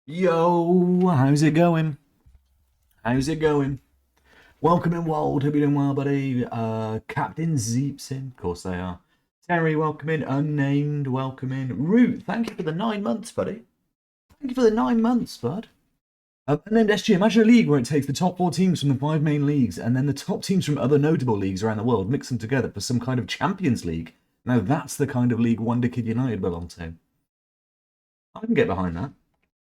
Yo, how's it going? How's it going? Welcome in, Wald. Hope you're doing well, buddy. Captain Zeeps in. Of course they are. Terry, welcome in. Unnamed, welcome in. Root, thank you for the 9 months, buddy. Thank you for the 9 months, bud. Unnamed SG, imagine a league where it takes the top 4 teams from the 5 main leagues and then the top teams from other notable leagues around the world, mix them together for some kind of Champions League. Now that's the kind of league Wonderkid United belong to. I can get behind that.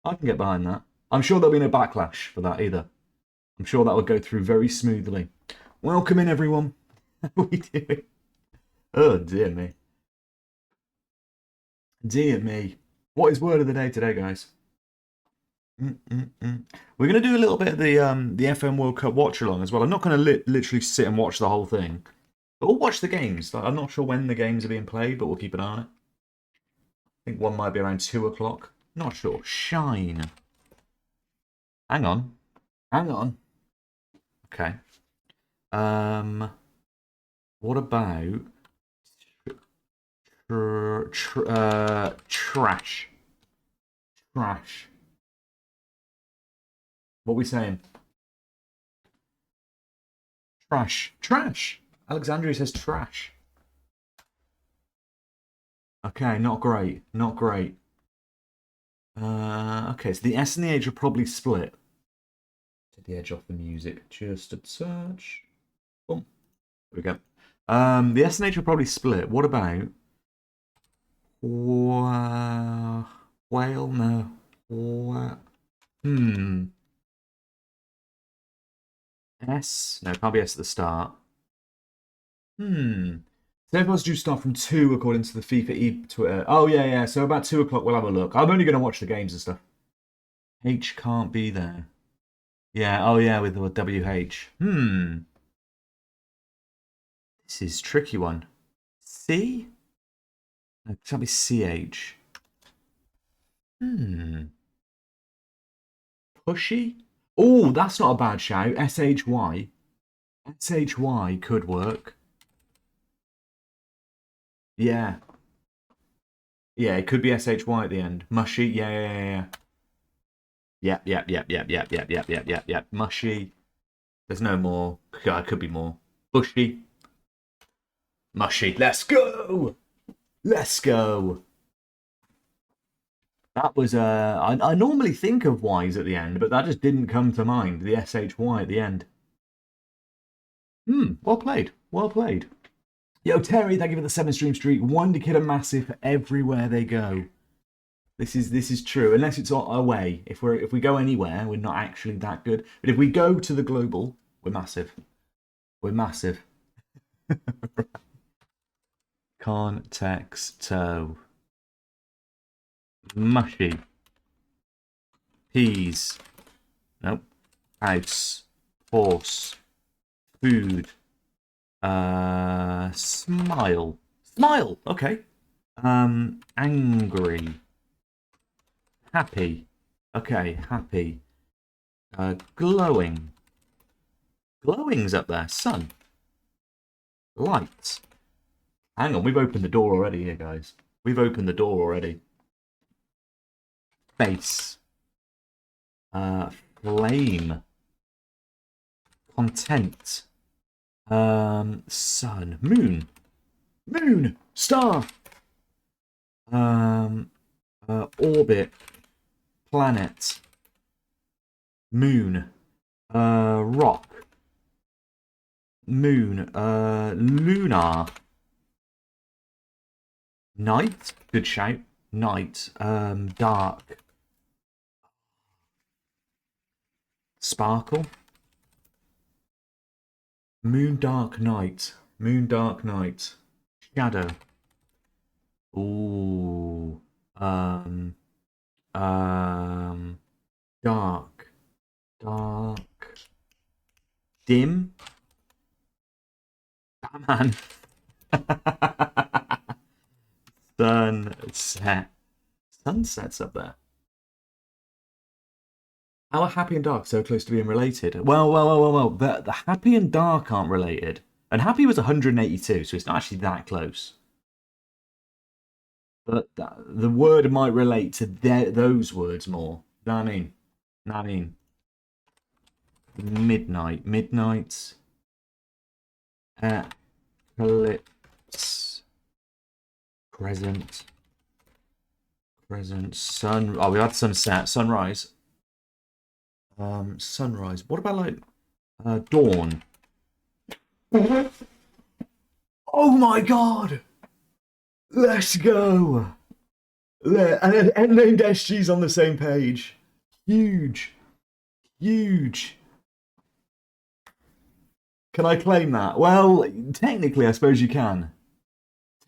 I can get behind that. I'm sure there'll be no backlash for that either. I'm sure that would go through very smoothly. Welcome in, everyone. How are we doing? Oh, dear me. Dear me. What is word of the day today, guys? We're going to do a little bit of the FM World Cup watch along as well. I'm not going to literally sit and watch the whole thing, but we'll watch the games. I'm not sure when the games are being played, but we'll keep an eye on it. I think one might be around 2 o'clock. Not sure. Shine. Hang on. Hang on. Okay. What about trash? Trash. What are we saying? Trash. Trash. Alexandria says trash. Okay, not great. Not great. Okay, so the S and the H are probably split. Take the edge off the music just a touch. Boom. There we go. The S and H are probably split. What about whale? No. S? No, it can't be S at the start. So everyone's due start from 2 according to the FIFA Twitter. Oh, yeah. So about 2 o'clock we'll have a look. I'm only going to watch the games and stuff. H can't be there. Yeah, oh yeah, with the WH. This is a tricky one. C? No, it can't be CH. Pushy? Oh, that's not a bad shout. SHY. SHY could work. Yeah. Yeah, it could be SHY at the end. Mushy, yeah. Yep. Mushy. There's no more. God, could be more. Bushy. Mushy. Let's go! Let's go! That was, I normally think of Y's at the end, but that just didn't come to mind. The SHY at the end. Well played. Well played. Yo, Terry, thank you for the 7 stream streak. Wonderkid are massive everywhere they go. This is true, unless it's away. If we go anywhere, we're not actually that good. But if we go to the global, we're massive. We're massive. Contexto. Mushy. Peas. Nope. House. Horse. Food. Smile. Smile. Okay. Angry. Happy. Okay, happy. Glowing. Glowing's up there. Sun. Light. Hang on, we've opened the door already here, guys. We've opened the door already. Face. Flame. Content. Sun. Moon. Moon. Star. Orbit. Planet. Moon. Rock. Moon. Lunar. Night. Good shout. Night. Dark. Sparkle. Moon dark night. Moon dark night. Shadow. Ooh. Dark. Dark. Dim. Batman. Sunset. Sunset's up there. How are happy and dark so close to being related? Well. The happy and dark aren't related. And happy was 182, so it's not actually that close. But the word might relate to those words more. know what I mean? Know what I mean? Midnight. Eclipse. Crescent. Sun. Oh, we had sunset. Sunrise. Sunrise. What about like dawn? Oh my god! Let's go! And named SG's on the same page. Huge. Can I claim that? Well, technically I suppose you can.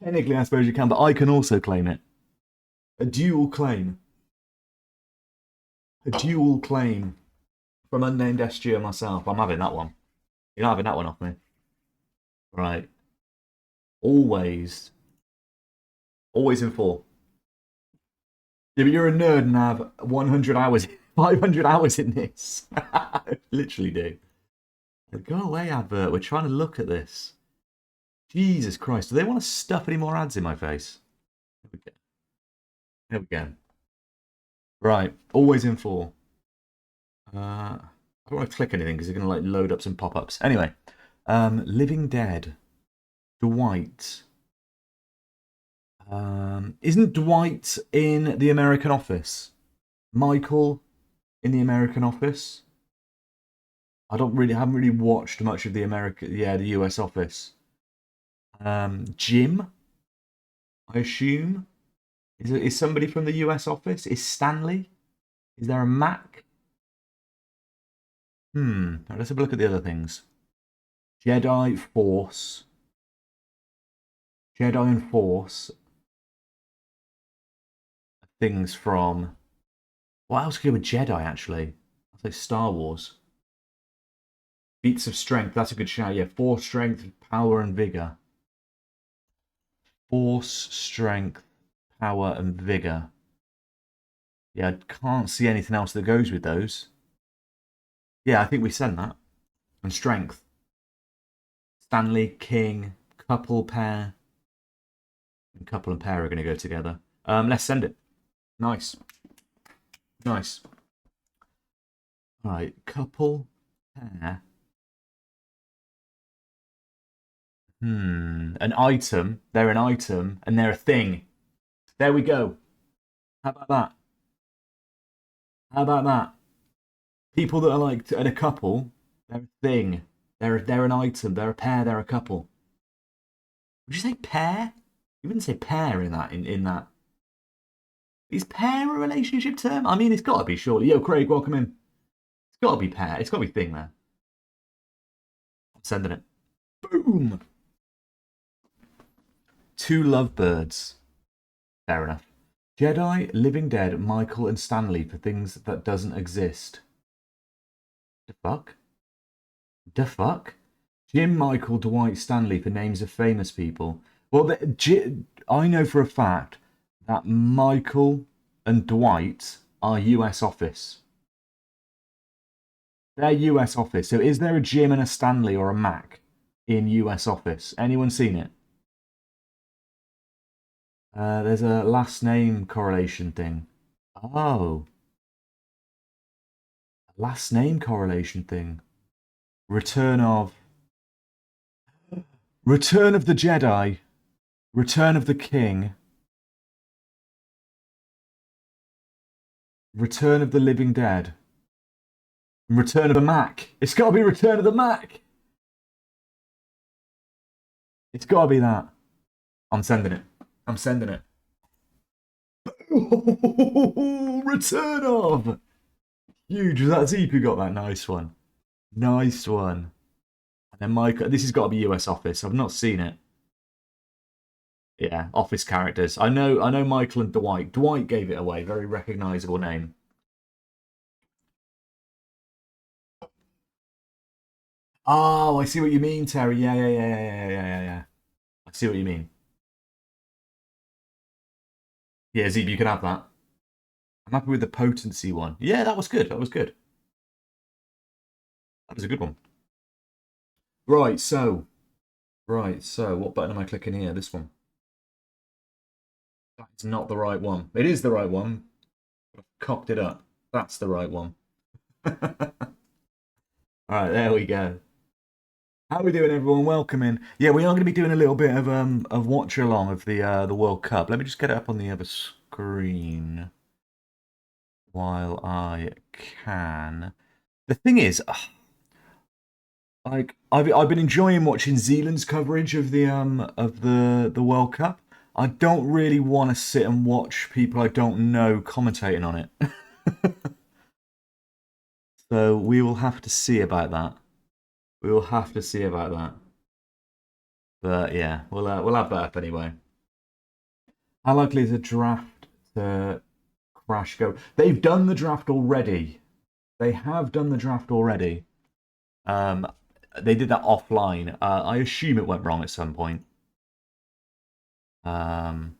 But I can also claim it. A dual claim from unnamed SG and myself. I'm having that one. You're not having that one off me. Right. Always in 4. Yeah, but you're a nerd and have 100 hours, 500 hours in this. I literally do. Go away, advert. We're trying to look at this. Jesus Christ. Do they want to stuff any more ads in my face? Here we go. Right. Always in 4. I don't want to click anything because it's going to like load up some pop-ups. Anyway. Living Dead. Dwight. Isn't Dwight in The American Office? Michael in The American Office? I haven't really watched much of the US Office. Jim, I assume. Is somebody from the US Office? Is Stanley? Is there a Mac? Let's have a look at the other things. Jedi Force. Jedi and Force. Things from... What else could go with Jedi, actually? I'd say Star Wars. Feats of Strength, that's a good shout. Yeah, Force, Strength, Power, and Vigor. Force, Strength, Power, and Vigor. Yeah, I can't see anything else that goes with those. Yeah, I think we sent that. And Strength. Stanley, King, couple, pair. And couple and pair are going to go together. Let's send it. Nice. Alright, couple, pair. An item. They're an item, and they're a thing. There we go. How about that? People that are like in a couple, they're a thing. They're an item. They're a pair. They're a couple. Would you say pair? You wouldn't say pair in that. In that. Is pair a relationship term? I mean, it's got to be, surely. Yo, Craig, welcome in. It's got to be pair. It's got to be thing there. I'm sending it. Boom. 2 lovebirds. Fair enough. Jedi, Living Dead, Michael, and Stanley for things that doesn't exist. The fuck? Jim, Michael, Dwight, Stanley for names of famous people. Well, I know for a fact that Michael and Dwight are US Office. They're US Office. So is there a Jim and a Stanley or a Mac in US Office? Anyone seen it? There's a last name correlation thing. Oh. Last name correlation thing. Return of the Jedi. Return of the King. Return of the Living Dead. Return of the Mac. It's got to be Return of the Mac. It's got to be that. I'm sending it. Return of. Huge. Was that Zeep who got that? Nice one. And then Michael. This has got to be US Office. I've not seen it. Yeah, Office characters. I know Michael and Dwight. Dwight gave it away. Very recognisable name. Oh, I see what you mean, Terry. Yeah. I see what you mean. Yeah, Zeeb, you can have that. I'm happy with the potency one. Yeah, that was good. That was a good one. Right, so what button am I clicking here? This one. That's not the right one. It is the right one. I've cocked it up. That's the right one. All right, there we go. How are we doing, everyone? Welcome in. Yeah, we are going to be doing a little bit of watch along of the World Cup. Let me just get it up on the other screen while I can. The thing is, like I've been enjoying watching Zealand's coverage of the World Cup. I don't really want to sit and watch people I don't know commentating on it. So we will have to see about that. We will have to see about that. But yeah, we'll have that up anyway. How likely is a draft to crash go? They've done the draft already. They have done the draft already. They did that offline. I assume it went wrong at some point. Yeah,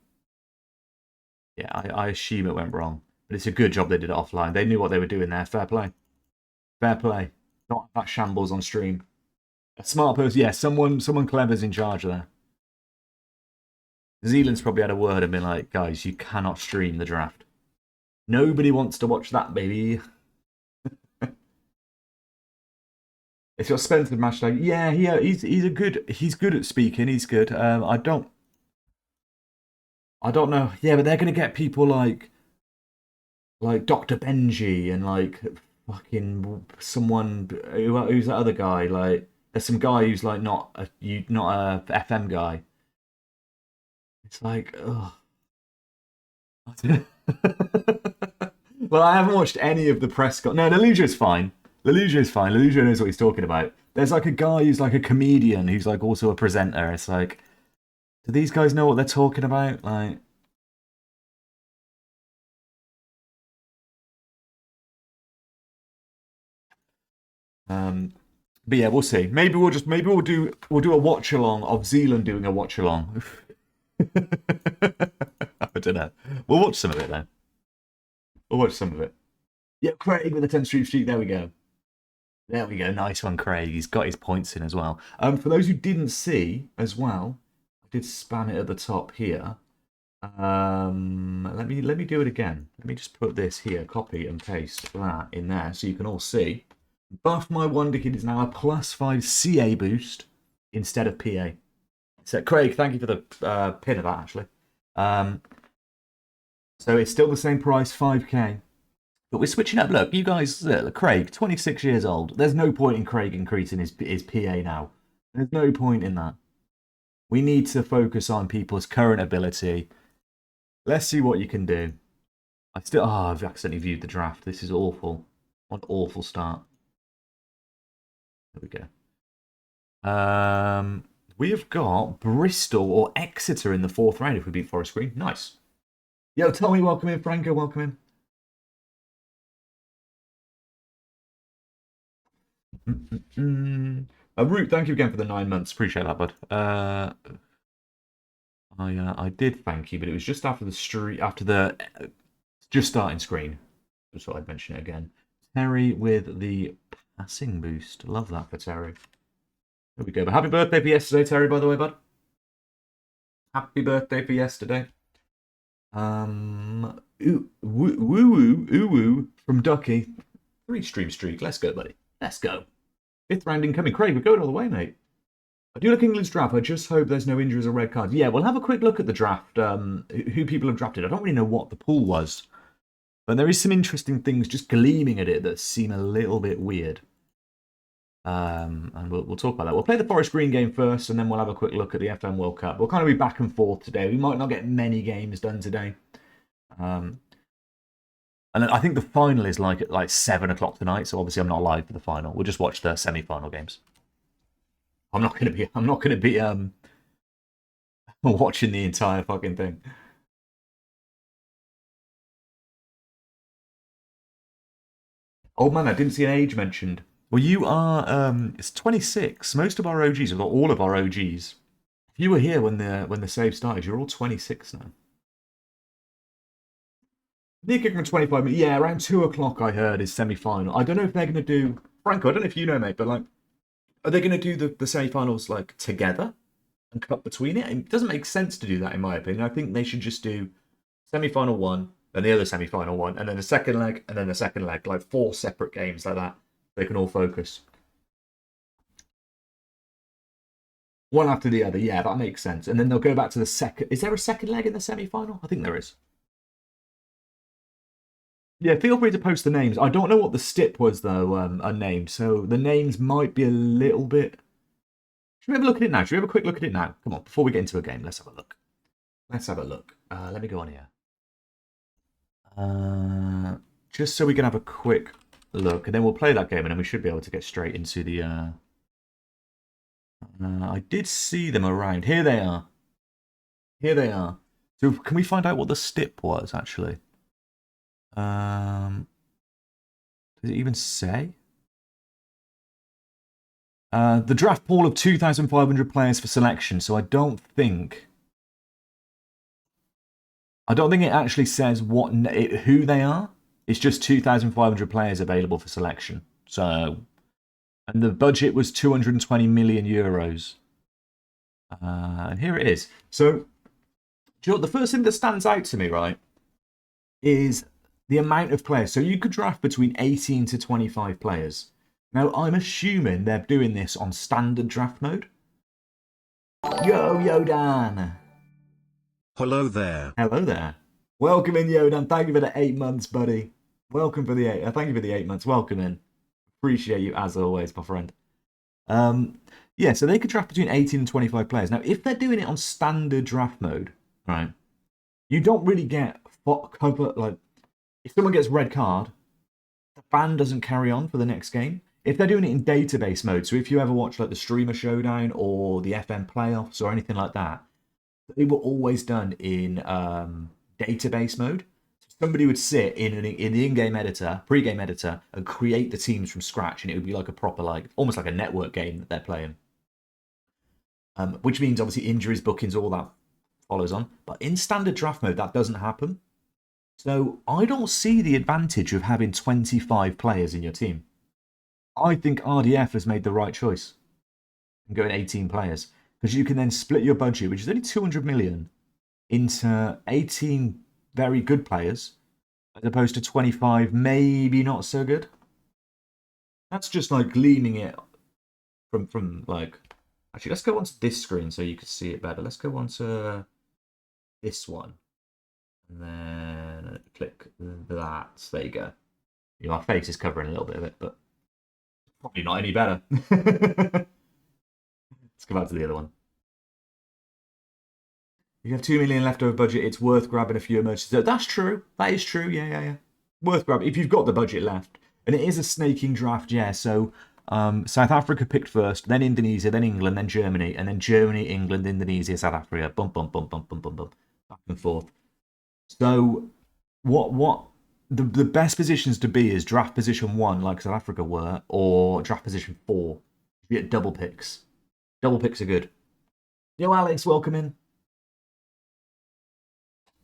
I assume it went wrong. But it's a good job they did it offline. They knew what they were doing there. Fair play. Fair play. Not that shambles on stream. A smart person, yeah, someone clever's in charge there. Zealand's probably had a word and been like, guys, you cannot stream the draft. Nobody wants to watch that, baby. It's got Spencer hashtag. Yeah, he's good at speaking. He's good. I don't know. Yeah, but they're gonna get people like Dr. Benji and like fucking someone who's that other guy. Like there's some guy who's like not a FM guy. It's like, ugh. Well, I haven't watched any of the press. No, Leluja's fine. Leluja's fine. Leluja knows what he's talking about. There's like a guy who's like a comedian who's like also a presenter. It's like, do these guys know what they're talking about? Like, but yeah, we'll see. Maybe we'll do a watch along of Zealand doing a watch along. I don't know. We'll watch some of it then. We'll watch some of it. Yeah, Craig with the 10 streak. There we go. There we go. Nice one, Craig. He's got his points in as well. For those who didn't see as well, I did spam it at the top here. Let me do it again. Let me just put this here, copy and paste that in there so you can all see. Buff My Wonderkid is now a +5 CA boost instead of PA. So Craig, thank you for the pin of that actually. So it's still the same price, 5k. But we're switching up. Look, you guys, Craig, 26 years old. There's no point in Craig increasing his PA now. There's no point in that. We need to focus on people's current ability. Let's see what you can do. I've accidentally viewed the draft. This is awful. What an awful start. There we go. We have got Bristol or Exeter in the 4th round if we beat Forest Green. Nice. Yo, Tommy, welcome in. Franco, welcome in. Root, thank you again for the 9 months. Appreciate that, bud. I did thank you, but it was just after the just starting screen. Just thought I'd mention it again. Terry with the passing boost. Love that for Terry. There we go. But happy birthday for yesterday, Terry, by the way, bud. Happy birthday for yesterday. Woo woo from Ducky. 3 stream streak. Let's go, buddy. Let's go. 5th round incoming. Craig, we're going all the way, mate. I do like England's draft. I just hope there's no injuries or red cards. Yeah, we'll have a quick look at the draft. Who people have drafted. I don't really know what the pool was. But there is some interesting things just gleaming at it that seem a little bit weird. And we'll talk about that. We'll play the Forest Green game first, and then we'll have a quick look at the FM World Cup. We'll kind of be back and forth today. We might not get many games done today. And I think the final is like at 7 o'clock tonight, so obviously I'm not live for the final. We'll just watch the semi-final games. I'm not gonna be watching the entire fucking thing. Oh man, I didn't see an age mentioned. Well, you are it's 26. Most of our OGs, or all of our OGs. If you were here when the save started, you're all 26 now. Nick Hickman 25 minutes. Yeah, around 2 o'clock I heard is semi-final. I don't know if they're gonna do Franco, I don't know if you know, mate, but like are they gonna do the semi-finals like together and cut between it? It doesn't make sense to do that in my opinion. I think they should just do semi-final 1, and the other semi-final one, and then the second leg, and then the second leg, like 4 separate games like that. They can all focus. One after the other, yeah, that makes sense. And then they'll go back to the second. Is there a second leg in the semi-final? I think there is. Yeah, feel free to post the names. I don't know what the stip was, though, unnamed. So the names might be a little bit... Should we have a look at it now? Should we have a quick look at it now? Come on, before we get into a game, let's have a look. Let's have a look. Let me go on here. Just so we can have a quick look. And then we'll play that game, and then we should be able to get straight into the... I did see them around. Here they are. Here they are. So can we find out what the stip was, actually? Does it even say? The draft pool of 2,500 players for selection. So I don't think it actually says who they are. It's just 2,500 players available for selection. So, and the budget was 220 million euros. And here it is. So, do you know what, the first thing that stands out to me, right, is the amount of players. So you could draft between 18 to 25 players. Now, I'm assuming they're doing this on standard draft mode. Yo, Yodan! Hello there. Hello there. Welcome in, Yodan. Thank you for the 8 months, buddy. Welcome for the 8. Thank you for the 8 months. Welcome in. Appreciate you as always, my friend. Yeah, so they could draft between 18 and 25 players. Now, if they're doing it on standard draft mode, right, you don't really get cover, like, if someone gets red card, the ban doesn't carry on for the next game. If they're doing it in database mode, so if you ever watch like the Streamer Showdown or the FM playoffs or anything like that, they were always done in database mode. Somebody would sit in the in-game editor, pre-game editor, and create the teams from scratch, and it would be like a proper, like almost like a network game that they're playing. Which means obviously injuries, bookings, all that follows on. But in standard draft mode, that doesn't happen. So I don't see the advantage of having 25 players in your team. I think RDF has made the right choice and going 18 players, because you can then split your budget, which is only 200 million, into 18 very good players, as opposed to 25 maybe not so good. That's just like leaning it from like... Actually, let's go onto this screen so you can see it better. Let's go onto this one. And then click that. There you go. My face is covering a little bit of it, but probably not any better. Let's go back to the other one. You have 2 million leftover budget. It's worth grabbing a few emergencies. That's true. That is true. Yeah. Worth grabbing if you've got the budget left. And it is a snaking draft, yeah. So South Africa picked first, then Indonesia, then England, then Germany, and then Germany, England, Indonesia, South Africa. Bump, back and forth. So what the best positions to be is draft position 1, like South Africa were, or draft position 4. You get double picks. Double picks are good. Yo, Alex, welcome in.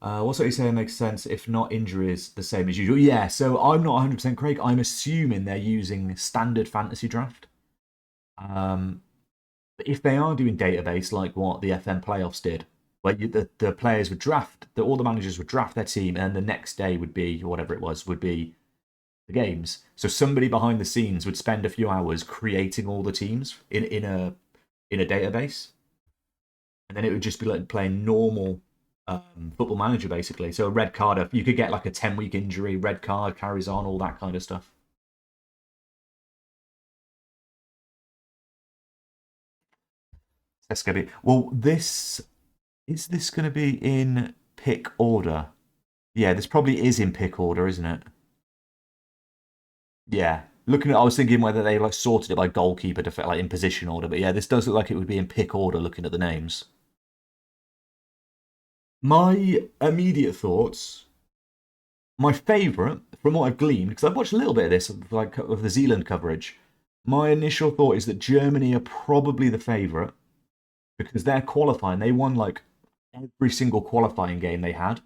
What's what you say makes sense, if not injuries, the same as usual. Yeah, so I'm not 100% Craig. I'm assuming they're using standard fantasy draft. But if they are doing database like what the FM playoffs did, where the players would draft, all the managers would draft their team, and the next day would be, whatever it was, would be the games. So somebody behind the scenes would spend a few hours creating all the teams in a database, and then it would just be like playing normal Football Manager, basically. So a red card, you could get like a 10-week injury, red card carries on, all that kind of stuff. That's gonna be well. Is this going to be in pick order? Yeah, this probably is in pick order, isn't it? Yeah. Looking at, I was thinking whether they like sorted it by goalkeeper, like in position order, but yeah, this does look like it would be in pick order. Looking at the names. My immediate thoughts, my favourite, from what I've gleaned, because I've watched a little bit of this, like of the Zealand coverage, my initial thought is that Germany are probably the favourite, because they're qualifying. They won like every single qualifying game they had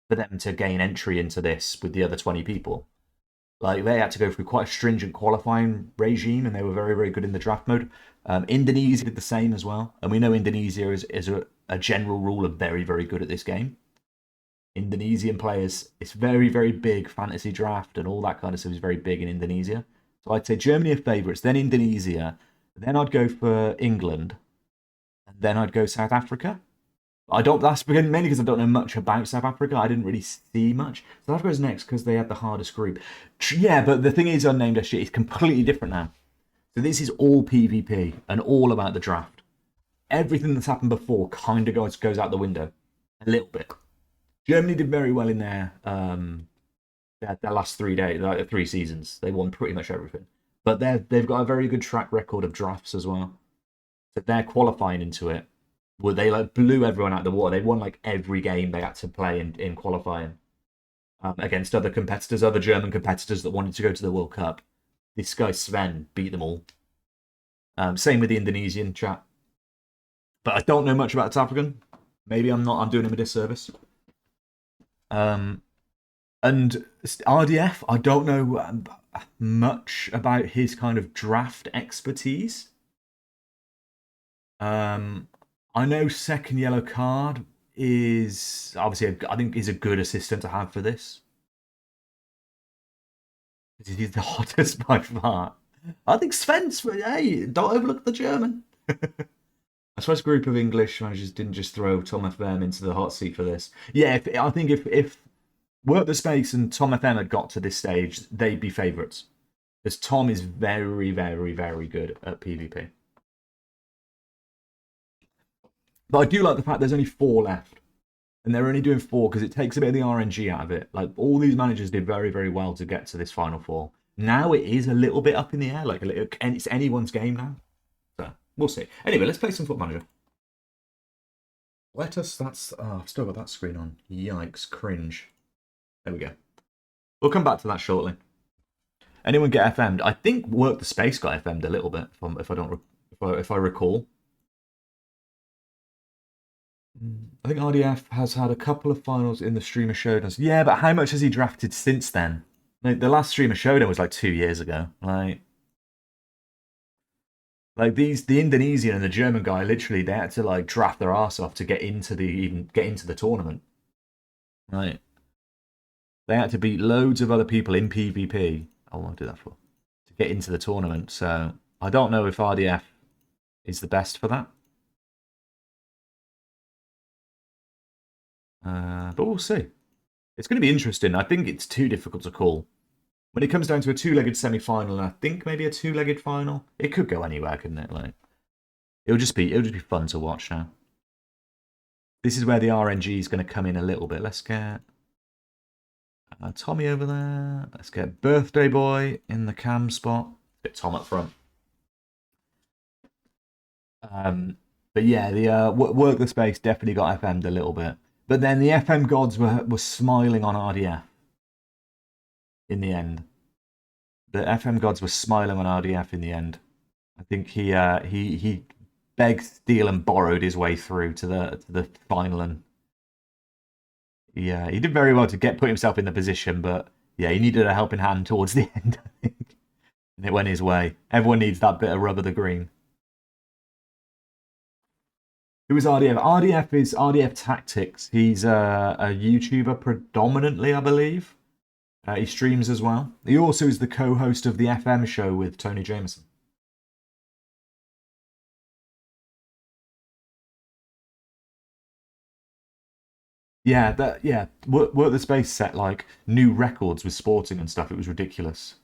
for them to gain entry into this with the other 20 people. Like, they had to go through quite a stringent qualifying regime, and they were very, very good in the draft mode. Indonesia did the same as well, and we know Indonesia is a general rule of very, very good at this game. Indonesian players. It's very, very big fantasy draft and all that kind of stuff is very big in Indonesia. So I'd say Germany are favourites, then Indonesia, then I'd go for England, and then I'd go South Africa. That's mainly because I don't know much about South Africa. I didn't really see much. South Africa's next because they had the hardest group. Yeah, but the thing is, Unnamed SG is completely different now. So this is all PvP and all about the draft. Everything that's happened before kind of goes out the window a little bit. Germany did very well in their last 3 days, like 3 seasons. They won pretty much everything, but they've got a very good track record of drafts as well. So they're qualifying into it. Well, they like blew everyone out of the water. They won like every game they had to play in qualifying against other competitors, other German competitors that wanted to go to the World Cup. This guy Sven beat them all. Same with the Indonesian chap. But I don't know much about South African. Maybe I'm not. I'm doing him a disservice. And RDF, I don't know much about his kind of draft expertise. I know second yellow card is obviously, I think, is a good assistant to have for this. He's the hottest by far. I think Sven's, hey, don't overlook the German. I suppose a group of English managers didn't just throw Tom FM into the hot seat for this. Yeah, I think if Work the Space and Tom FM had got to this stage, they'd be favourites. Because Tom is very, very, very good at PvP. But I do like the fact there's only 4 left. And they're only doing 4 because it takes a bit of the RNG out of it. Like, all these managers did very, very well to get to this final 4. Now it is a little bit up in the air, like and it's anyone's game now. So we'll see. Anyway, let's play some Foot Manager. I've still got that screen on. Yikes, cringe. There we go. We'll come back to that shortly. Anyone get FM'd? I think Work the Space got FM'd a little bit, if I recall. I think RDF has had a couple of finals in the Streamer Showdowns. Yeah, but how much has he drafted since then? Like, the last Streamer Showdown was like 2 years ago. Like the Indonesian and the German guy, literally, they had to like draft their ass off to get into the tournament. Right. They had to beat loads of other people in PvP. I won't do that to get into the tournament. So I don't know if RDF is the best for that. But we'll see. It's going to be interesting. I think it's too difficult to call. When it comes down to a 2-legged semi-final, and I think maybe a 2-legged final, it could go anywhere, couldn't it? Like, it'll just be fun to watch now. This is where the RNG is going to come in a little bit. Let's get Tommy over there. Let's get Birthday Boy in the cam spot. Get Tom up front. But yeah, the Work the Space definitely got FM'd a little bit. But then the FM gods were smiling on RDF in the end. The FM gods were smiling on RDF in the end. I think he begged, steal, and borrowed his way through to the final, and yeah, he did very well to put himself in the position. But yeah, he needed a helping hand towards the end, I think, and it went his way. Everyone needs that bit of rub of the green. Who is RDF? RDF is RDF Tactics. He's a YouTuber predominantly, I believe. He streams as well. He also is the co-host of the FM show with Tony Jameson. Yeah, Work the Space set like new records with sporting and stuff. It was ridiculous.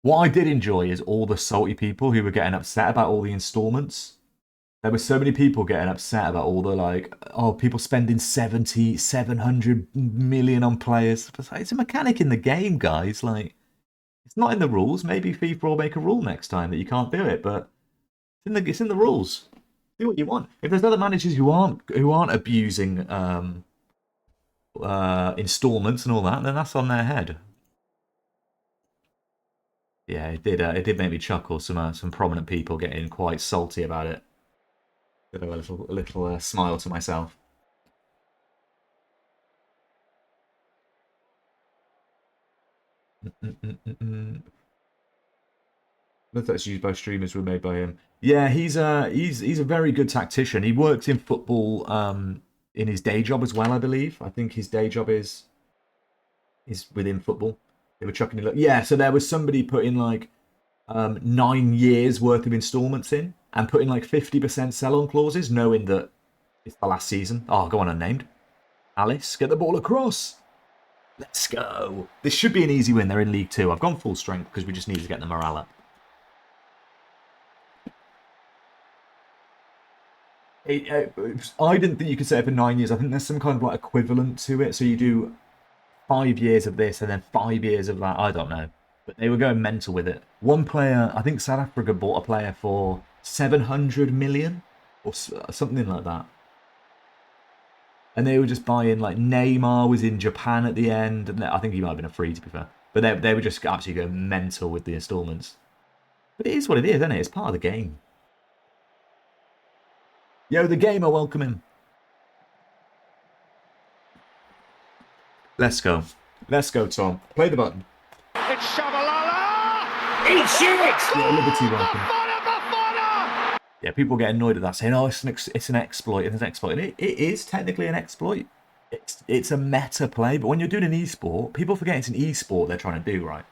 What I did enjoy is all the salty people who were getting upset about all the installments. There were so many people getting upset about all the people spending 700 million on players. It's a mechanic in the game, guys. Like, it's not in the rules. Maybe FIFA will make a rule next time that you can't do it, but it's in the rules. Do what you want. If there's other managers who aren't abusing installments and all that, then that's on their head. Yeah, it did make me chuckle. Some prominent people getting quite salty about it. Got a little smile to myself. That's used by streamers were made by him. Yeah, he's a very good tactician. He worked in football in his day job as well, I believe. I think his day job is within football. They were chucking it. Yeah, so there was somebody putting like 9 years worth of installments in and putting like 50% sell-on clauses, knowing that it's the last season. Oh, go on, unnamed. Alice, get the ball across. Let's go. This should be an easy win. They're in League Two. I've gone full strength because we just need to get the morale up. I didn't think you could set it for 9 years. I think there's some kind of like equivalent to it. So you do 5 years of this and then 5 years of that. I don't know. But they were going mental with it. One player, I think South Africa bought a player for 700 million or something like that. And they were just buying, like, Neymar was in Japan at the end. And I think he might have been a free, to be fair. But they were just absolutely going mental with the installments. But it is what it is, isn't it? It's part of the game. Yo, the gamer, welcome in. Let's go. Let's go, Tom. Play the button. It's Shabalala! Eat shit! Yeah, Liberty, welcome. Yeah, people get annoyed at that, saying, "Oh, it's an exploit. It's an exploit." And it is technically an exploit. It's a meta play, but when you're doing an esport, people forget it's an esport they're trying to do, right?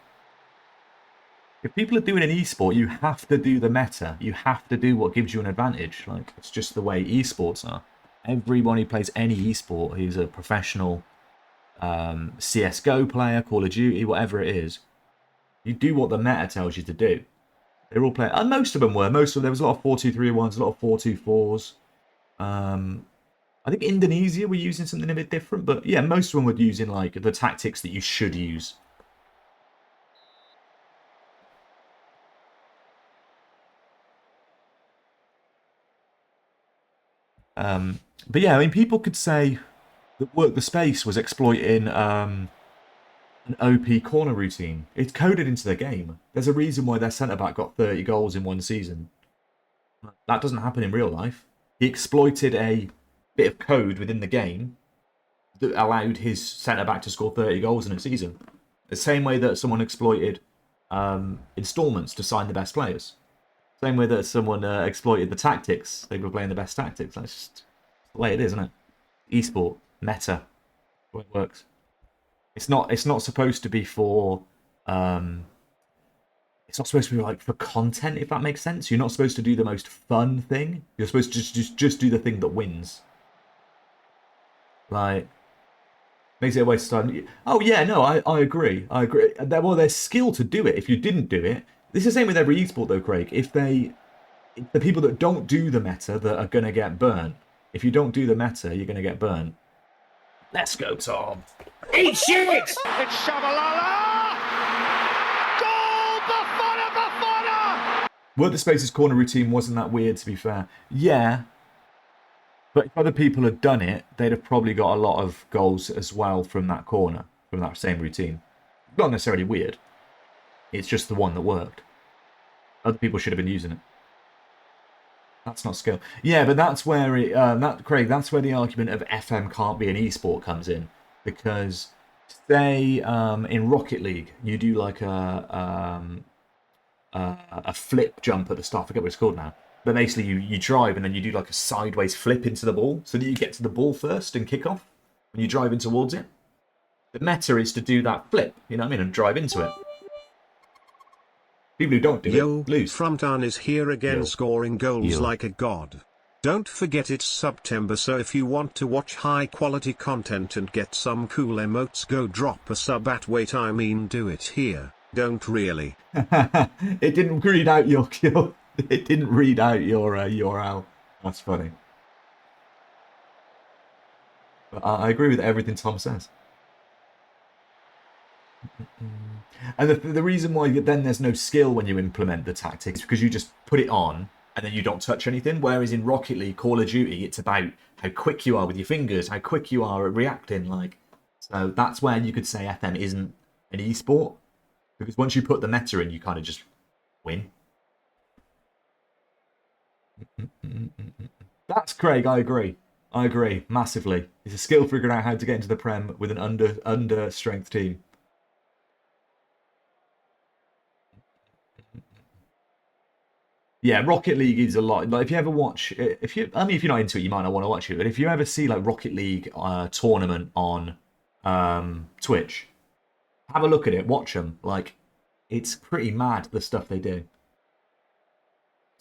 If people are doing an esport, you have to do the meta. You have to do what gives you an advantage. Like, it's just the way esports are. Everyone who plays any esport, who's a professional CSGO player, Call of Duty, whatever it is, you do what the meta tells you to do. They're all playing, and most of them were. There was a lot of 4-2-3-1s, a lot of 4-2-4s. I think Indonesia were using something a bit different, but yeah, most of them were using like the tactics that you should use. But yeah, I mean, people could say that Work the Space was exploiting an OP corner routine. It's coded into the game. There's a reason why their centre-back got 30 goals in one season. That doesn't happen in real life. He exploited a bit of code within the game that allowed his centre-back to score 30 goals in a season. The same way that someone exploited installments to sign the best players. Same way that someone exploited the tactics. They were playing the best tactics. That's just the way it is, isn't it? Esport, meta, the way it works. It's not supposed to be for it's not supposed to be like for content, if that makes sense. You're not supposed to do the most fun thing. You're supposed to just do the thing that wins. Like, makes it a waste of time. Oh yeah, no, I agree. Well, there's skill to do it. If you didn't do it, this is the same with every esport though, Craig. If the people that don't do the meta that are gonna get burnt. If you don't do the meta, you're gonna get burnt. Let's go, Tom. Eat shit! It's Shabalala! Goal! Bafana! Work the Space's corner routine wasn't that weird, to be fair. Yeah, but if other people had done it, they'd have probably got a lot of goals as well from that corner, from that same routine. Not necessarily weird. It's just the one that worked. Other people should have been using it. That's not skill. Yeah, but that's where Craig, that's where the argument of FM can't be an esport comes in. Because, say, in Rocket League, you do like a flip jump at the start. I forget what it's called now. But basically, you drive and then you do like a sideways flip into the ball, so that you get to the ball first and kick off when you're driving towards it. The meta is to do that flip, you know what I mean, and drive into it. People who don't do it lose. Frontan is here again, Yo. scoring goals Yo. like a god. Don't forget it's September, so if you want to watch high quality content and get some cool emotes, go drop a sub at wait, I mean do it here. Don't really. It didn't read out your it didn't read out your URL. That's funny. But I agree with everything Tom says. And the reason why then there's no skill when you implement the tactics is because you just put it on and then you don't touch anything. Whereas in Rocket League, Call of Duty, it's about how quick you are with your fingers, how quick you are at reacting. Like, so that's where you could say FM isn't an esport, because once you put the meta in, you kind of just win. That's Craig. I agree massively. It's a skill figuring out how to get into the Prem with an under strength team. Yeah, Rocket League is a lot. Like if you ever watch, if you're not into it, you might not want to watch it. But if you ever see like Rocket League tournament on Twitch, have a look at it, watch them. Like, it's pretty mad the stuff they do.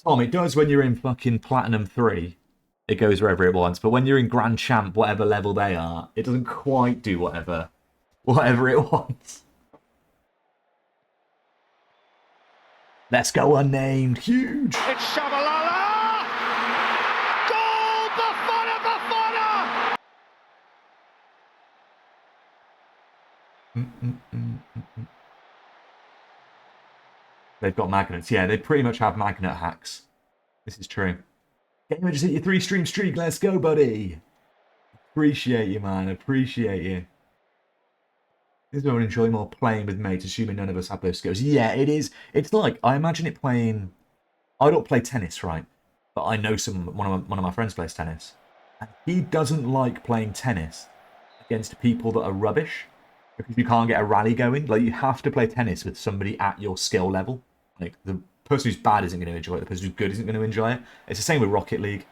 Tom, it does when you're in fucking Platinum 3. It goes wherever it wants. But when you're in Grand Champ, whatever level they are, it doesn't quite do whatever it wants. Let's go unnamed. Huge. It's Shabalala! Goal! Bafana, Bafana! They've got magnets. Yeah, they pretty much have magnet hacks. This is true. Gamer, just hit your 3-stream streak. Let's go, buddy. Appreciate you, man. Appreciate you. This is what I enjoy more playing with mates, assuming none of us have those skills. Yeah, it is. It's like, I imagine it playing... I don't play tennis, right? But I know one of my friends plays tennis. And he doesn't like playing tennis against people that are rubbish. Because you can't get a rally going. Like, you have to play tennis with somebody at your skill level. Like, the person who's bad isn't going to enjoy it. The person who's good isn't going to enjoy it. It's the same with Rocket League.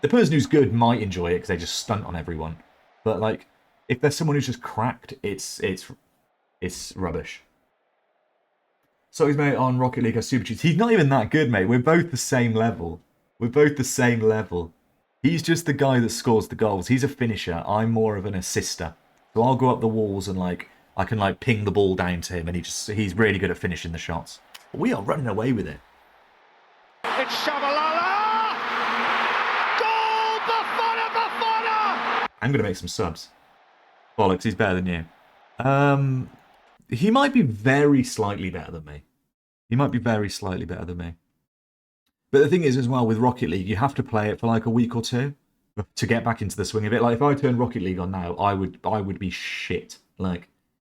The person who's good might enjoy it because they just stunt on everyone. But, like, if there's someone who's just cracked, it's rubbish. So he's mate on Rocket League has super cheats. He's not even that good, mate. We're both the same level. He's just the guy that scores the goals. He's a finisher. I'm more of an assister. So I'll go up the walls and like I can like ping the ball down to him, and he's really good at finishing the shots. But we are running away with it. It's Shabalala! Goal! Bafana, Bafana! I'm gonna make some subs. Bollocks, he's better than you. He might be very slightly better than me. But the thing is, as well, with Rocket League, you have to play it for like a week or two to get back into the swing of it. Like, if I turn Rocket League on now, I would be shit. Like,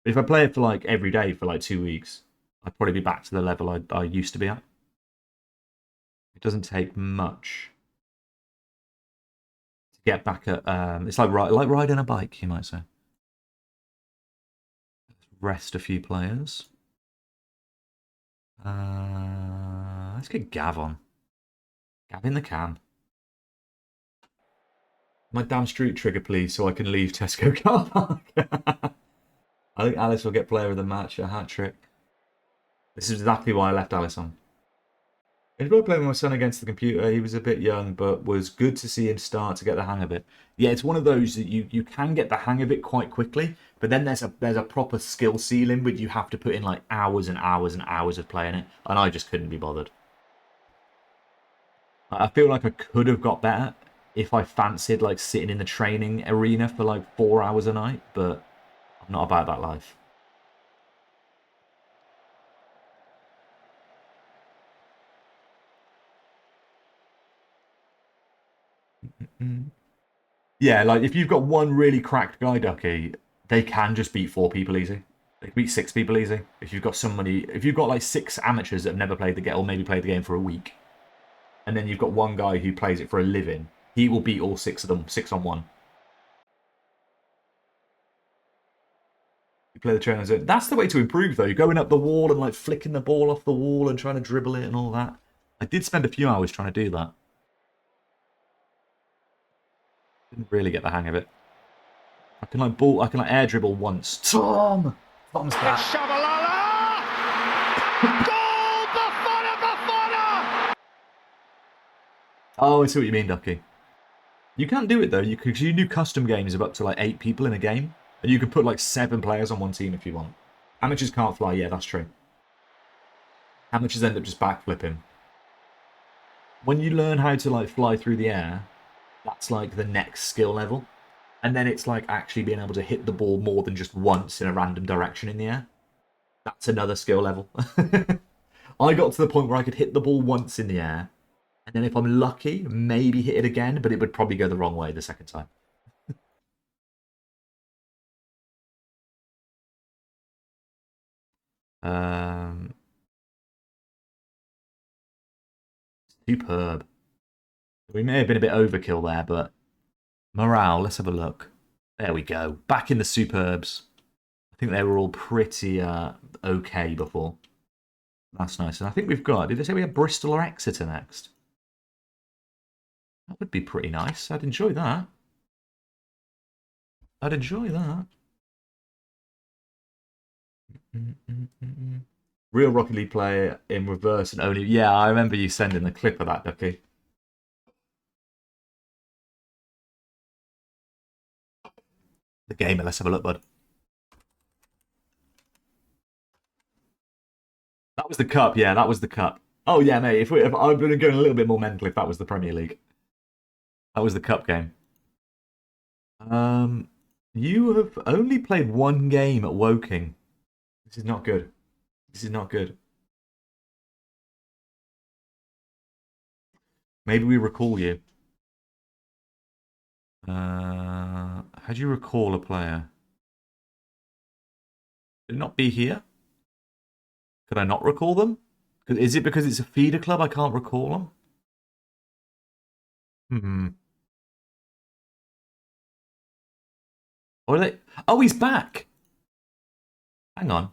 if I play it for like every day for like 2 weeks, I'd probably be back to the level I used to be at. It doesn't take much to get back at. It's like riding a bike, you might say. Rest a few players. Let's get Gav on. Gav in the can. My damn street trigger, please, so I can leave Tesco car park. I think Alice will get player of the match, a hat trick. This is exactly why I left Alice on. I enjoyed playing with my son against the computer. He was a bit young, but was good to see him start to get the hang of it. Yeah, it's one of those that you can get the hang of it quite quickly, but then there's a proper skill ceiling where you have to put in like hours and hours and hours of playing it, and I just couldn't be bothered. I feel like I could have got better if I fancied like sitting in the training arena for like 4 hours a night, but I'm not about that life. Yeah, like if you've got one really cracked guy, Ducky, they can just beat 4 people easy. They can beat 6 people easy. If you've got like 6 amateurs that have never played the game or maybe played the game for a week, and then you've got one guy who plays it for a living, he will beat all 6 of them 6-on-1. You play the trainer zone. That's the way to improve, though. You're going up the wall and like flicking the ball off the wall and trying to dribble it and all that. I did spend a few hours trying to do that. Didn't really get the hang of it. I can like air dribble once. Tom's back. Shabalala! Goal! Bafana, Bafana! Oh, I see what you mean, Ducky. You can do it though. You do custom games of up to like 8 people in a game, and you can put like 7 players on one team if you want. Amateurs can't fly. Yeah, that's true. Amateurs end up just backflipping. When you learn how to like fly through the air, that's like the next skill level. And then it's like actually being able to hit the ball more than just once in a random direction in the air. That's another skill level. I got to the point where I could hit the ball once in the air, and then if I'm lucky, maybe hit it again, but it would probably go the wrong way the second time. Superb. We may have been a bit overkill there, but morale, let's have a look. There we go. Back in the superbs. I think they were all pretty okay before. That's nice. And I think we've got, did they say we have Bristol or Exeter next? That would be pretty nice. I'd enjoy that. I'd enjoy that. Real Rocket League player in reverse and only... Yeah, I remember you sending the clip of that, Ducky. The gamer, let's have a look, bud. That was the cup, yeah, that was the cup. Oh yeah, mate, if I'd been going a little bit more mental if that was the Premier League. That was the cup game. You have only played one game at Woking. This is not good. This is not good. Maybe we recall you. How do you recall a player? Could it not be here? Could I not recall them? Is it because it's a feeder club I can't recall them? Or are they... Oh, he's back! Hang on.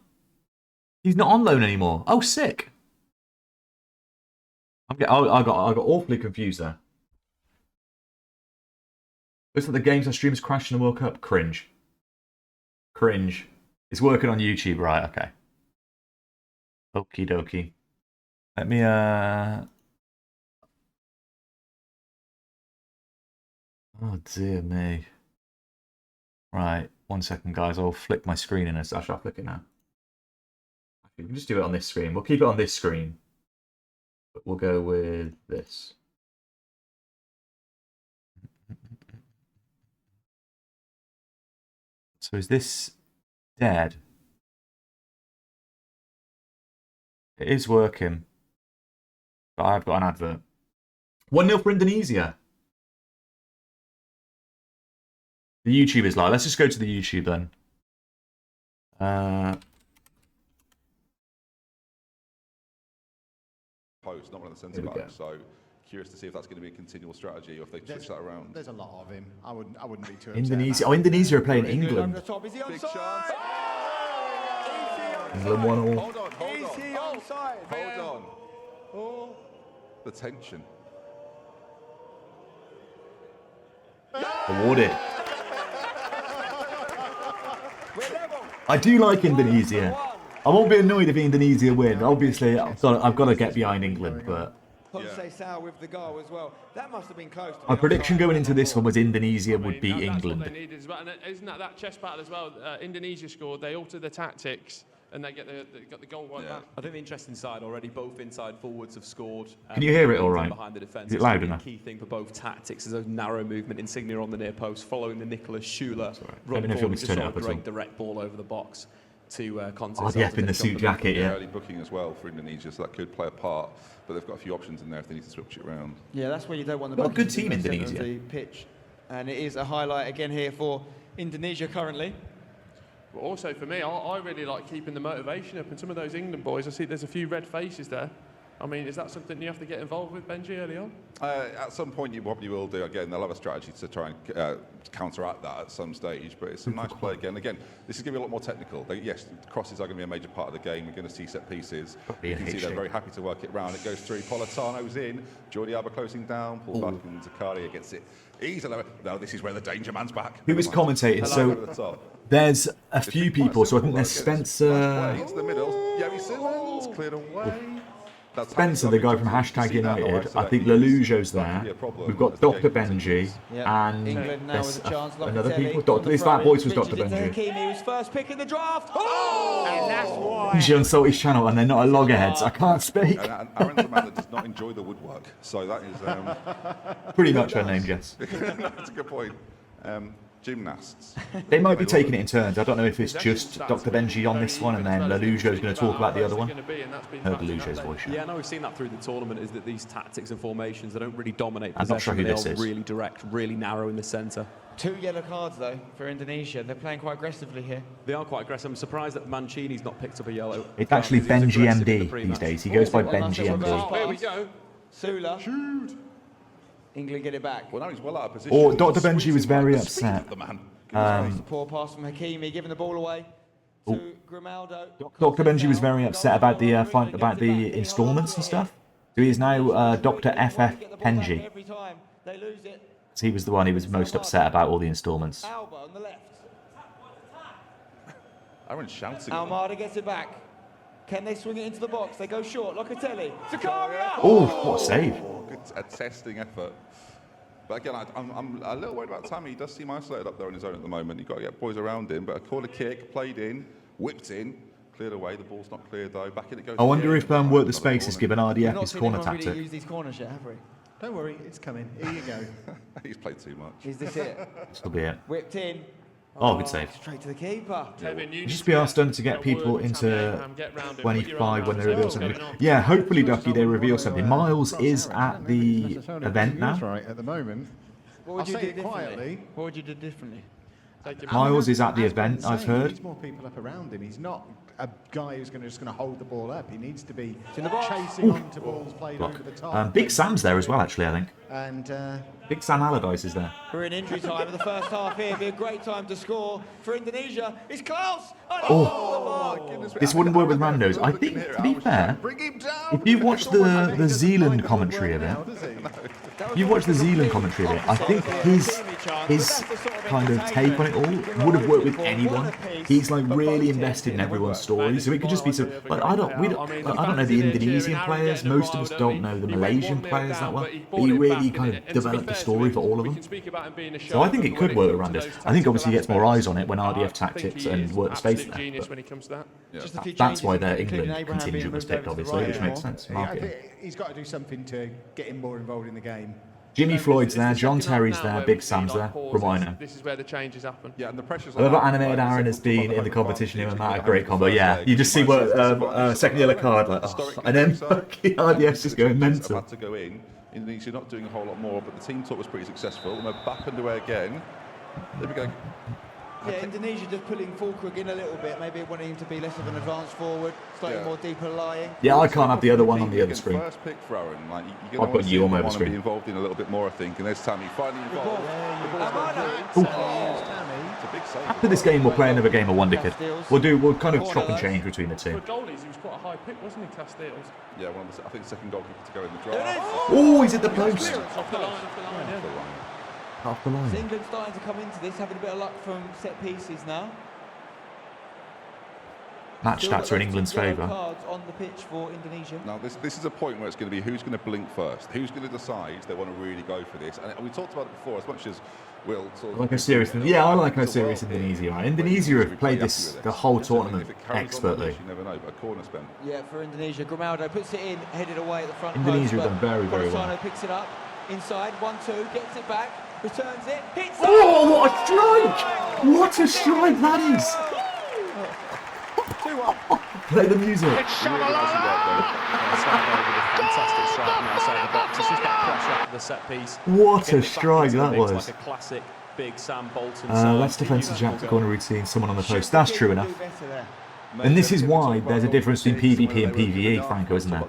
He's not on loan anymore. Oh, sick! I got awfully confused there. Looks like the games on streams crashed in the World Cup. Cringe. Cringe. It's working on YouTube, right? Okay. Okie dokie. Let me Oh dear me. Right, 1 second, guys. I'll flick my screen in. Actually, I'll flick it now. We can just do it on this screen. We'll keep it on this screen. But we'll go with this. So is this dead? It is working. But I've got an advert. 1-0 for Indonesia. The YouTube is live. Let's just go to the YouTube then. Post, not one of the centre backs. So curious to see if that's going to be a continual strategy or if they switch that around. There's a lot of him. I wouldn't be too Indonesia. Oh, Indonesia are playing England. Big chance. England 1-1. Hold on. Hold on. Oh, the tension. Awarded. I do like Indonesia. I won't be annoyed if Indonesia win. Obviously, I've got to get behind England, but with the goal as well. That must have been close. my prediction going into this one was Indonesia would beat England. That's what they needed as well. And isn't that chess battle as well? Indonesia scored. They altered the tactics. And they got the goal right back. I think the interesting side already, both inside forwards have scored. Can you hear it all right? Behind the defence. Is it loud enough? The key thing for both tactics is those narrow movement. Insignia on the near post, following the Nicholas Schuler Let me know if you want me to turn it up a at all. great direct ball over the box to Conte. Oh, the F in the suit jacket, yeah. Early booking as well for Indonesia, so that could play a part. But they've got a few options in there if they need to switch it around. Yeah, that's where you don't want the Got a good buckets to be team, in the centre Indonesia. of the pitch. And it is a highlight again here for Indonesia currently. But also for me, I really like keeping the motivation up. And some of those England boys, I see there's a few red faces there. I mean, is that something you have to get involved with, Benji, early on? At some point, you probably will do. Again, they'll have a strategy to try and counteract that at some stage. But it's a nice play again. Again, this is going to be a lot more technical. Yes, crosses are going to be a major part of the game. We're going to see set pieces. You can see they're very happy to work it round. It goes through. Politano's in. Jordi Alba closing down. Pull back, and Zakaria gets it easily. No, this is where the danger man's back. Who was commentating? So there's a few people. So I think there's Spencer. It's the middle. Yemi Simmons cleared away. Spencer, the guy from Hashtag United. I think Lelujo's there. We've got Dr. Benji and there's another people. This that voice was Dr. Benji. Hakimi was first pick in the draft. And that's why. Benji on Salty's channel, and they're not at loggerheads. I can't speak. And Aaron's a man that does not enjoy the woodwork, so that is pretty much her name, Jess. that's a good point. Gymnasts. They might be taking it in turns. I don't know if it's just Dr. Benji on this one, and then Lelujo's going to talk about the other one. Heard Lelujo's voice. Yeah, no, we've seen that through the tournament. Is that these tactics and formations, they don't really dominate I'm not sure possession. who this They are is. really direct, really narrow in the centre. 2 yellow cards though for Indonesia. They're playing quite aggressively here. They are quite aggressive. I'm surprised that Mancini's not picked up a yellow. It's actually He was Benji aggressive in the MD pre-match. these days. He goes by Well, Benji that's a MD. reverse There we pass. go. Sula. Shoot. England get it back. Well, now he's well out of position. Or Dr. Benji was Squeezing very the speed upset. of the man. It's a poor pass from Hakimi, giving the ball away. to Grimaldo. Dr. Benji was very upset about the about the installments and stuff. So he is now Dr. FF Penji. Every time they lose it. So he was the one who was most upset about all the installments. Alba on the left. Aaron's shouting. Almada gets it back. Can they swing it into the box? They go short. Locatelli. Zakaria. Oh, what a save. Good, a testing effort. But again, I'm a little worried about Tammy. He does seem isolated up there on his own at the moment. You've got to get boys around him. But a corner kick, played in, whipped in, cleared away. The ball's not cleared though. Back in it goes. I wonder if work the space is given RDF his corner Really tactic. use these corners yet, have we? Don't worry, it's coming. Here you go. He's played too much. Is this it? This will be it. Whipped in. Oh, good save. Straight to the keeper. Kevin, you Just be asked them to get people into 25 when they reveal something. Yeah, hopefully, Ducky, they reveal something. Miles is at the event now. Right at the moment. What would I'll you say do it differently? quietly. What would you do differently? Miles is at the As Ben event, I've saying, heard. He needs more people up around him. He's not a guy who's just going to hold the ball up. He needs to be in the box. chasing onto balls played over the top. Big Sam's there as well, actually, I think. And Big Sam Allardyce is there. We're in injury time in the first half here. It'd be a great time to score for Indonesia. It's Klaus. This wouldn't work with Randos. I think, to be fair, if you watch the Zealand commentary of it, I think his kind of take on it all would have worked with anyone. He's like really invested in everyone's story, so it could just be so. Like I don't know the Indonesian players. Most of us don't know the Malaysian players that well. But he really kind of developed a story for all of them. So I think it could work with Randos. I think obviously he gets more eyes on it when RDF tactics and work the space there. But that's why their England contingent was picked, obviously, which makes sense. I think he's got to do something to get him more involved in the game. Jimmy Floyd's there, John Terry's there, Big Sam's there, from what I know. This is where the changes happen. Yeah, and the pressure's I love how animated Aaron has been in the competition in that great combo. Yeah, you just see what second yellow card, like, oh, and then RDF's just going mental. About to go in. Indonesia not doing a whole lot more, but the team talk was pretty successful. And we're back underway again. There we go. Yeah, Indonesia just pulling Fulkrug in a little bit, maybe wanting him to be less of an advanced forward, slightly more deeper lying. Yeah, I can't have the other one on the other screen. First pick for Aaron. Like, I'll put you on my other screen. Be involved in a little bit more, I think. And there's Tammy finally involved. After this game, we'll play another game of Wonderkid. We'll kind of chop and change between the two. For goalies, he was quite a high pick, wasn't he, Casteels? Yeah, I think the second goalkeeper to go in the draft. Oh, he's at the post. Off the line, yeah. Off the line. England starting to come into this, having a bit of luck from set pieces now. Match stats are in England's favour. Cards on the pitch for Indonesia. Now, this is a point where it's going to be who's going to blink first, who's going to decide they want to really go for this. And we talked about it before, as much as Will sort of... Like how serious, yeah, I like how serious Indonesia are. Indonesia have played this the whole tournament expertly. You never know, but a corner spent. Yeah, for Indonesia, Grimaldo puts it in, headed away at the front. Indonesia have done very, very well. Picks it up inside, 1-2, gets it back, returns it, hits it. Oh, what a strike! What a strike that is! 2-1. Play the music. Fantastic strike outside the box. It's just that pressure after the set piece. What a strike that was. Like a classic big Sam Bolton. Let's defensive jack to corner routine, someone on the post. That's true enough. And this is why there's a difference between PvP and PvE, Franco, isn't there?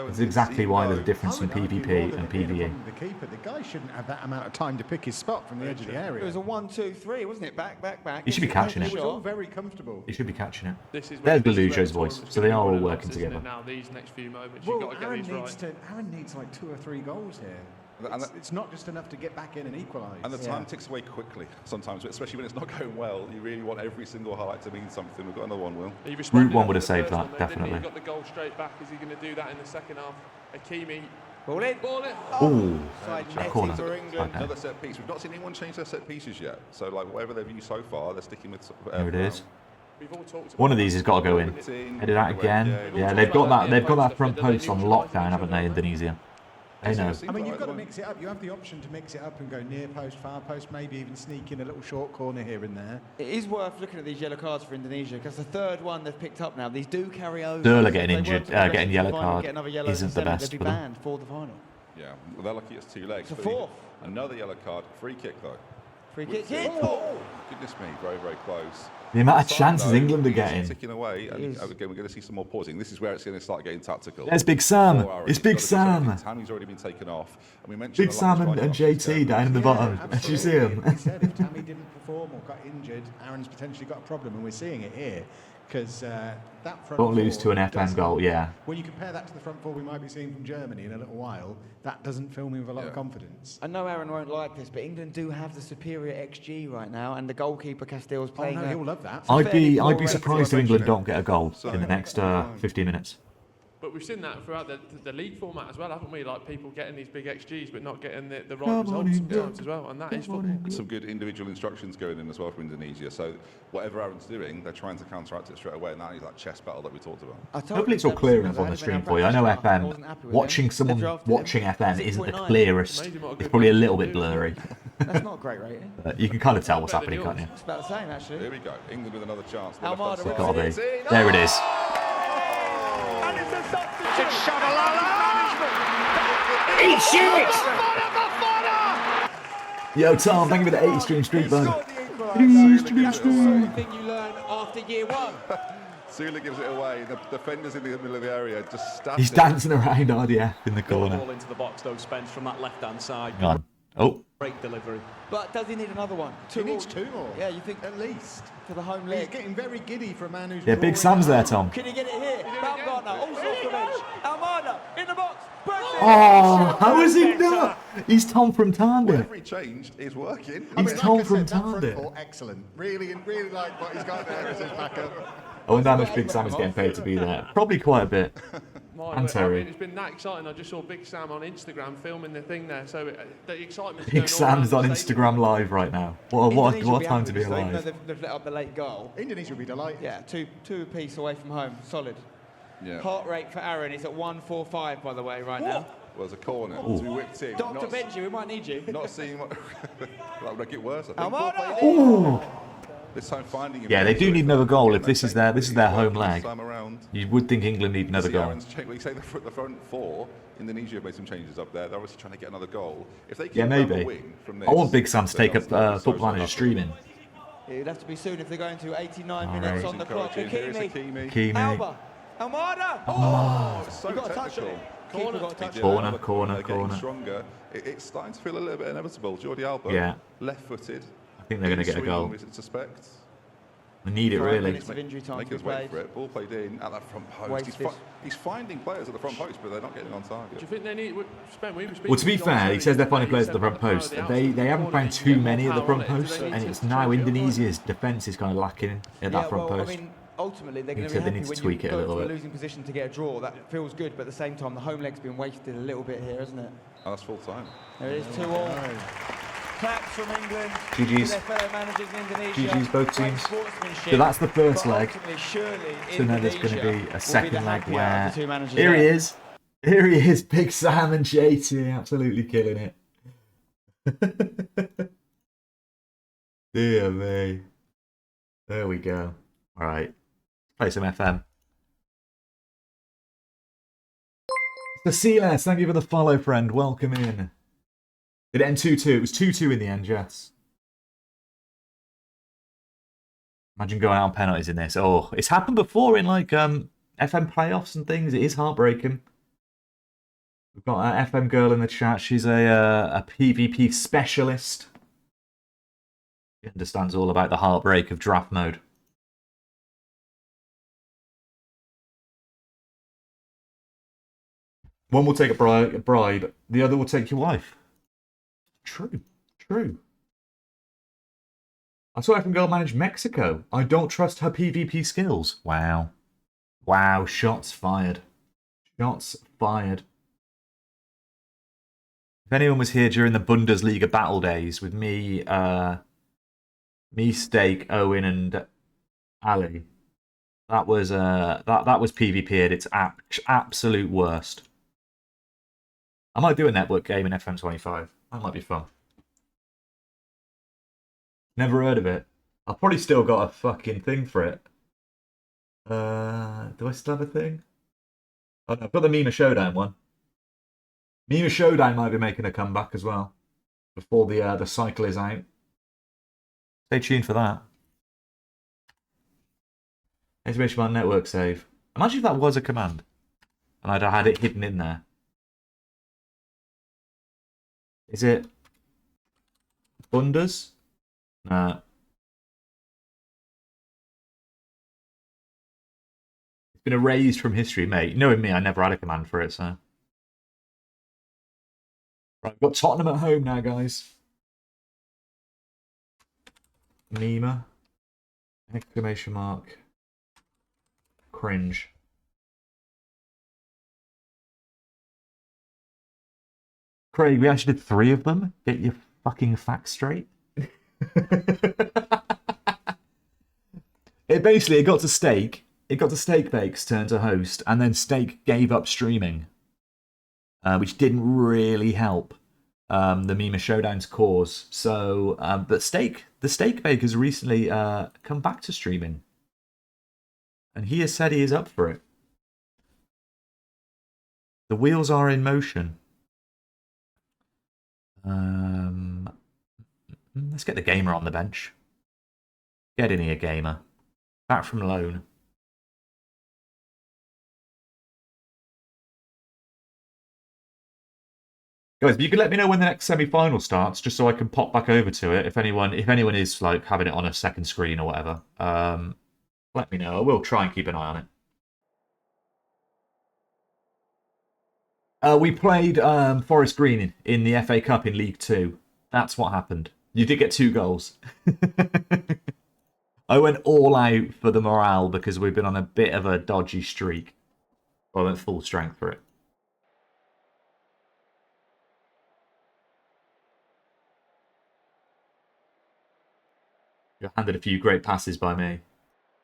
It's exactly why there's a difference between PvP and PvE. The keeper, the guy shouldn't have that amount of time to pick his spot from the edge of the area. It was a 1-2-3, wasn't it? Back. He should be catching it. It was all very comfortable. He should be catching it. There's Belujo's voice, so they are all working together. Now these next few moments, Well, you've got to get these right. Aaron needs like 2 or 3 goals here. It's not just enough to get back in and equalise. And the time ticks away quickly sometimes, especially when it's not going well. You really want every single highlight to mean something. We've got another one, Will. Route 1 would have saved that, definitely. He got the goal straight back. Is he going to do that in the second half? Akimi. Ball in. Oh, corner for England. Another set piece. We've not seen anyone change their set pieces yet. So, like, whatever they've used so far, they're sticking with. There it is. One of these has got to go in. Headed out again. Yeah, they've got that. They've got that front post on lockdown, haven't they, Indonesia? They know. I mean, you've got to mix it up. You have the option to mix it up and go near post, far post, maybe even sneak in a little short corner here and there. It is worth looking at these yellow cards for Indonesia because the third one they've picked up now. These do carry over. Derla getting injured, getting yellow card isn't the best for them. Banned for the final. Yeah, well, they're lucky it's 2 legs. It's a fourth. Another yellow card. Free kick though. Free kick hit. Oh, goodness me, very, very close. The amount of chances England are getting. Ticking away, and again, we're going to see some more pausing. This is where it's going to start getting tactical. There's Big Sam. It's Big Sam. Tammy's already been taken off. And we mentioned Big Sam and JT down in the bottom. Did you see him? He said if Tammy didn't form or got injured, Aaron's potentially got a problem, and we're seeing it here. Because that front Don't lose four to an FM goal, yeah. When you compare that to the front four we might be seeing from Germany in a little while, that doesn't fill me with a lot of confidence. I know Aaron won't like this, but England do have the superior XG right now, and the goalkeeper Castell's playing. Oh no, he'll love that. I'd be surprised if England don't get a goal in the next 15 minutes. But we've seen that throughout the league format as well, haven't we? Like people getting these big XGs but not getting the right results sometimes as well, and that is football. Some good individual instructions going in as well from Indonesia. So whatever Aaron's doing, they're trying to counteract it straight away, and that is that chess battle that we talked about. Hopefully it's all clear enough on the stream for you. I know FM, watching someone watching FM isn't the clearest. It's probably a little bit blurry. That's not a great rating. But you can kind of tell what's happening, can't you? It's about the same, actually. Here we go. England with another chance. Almada, Gotta be. There it is. And it's a substitute. It's Shabalala. Eat shit! Yo, Tom, thank you for the 80 stream street, bud. That's the sort of thing you learn after year one. Sula gives it away. The defenders in the middle of the area just stand. He's dancing around RDF in the corner. Ball into the box though, Spence, from that left-hand side. Hang on. Oh. Great delivery. But does he need another one? He needs two more. Yeah, you think at least for the home He's leg. getting very giddy for a man who's. Yeah, Big Sam's there, Tom. Can he get it here? Baumgartner, also off the bench. Almada in the box. Oh, how is he not? He's Tom from Tarndit. Whatever he changed is working. He's Tom from Tarndit. Excellent. Really like what he's got there as his backup. I wonder how much Big Sam is getting paid to be there. Probably quite a bit. And Terry. It's been that exciting. I just saw Big Sam on Instagram filming the thing there, so the excitement. Big Sam's on Instagram live right now. What a time to be alive. They've let up the late goal. Indonesia will be delighted. Yeah, two apiece away from home. Solid. Yeah. Heart rate for Aaron is at 145, by the way, right now. Well, there's a corner to be whipped in. Dr. Benji, we might need you. Not seeing what. That would make it worse, I think. Almada! Ooh. This time finding him. Yeah, they do need another goal if this is their home leg. Time around. You would think England need another goal. We say the front four. Indonesia have made some changes up there. They're obviously trying to get another goal. If they keep maybe. win from this, I want Big Sam to take up Football Manager streaming. It'd have to be soon if they're going to 89 minutes on the clock. Hakimi. Alba. Almada. Oh, it's so you got to touch technical. it. Keeper got to touch it. Corner. Getting stronger. It's starting to feel a little bit inevitable. Jordi Alba, Yeah. left-footed. I think they're going to get a goal. We suspect. They need it, 5 really. minutes of injury time Make to us be wait played. for it. Ball played in at that front post. He's finding players at the front post, but they're not getting on target. Do you think they need? Well, to be fair, he says they're finding players at the front post. They haven't found too many at the front post, and it's now Indonesia's defence is kind of lacking at that front post. I mean, ultimately, they're going to They be happy need to when tweak you it a go little to a bit. losing position to get a draw. That feels good, but at the same time, the home leg's been wasted a little bit here, hasn't it? Oh, that's full time. There it is, 2-2. Claps from England. GG's. To their fellow managers in Indonesia. GG's both Great teams. sportsmanship, So that's the first but leg. ultimately, surely So now there's going to Indonesia be a will second the leg happier where of the two managers here he there. is. Here he is, Big Sam and JT, absolutely killing it. Dear me. There we go. All right, play some FM. The Sealess, thank you for the follow, friend. Welcome in. Did it end 2-2? It was 2-2 in the end, yes. Imagine going out on penalties in this. Oh, it's happened before in like FM playoffs and things. It is heartbreaking. We've got an FM girl in the chat. She's a PvP specialist. She understands all about the heartbreak of draft mode. One will take a bribe, the other will take your wife. True. I saw FM girl manage Mexico. I don't trust her PvP skills. Wow, shots fired. If anyone was here during the Bundesliga battle days with me, Steak, Owen, and Ali, that was PvP at its absolute worst. I might do a network game in FM25. That might be fun. Never heard of it. I've probably still got a fucking thing for it. Do I still have a thing? Oh, no, I've got the Mima Showdown one. Mima Showdown might be making a comeback as well before the cycle is out. Stay tuned for that. Exclamation mark network save. Imagine if that was a command and I'd have had it hidden in there. Is it Bundes? No. It's been erased from history, mate. Knowing me, I never had a command for it, so. Right, we've got Tottenham at home now, guys. Mima. Exclamation mark. Cringe. Craig, we actually did 3 of them. Get your fucking facts straight. It got to Steak. It got to Steak Bake's turn to host, and then Steak gave up streaming, which didn't really help the Mima Showdown's cause. So, but the Steak Bake has recently come back to streaming, and he has said he is up for it. The wheels are in motion. Let's get the gamer on the bench. Get in here, gamer. Back from loan. Guys, if you could let me know when the next semi-final starts, just so I can pop back over to it. If anyone is like having it on a second screen or whatever, let me know. I will try and keep an eye on it. We played Forest Green in the FA Cup in League 2. That's what happened. You did get 2 goals. I went all out for the morale because we've been on a bit of a dodgy streak. I went full strength for it. You're handed a few great passes by me.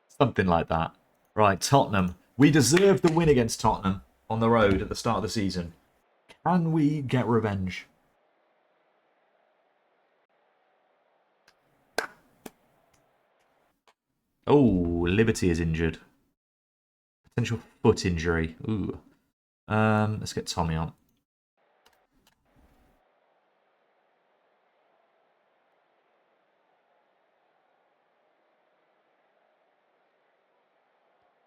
Something like that. Right, Tottenham. We deserved the win against Tottenham on the road at the start of the season. Can we get revenge? Oh, Liberty is injured. Potential foot injury. Ooh. Let's get Tommy on.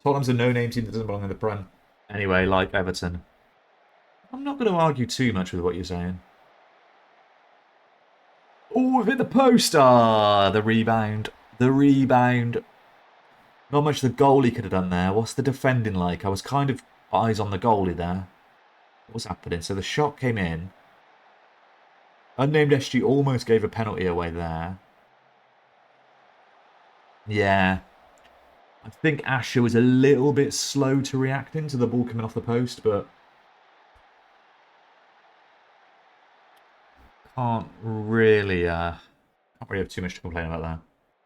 Tottenham's a no-name team that doesn't belong in the Prem. Anyway, like Everton. I'm not going to argue too much with what you're saying. Oh, we've hit the post. Ah, the rebound. The rebound. Not much the goalie could have done there. What's the defending like? I was kind of eyes on the goalie there. What was happening? So the shot came in. Unnamed SG almost gave a penalty away there. Yeah. I think Asher was a little bit slow to reacting to the ball coming off the post, but can't really have too much to complain about that.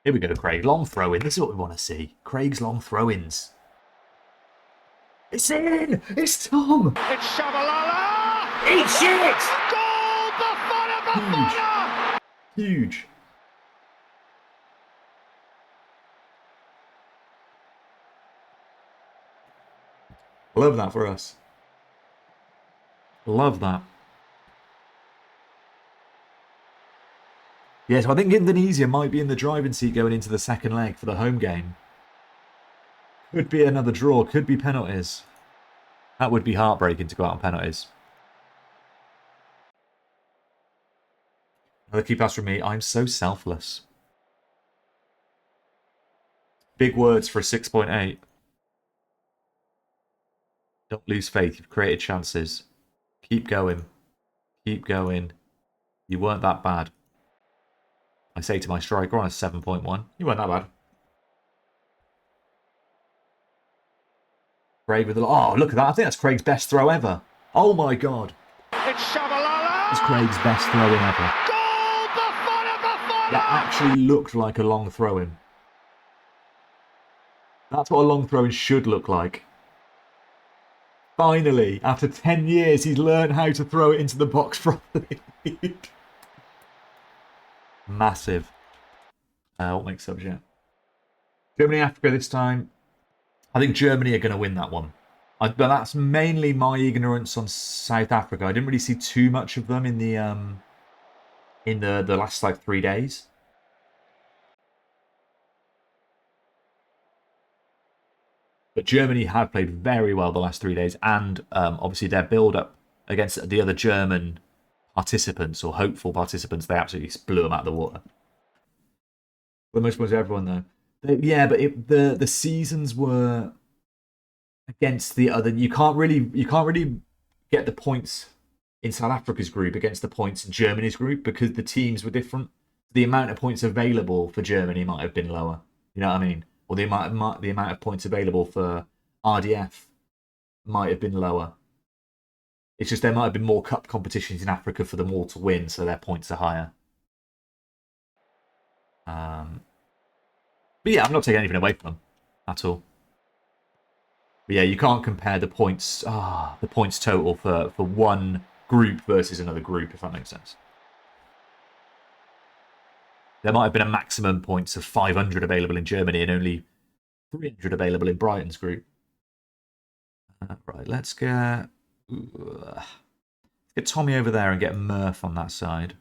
Here we go, Craig. Long throw-in. This is what we want to see. Craig's long throw-ins. It's in! It's Tom! It's Shabalala! Eat shit! Goal! Bafana! Huge. Love that for us. Love that. Yeah, so I think Indonesia might be in the driving seat going into the second leg for the home game. Could be another draw, could be penalties. That would be heartbreaking to go out on penalties. Another key pass from me. I'm so selfless. Big words for a 6.8. Don't lose faith. You've created chances. Keep going. Keep going. You weren't that bad. I say to my striker on a 7.1. You weren't that bad. Craig with the... Oh, look at that. I think that's Craig's best throw ever. Oh, my God. It's Shabalala! It's Craig's best throw-in ever. Goal! Bafana! That actually looked like a long throw-in. That's what a long throw-in should look like. Finally, after 10 years, he's learned how to throw it into the box properly. Massive. What makes subject? Germany, Africa this time. I think Germany are going to win that one. But that's mainly my ignorance on South Africa. I didn't really see too much of them in the last like 3 days. But Germany have played very well the last 3 days, and obviously their build-up against the other German participants or hopeful participants, they absolutely blew them out of the water. The most points of everyone, though. Yeah, but the seasons were against the other. You can't really get the points in South Africa's group against the points in Germany's group because the teams were different. The amount of points available for Germany might have been lower. You know what I mean? Or the amount of points available for RDF might have been lower. It's just there might have been more cup competitions in Africa for them all to win, so their points are higher. But yeah, I'm not taking anything away from them at all. But yeah, you can't compare the points total for one group versus another group, if that makes sense. There might have been a maximum points of 500 available in Germany and only 300 available in Brighton's group. Right, let's get Tommy over there and get Murph on that side.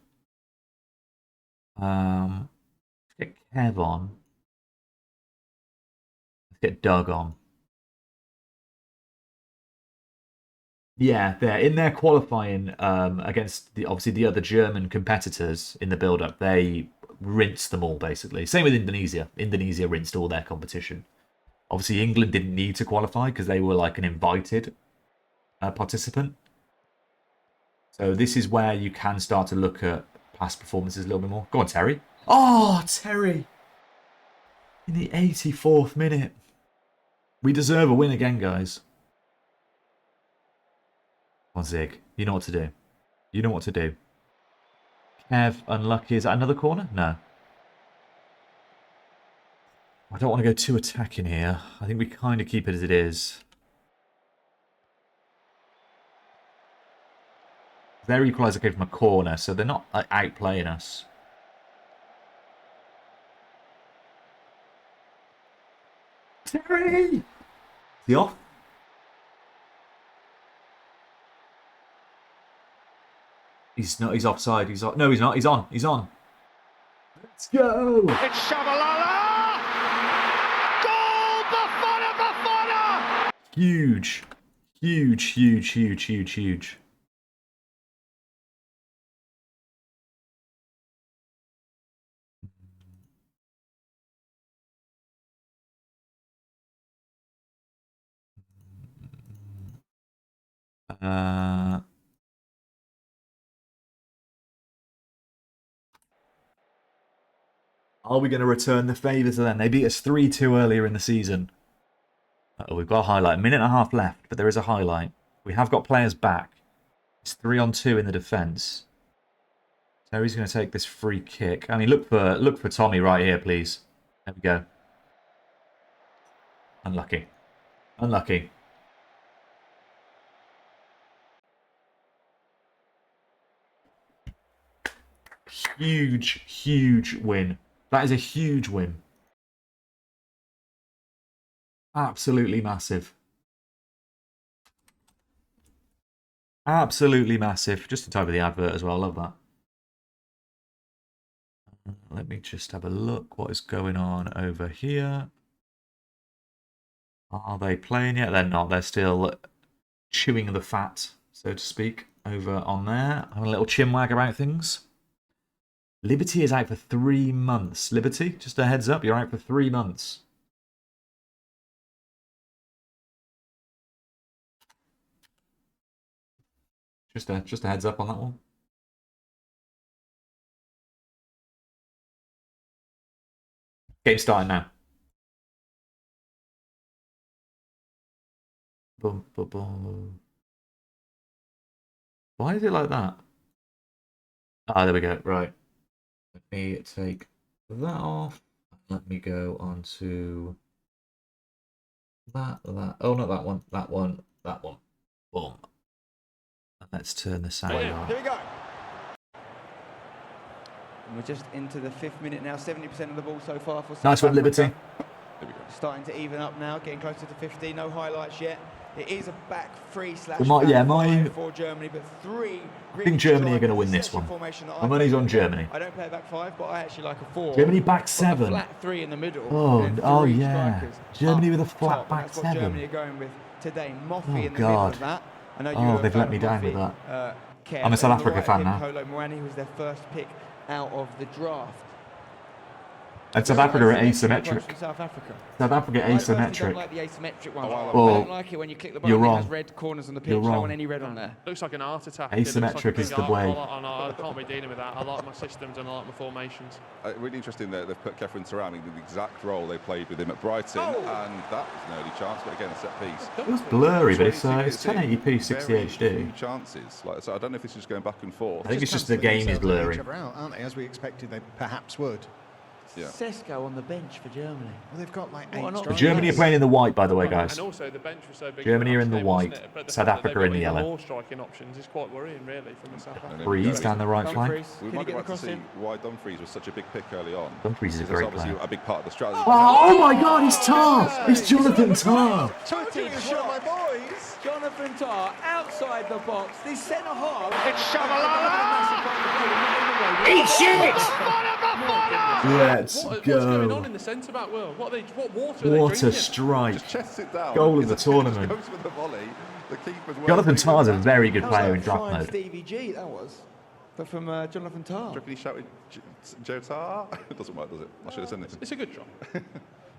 Let's get Kev on. Let's get Doug on. Yeah, they're in their qualifying against obviously the other German competitors in the build-up. They rinsed them all, basically. Same with Indonesia. Indonesia rinsed all their competition. Obviously, England didn't need to qualify because they were like an invited participant. So this is where you can start to look at past performances a little bit more. Go on, Terry. Oh, Terry! In the 84th minute. We deserve a win again, guys. Come on, Zig. You know what to do. You know what to do. Kev, unlucky. Is that another corner? No. I don't want to go too attacking here. I think we kind of keep it as it is. Their equaliser came from a corner, so they're not outplaying us. Terry! Is he off? He's not. He's offside. He's off. No, he's not. He's on. He's on. Let's go! It's Shabalala! Goal! Bafana, Bafana! Huge. Huge, huge, huge, huge, huge. Are we going to return the favours to them? They beat us 3-2 earlier in the season. We've got a highlight. A minute and a half left, but there is a highlight. We have got players back. It's 3-on-2 in the defence. Terry's going to take this free kick. I mean, look for Tommy right here, please. There we go. Unlucky. Unlucky. Huge, huge win. That is a huge win. Absolutely massive. Absolutely massive. Just the type of the advert as well. Love that. Let me just have a look what is going on over here. Are they playing yet? They're not. They're still chewing the fat, so to speak, over on there. Having a little chinwag about things. Liberty is out for 3 months. Liberty, just a heads up, you're out for 3 months. Just a heads up on that one. Game starting now. Boom, boom, boom. Why is it like that? Ah, there we go. Right. Let me take that off. Let me go on to that. Oh, not that one. That one. That one. Boom. And let's turn the sound on. Here we go. And we're just into the 5th minute now. 70% of the ball so far for South Nice one, Liberty. There we go. Starting to even up now, getting closer to 50. No highlights yet. It is a back 3 / for Germany, but 3. I think Germany are going to win this one. My money's on Germany. I don't play back 5, but I actually like a 4. Germany back 7. Flat 3 in the middle. Oh yeah. Germany with a flat back that's 7. What Germany are going with today. Moffy in the middle God. of that. I know They've let me down with that. I'm a South Africa fan now. Kolo Morani was their first pick out of the draft. And South Africa are From asymmetric. South Africa. South Africa I personally don't asymmetric. like the asymmetric one. Well, I don't like it when you click the button you're and it wrong. has red corners on the pitch. You're I don't wrong. want any red on there. Looks like an art attack. Asymmetric is the way. I can't be dealing with that. I like my systems and I like my formations. Really interesting that they've put Kefren Turam in the exact role they played with him at Brighton, and that was an early chance, but again, a set piece. It was blurry, but it's 1080p 60 Very HD. few chances. Like, so I don't know if this is just going back and forth. I think it's just the game is blurry. Aren't they? As we expected, they perhaps would. Yeah. Sesko on the bench for Germany. Well, they've got like Why 8 not? strikers. Germany are playing in the white, by the way, And guys. also the bench was so big. Germany are in the Game, white, wasn't it? But the South fact that Africa they've in the got even yellow. More striking options is quite worrying, really, from the South Africa. Breeze down the right flank. Dumfries, We can might you be get right to across see him? why Dumfries was such a big pick early on. Dumfries is a Because great obviously player. a big part of the strategy. Oh my God, it's Tar! It's Jonathan Tar! Tooting shot. My boys. Jonathan Tah outside the box. The centre half. It's Shabalala. Eat shit! Let's What's going on go. in the centre back world? What water are they What a drinking? strike. Just chests it down. Goal of the Just tournament. goes with the volley. The keeper's Jonathan Tar's a very good That was player like in draft flying mode. Stevie G, that was. But from Jonathan Tah. Do you reckon he shouted Joe Tar? It doesn't work, does it? I should have said it. It's a good try.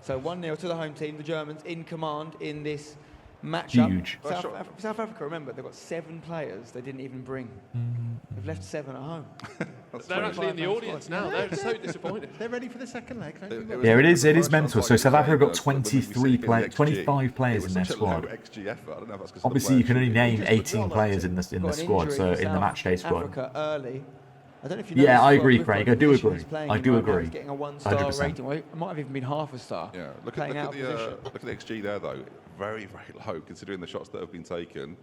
So 1-0 to the home team. The Germans in command in this matchup. Huge. South Africa, remember, they've got 7 players they didn't even bring. They've left 7 at home. They're actually in the audience now. They're so disappointed. They're ready for the second leg. Don't you? Yeah, it is mental. So South Africa got 25 players in their squad. Obviously, you can only name 18 players in the Got an squad, injury so for in the South match day squad. Africa early. I don't know if you Yeah, noticed I as well, agree, with Craig. the I do position agree. he's playing I in do right now, agree. He's getting a 1-star 100%. rating. Well, it might have even been half a star. Yeah, look playing at out of position. the XG there though. Very, very low considering the shots that have been taken,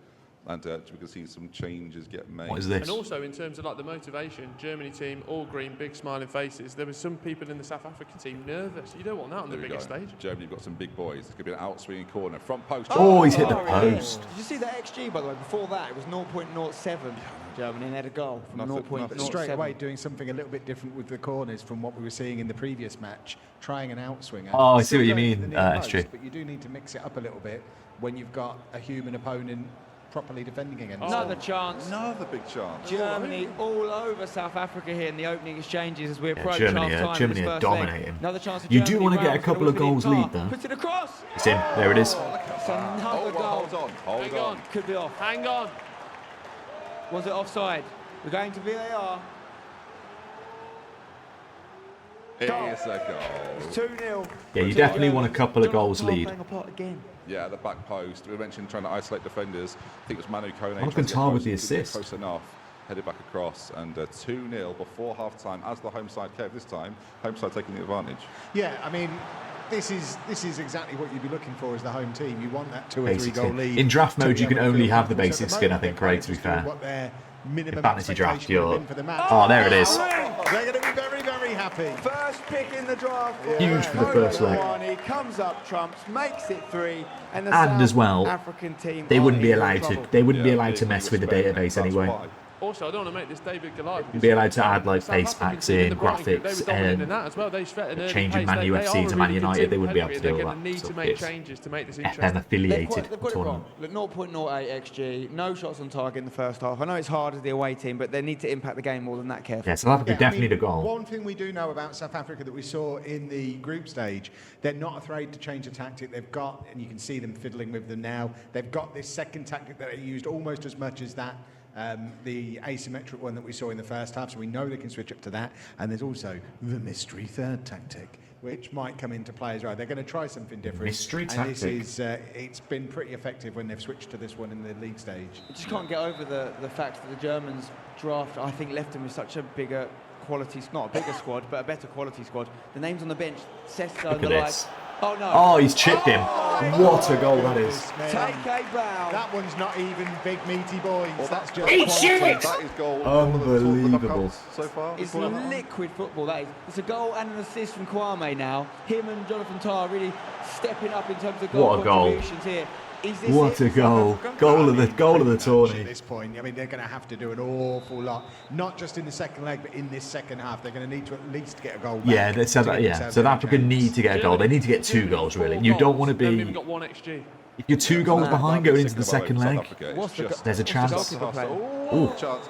and we can see some changes get made. What is this? And also in terms of like the motivation, Germany team, all green, big smiling faces. There were some people in the South African team nervous. You don't want that on the There we biggest go. stage. Germany have got some big boys. It's going to be an outswinging corner, front post. Oh, he's hit the Oh, yeah. post. Did you see that XG, by the way? Before that, it was 0.07 Germany, and they had a goal from Nothing. 0.07. Straight away doing something a little bit different with the corners from what we were seeing in the previous match, trying an outswinger. Oh, I see Still what you going for mean, the near SG. post, but you do need to mix it up a little bit when you've got a human opponent properly defending against Another them. chance. Another big chance. Germany all over South Africa here in the opening exchanges as we approach Germany half-time are- in Germany this are first leg. dominating. Another chance for You do Germany. wanna get a Ralph's couple gonna of whip it in goals Tah. lead, though. Puts it across. It's in. There it is. It's another Hold goal. on, hold Hang on. on. Could be off. Hang on. Was it offside? We're going to VAR. It's a goal. 2-0. Yeah, you definitely want a couple of goals lead. Playing a part again. Yeah, the back post. We mentioned trying to isolate defenders. I think it was Manu Kone. Jonathan Tah with the assist. Close enough. Headed back across, and 2-0 before half-time as the home side came. This time, home side taking the advantage. Yeah, I mean, this is exactly what you'd be looking for as the home team. You want that 2 or 3 Basic goal skin. lead. In draft to mode, be you can able to only feel have the confident. basic At the skin, I moment, think, they're Craig, to be just doing fair. what their minimum In fantasy draft, expectation would have you're... been for the match. Oh, there it is. They're going to be very, very happy. First pick in the draft. Huge for the first leg. He comes up, trumps, makes it 3, and the And South as well, African team They are wouldn't be in allowed to. trouble. They wouldn't be Yeah, allowed to big mess with the respect. database That's anyway. why. Also, I don't want to make this David Goliath. You'd be allowed to add like South face African packs team in, the Brighton group, graphics, they were dominant in and that as well. They threatened early changing pace. Man They UFC are to a Man really United, good they wouldn't be team. able to do all They're that. going to need So to make it's changes to make this FM interesting. affiliated They've got it tournament. wrong. Look, 0.08 XG, no shots on target in the first half. I know it's hard as the away team, but they need to impact the game more than that, Kev. Yeah, South Africa Yeah, I definitely mean, the goal. One thing we do know about South Africa that we saw in the group stage, they're not afraid to change the tactic. They've got, and you can see them fiddling with them now, they've got this second tactic that they used almost as much as that, the asymmetric one that we saw in the first half, so we know they can switch up to that. And there's also the mystery third tactic, which might come into play as well. They're going to try something different. Mystery and this tactic. is, it's been pretty effective when they've switched to this one in the league stage. I just can't get over the fact that the Germans draft, I think, left them with such a bigger quality, not a bigger squad, but a better quality squad. The names on the bench, Sesko Look and the at like. this. Oh no. Oh, he's chipped him. What a goal that is. Man, Take a bow. that one's not even big meaty boys. That's just Eat quality. shit! That is goal. Unbelievable. So far. It's liquid football, that is. It's a goal and an assist from Kwame now. Him and Jonathan Tah really stepping up in terms of goal What a goal. contributions here. Is this What it a for goal. South Africa? Goal of the At tourney. this point, I mean, they're going to have to do an awful lot, not just in the second leg, but in this second half. They're going to need to at least get a goal back. Yeah, they said to that. give Yeah, themselves South any Africa chance. need to get a goal. They need to get 2 goals really. You don't want to They've even be. got 1 XG. If you're 2 goals behind going into the second leg, What's the there's a chance. goalkeeper playing? Ooh. Chance.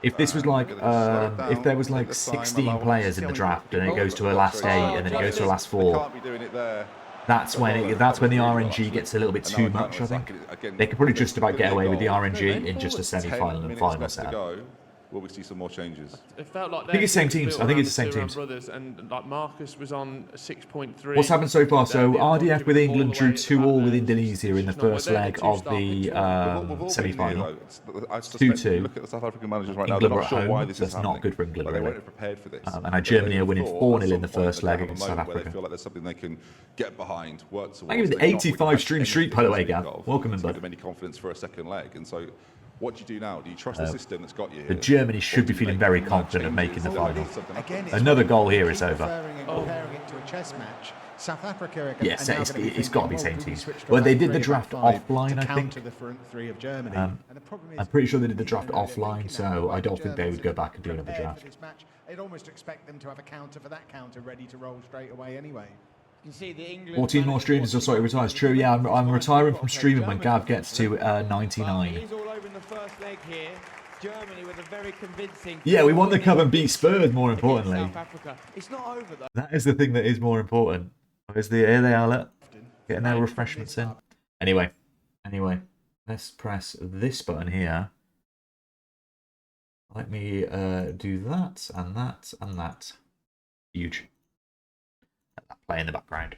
If this was like, if there was like 16 players in the draft and it goes to a last 8 and then it goes to a last 4. They can't be doing it there. That's when the RNG gets a little bit too much, I think. They could probably just about get away with the RNG in just a semi-final and final setup. Will we see some more changes? It felt like I think it's the same teams. I think it's the same teams. Brothers, and like Marcus was on 6.3. What's happened so far? So RDF with England drew 2-2 with Indonesia in the first leg of the semi-final. 2-2. Look at the South African managers right England now. were at home. That's not good for England, really. Prepared for this. And Germany are winning 4-0 in the first leg against South Africa. They feel like there's something they can get behind, work towards. Thank you for the 85 stream streak, by the way, Gav. Welcome in, bud. Give them any confidence for a second leg, and so. What do you do now? Do you trust the system that's got you here? The Germany should be feeling very confident of making the final. Another goal here is over. Comparing it to a chess match. South Africa. Yes, it's got to be the same teams. Well, they did the draft offline, I think. I'm pretty sure they did the draft offline, so I don't think they would go back and do another draft. I'd almost expect them to have a counter for that counter ready to roll straight away anyway. 14 more streamers or sorry retires. True, yeah, I'm retiring from streaming when Gav gets to 99. Yeah, we won the cup and beat Spurs, more importantly. It's not over though. That is the thing that is more important. Here they are, look. Getting their refreshments in. Anyway, let's press this button here. Let me do that and that and that. Huge. Let that play in the background.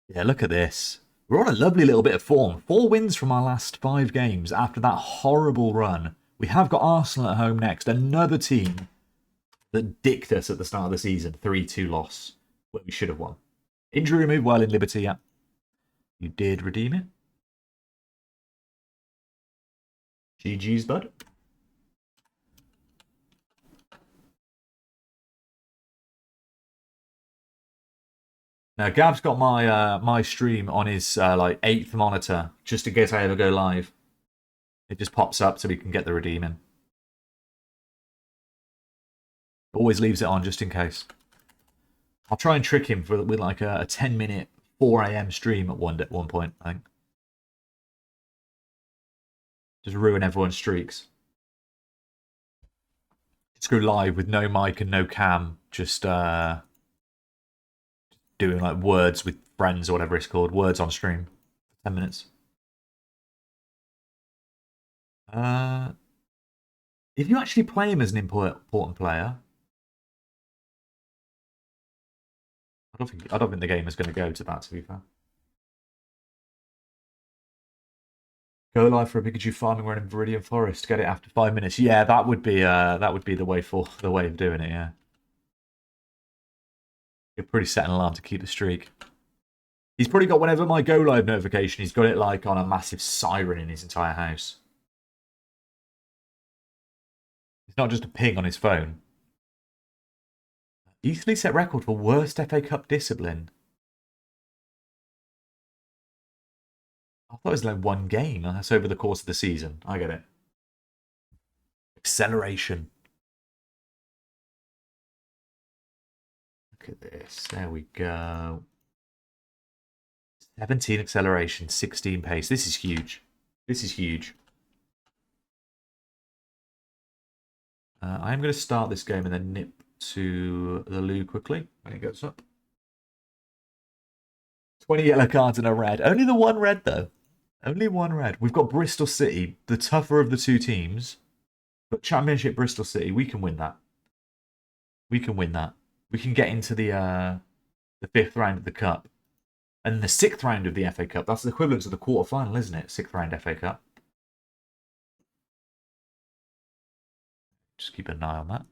Yeah, look at this. We're on a lovely little bit of form. 4 wins from our last 5 games after that horrible run. We have got Arsenal at home next. Another team that dicked us at the start of the season. 3-2 loss where we should have won. Injury removed while in Liberty, yeah. You did redeem it. GG's, bud. Now, Gav's got my stream on his like 8th monitor, just in case I ever go live. It just pops up so we can get the redeeming. Always leaves it on just in case. I'll try and trick him with like a 10-minute 4 AM stream at one point, I think. Just ruin everyone's streaks. Just go live with no mic and no cam, just doing like words with friends or whatever it's called. Words on stream. 10 minutes. If you actually play him as an important player, I don't think the game is going to go to that, to be fair. Go live for a Pikachu farming run in Viridian Forest. Get it after 5 minutes. Yeah, that would be the way of doing it. Yeah. You're pretty set an alarm to keep the streak. He's probably got, whenever my go live notification, he's got it like on a massive siren in his entire house. It's not just a ping on his phone. Easily set record for worst FA Cup discipline. I thought it was like 1 game. That's over the course of the season. I get it. Acceleration. Look at this. There we go. 17 acceleration, 16 pace. This is huge. This is huge. I am going to start this game and then nip to the loo quickly when it goes up. 20 yellow cards and a red. Only the 1 red, though. Only 1 red. We've got Bristol City, the tougher of the 2 teams. But Championship Bristol City, we can win that. We can win that. We can get into the 5th round of the Cup. And the 6th round of the FA Cup. That's the equivalent to the quarter-final, isn't it? 6th round FA Cup. Just keep an eye on that.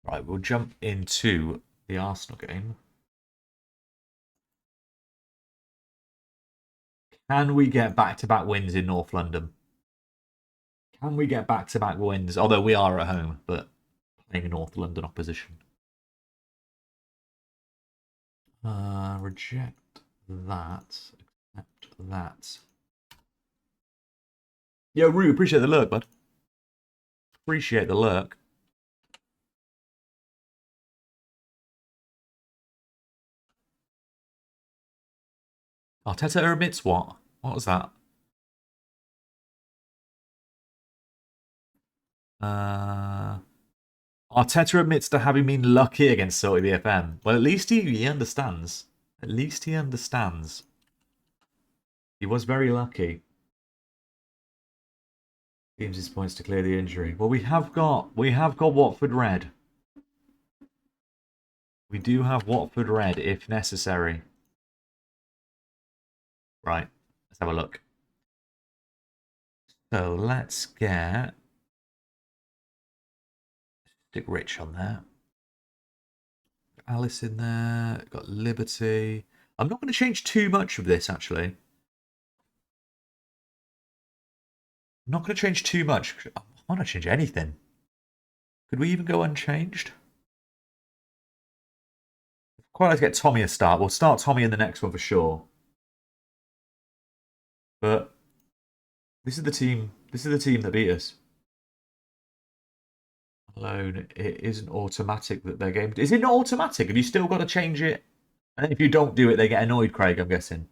Right, we'll jump into the Arsenal game. Can we get back-to-back wins in North London? Can we get back-to-back wins? Although we are at home, but playing a North London opposition. Reject that. Accept that. Yo, Rue, appreciate the lurk, bud. Appreciate the lurk. Arteta admits what? What was that? Arteta admits to having been lucky against Salty BFM. Well, at least he understands. At least he understands. He was very lucky. Teams his points to clear the injury. Well, we have got Watford red. We do have Watford red if necessary. Right, let's have a look. So let's get stick Rich on there. Alice in there. Got Liberty. I'm not going to change too much of this actually. I'm not going to change too much. I want to change anything. Could we even go unchanged? Quite like to get Tommy a start. We'll start Tommy in the next one for sure. But this is the team. This is the team that beat us. Alone, it isn't automatic that their game. Is it not automatic? Have you still got to change it? And if you don't do it, they get annoyed, Craig, I'm guessing.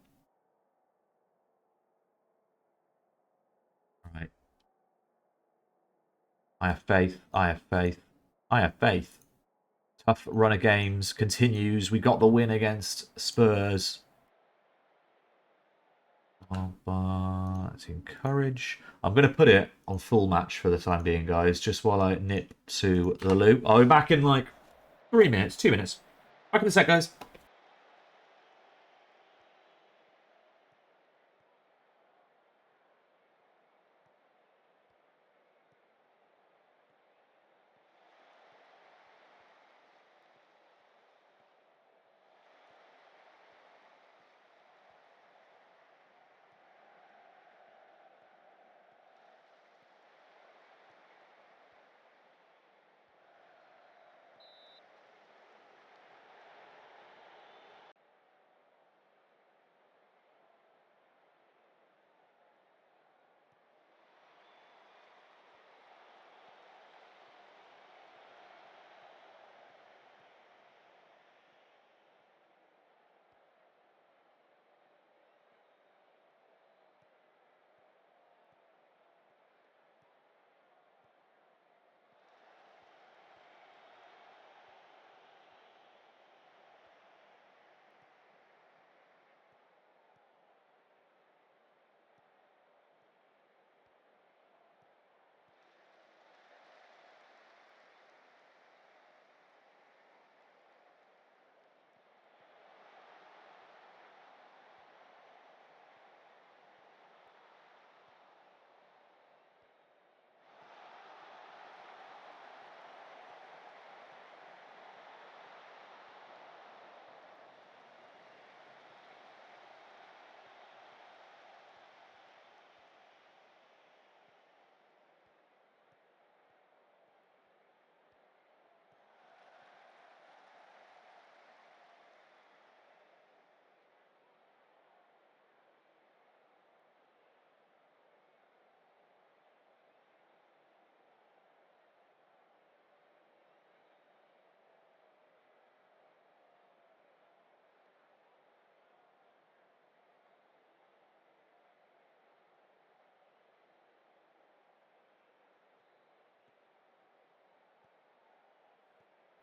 Right. I have faith. I have faith. I have faith. Tough run of games continues. We got the win against Spurs. To encourage. I'm going to put it on full match for the time being, guys, just while I nip to the loop. I'll be back in like 3 minutes, 2 minutes. Back in a sec, guys.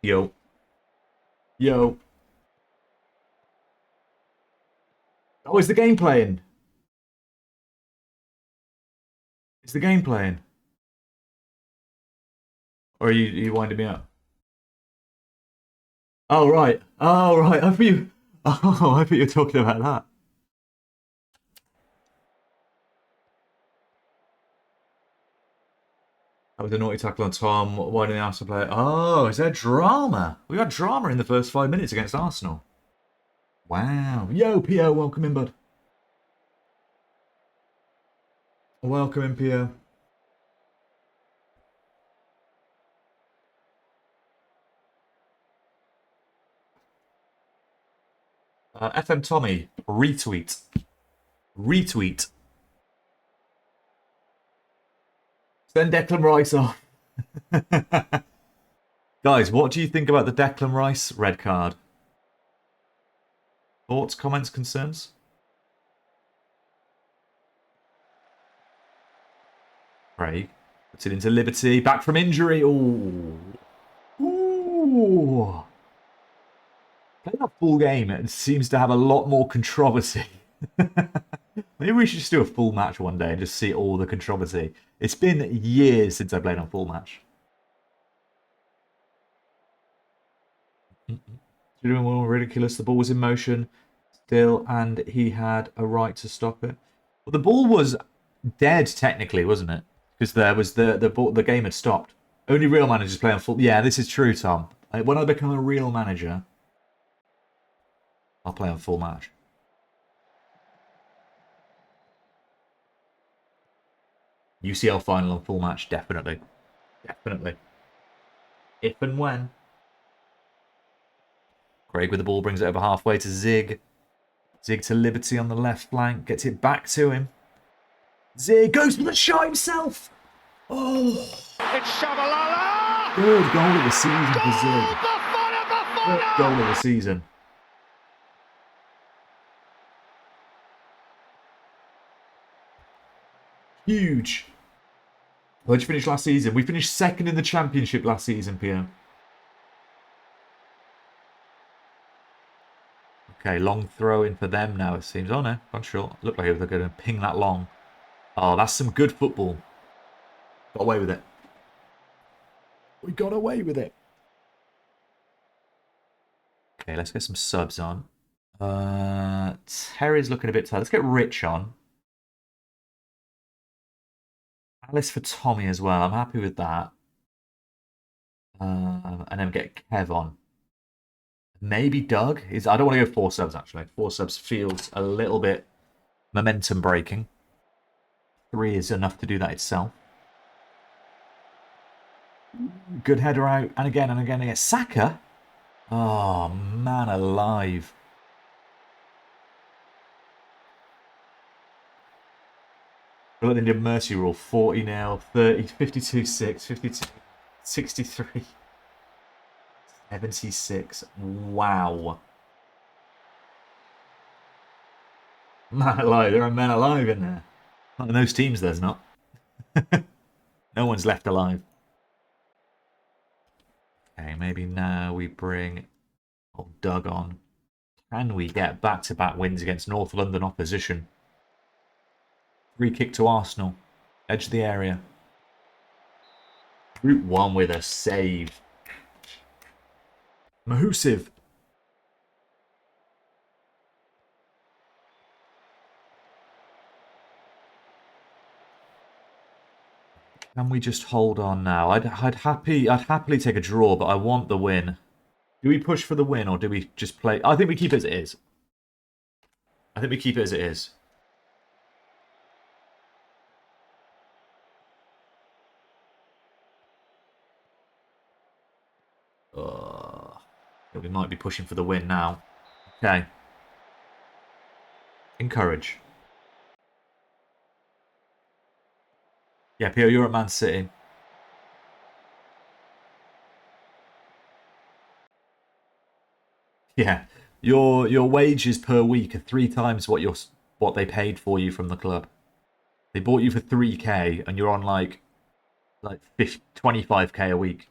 Yo. Yo. Oh, is the game playing? Is the game playing? Or are you winding me up? Oh, right. Oh, right. I thought you... Oh, I thought you were talking about that. That was a naughty tackle on Tom, winding the Arsenal player. Oh, is there drama? We got drama in the first 5 minutes against Arsenal. Wow. Yo, Pio, welcome in, bud. Welcome in, Pio. FM Tommy, retweet. Retweet. Send Declan Rice off. Guys, what do you think about the Declan Rice red card? Thoughts, comments, concerns? Craig. Puts it into Liberty. Back from injury. Ooh. Ooh. Playing that full game, it seems to have a lot more controversy. Maybe we should just do a full match one day and just see all the controversy. It's been years since I played on full match. Doing more ridiculous. The ball was in motion still, and he had a right to stop it. Well, the ball was dead technically, wasn't it? Because there was the game had stopped. Only real managers play on full. Yeah, this is true, Tom. When I become a real manager, I'll play on full match. UCL final on full match, definitely. Definitely. If and when. Craig with the ball brings it over halfway to Zig. Zig to Liberty on the left flank. Gets it back to him. Zig goes for the shot himself. Oh. It's Shabalala. Good goal of the season for Zig. Good goal of the season. Huge. Where'd you finish last season? We finished second in the championship last season, Pierre. Okay, long throw in for them now, it seems. Oh no, gone short. Looked like they're going to ping that long. Oh, that's some good football. Got away with it. We got away with it. Okay, let's get some subs on. Terry's looking a bit tired. Let's get Rich on. Alice for Tommy as well. I'm happy with that. And then get Kev on. Maybe Doug. I don't want to go 4 subs, actually. 4 subs feels a little bit momentum breaking. 3 is enough to do that itself. Good header out. And again and again. Again. Saka. Oh, man alive. Well, they did mercy rule. 40-0, 30, 52-6, 52, 63. 76. Wow. Man alive. There are men alive in there. Not in those teams, there's not. No one's left alive. Okay, maybe now we bring old Doug on. Can we get back-to-back wins against North London opposition? Free kick to Arsenal. Edge of the area. Route 1 with a save. Mahusiv. Can we just hold on now? I'd happily take a draw, but I want the win. Do we push for the win or do we just play? I think we keep it as it is. I think we keep it as it is. We might be pushing for the win now. Okay. Encourage. Yeah, Pio, you're at Man City. Yeah. Your wages per week are 3 times what they paid for you from the club. They bought you for 3k and you're on like 25k a week.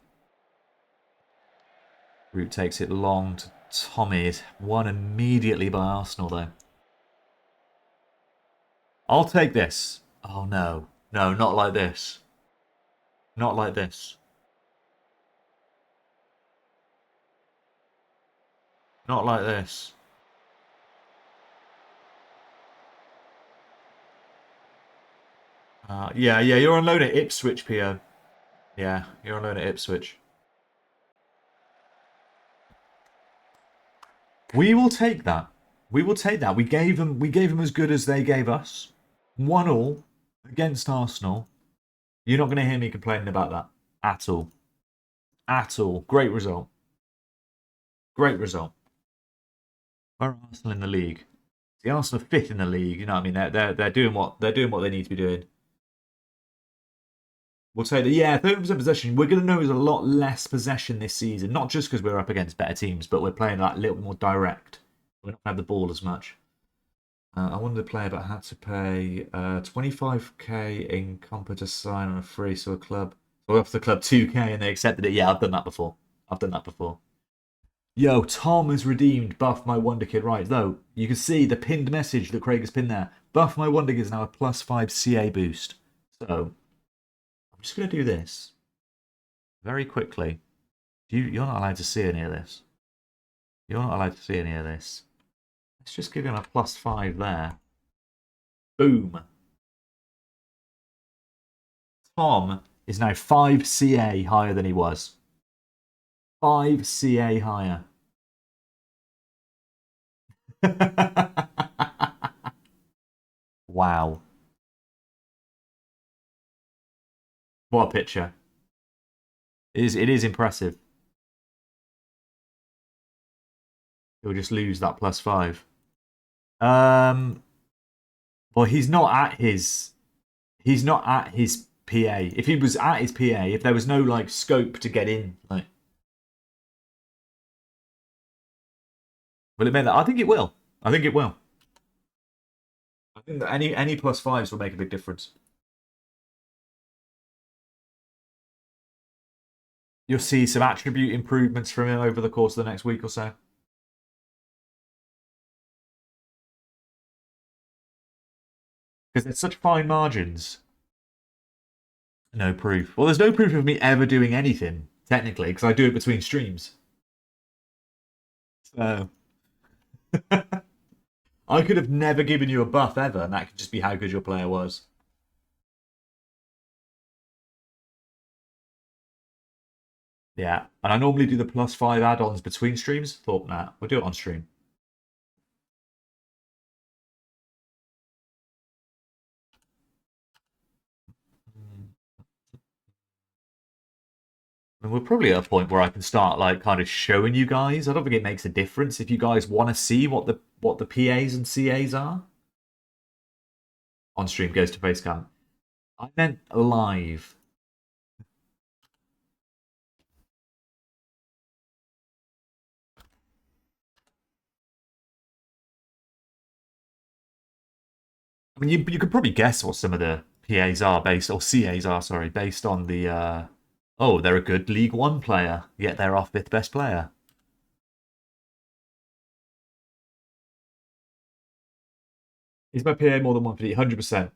Root takes it long to Tommy. It's won immediately by Arsenal, though. I'll take this. Oh, no. No, not like this. Not like this. Not like this. Yeah, you're on loan at Ipswich, Pio. Yeah, you're on loan at Ipswich. We will take that. We will take that. We gave them as good as they gave us. 1-1 against Arsenal. You're not going to hear me complaining about that at all. At all. Great result. Great result. Where are Arsenal in the league? The Arsenal are 5th in the league. You know what I mean? They're doing what they need to be doing. We'll say that, yeah, 30% possession. We're going to know there's a lot less possession this season. Not just because we're up against better teams, but we're playing that a little bit more direct. We don't have the ball as much. I wanted to play, but I had to pay 25k in Compa to sign on a free. So a club, so I offered the club 2k and they accepted it. Yeah, I've done that before. Yo, Tom has redeemed Buff My Wonderkid. Right, though, you can see the pinned message that Craig has pinned there. Buff My Wonderkid is now a +5 CA boost. So, I'm just going to do this very quickly. You're not allowed to see any of this. Let's just give him a +5 there. Boom. Tom is now 5 CA higher than he was. 5 CA higher. Wow. What a picture. It is impressive. He'll just lose that +5. Well, he's not at his PA. If he was at his PA, if there was no like scope to get in, like, will it mean that? I think it will. I think that any +5s will make a big difference. You'll see some attribute improvements from him over the course of the next week or so. Because there's such fine margins. No proof. Well, there's no proof of me ever doing anything, technically, because I do it between streams. So... I could have never given you a buff ever, and that could just be how good your player was. Yeah, and I normally do the +5 add-ons between streams. Thought, nah, we'll do it on stream. And we're probably at a point where I can start like kind of showing you guys. I don't think it makes a difference if you guys want to see what the PAs and CAs are. On stream goes to Facecam. I meant live. I mean, you could probably guess what some of the PAs are based, or CAs are, sorry, based on the, oh, they're a good League One player, yet they're our 5th best player. Is my PA more than 150? 100%.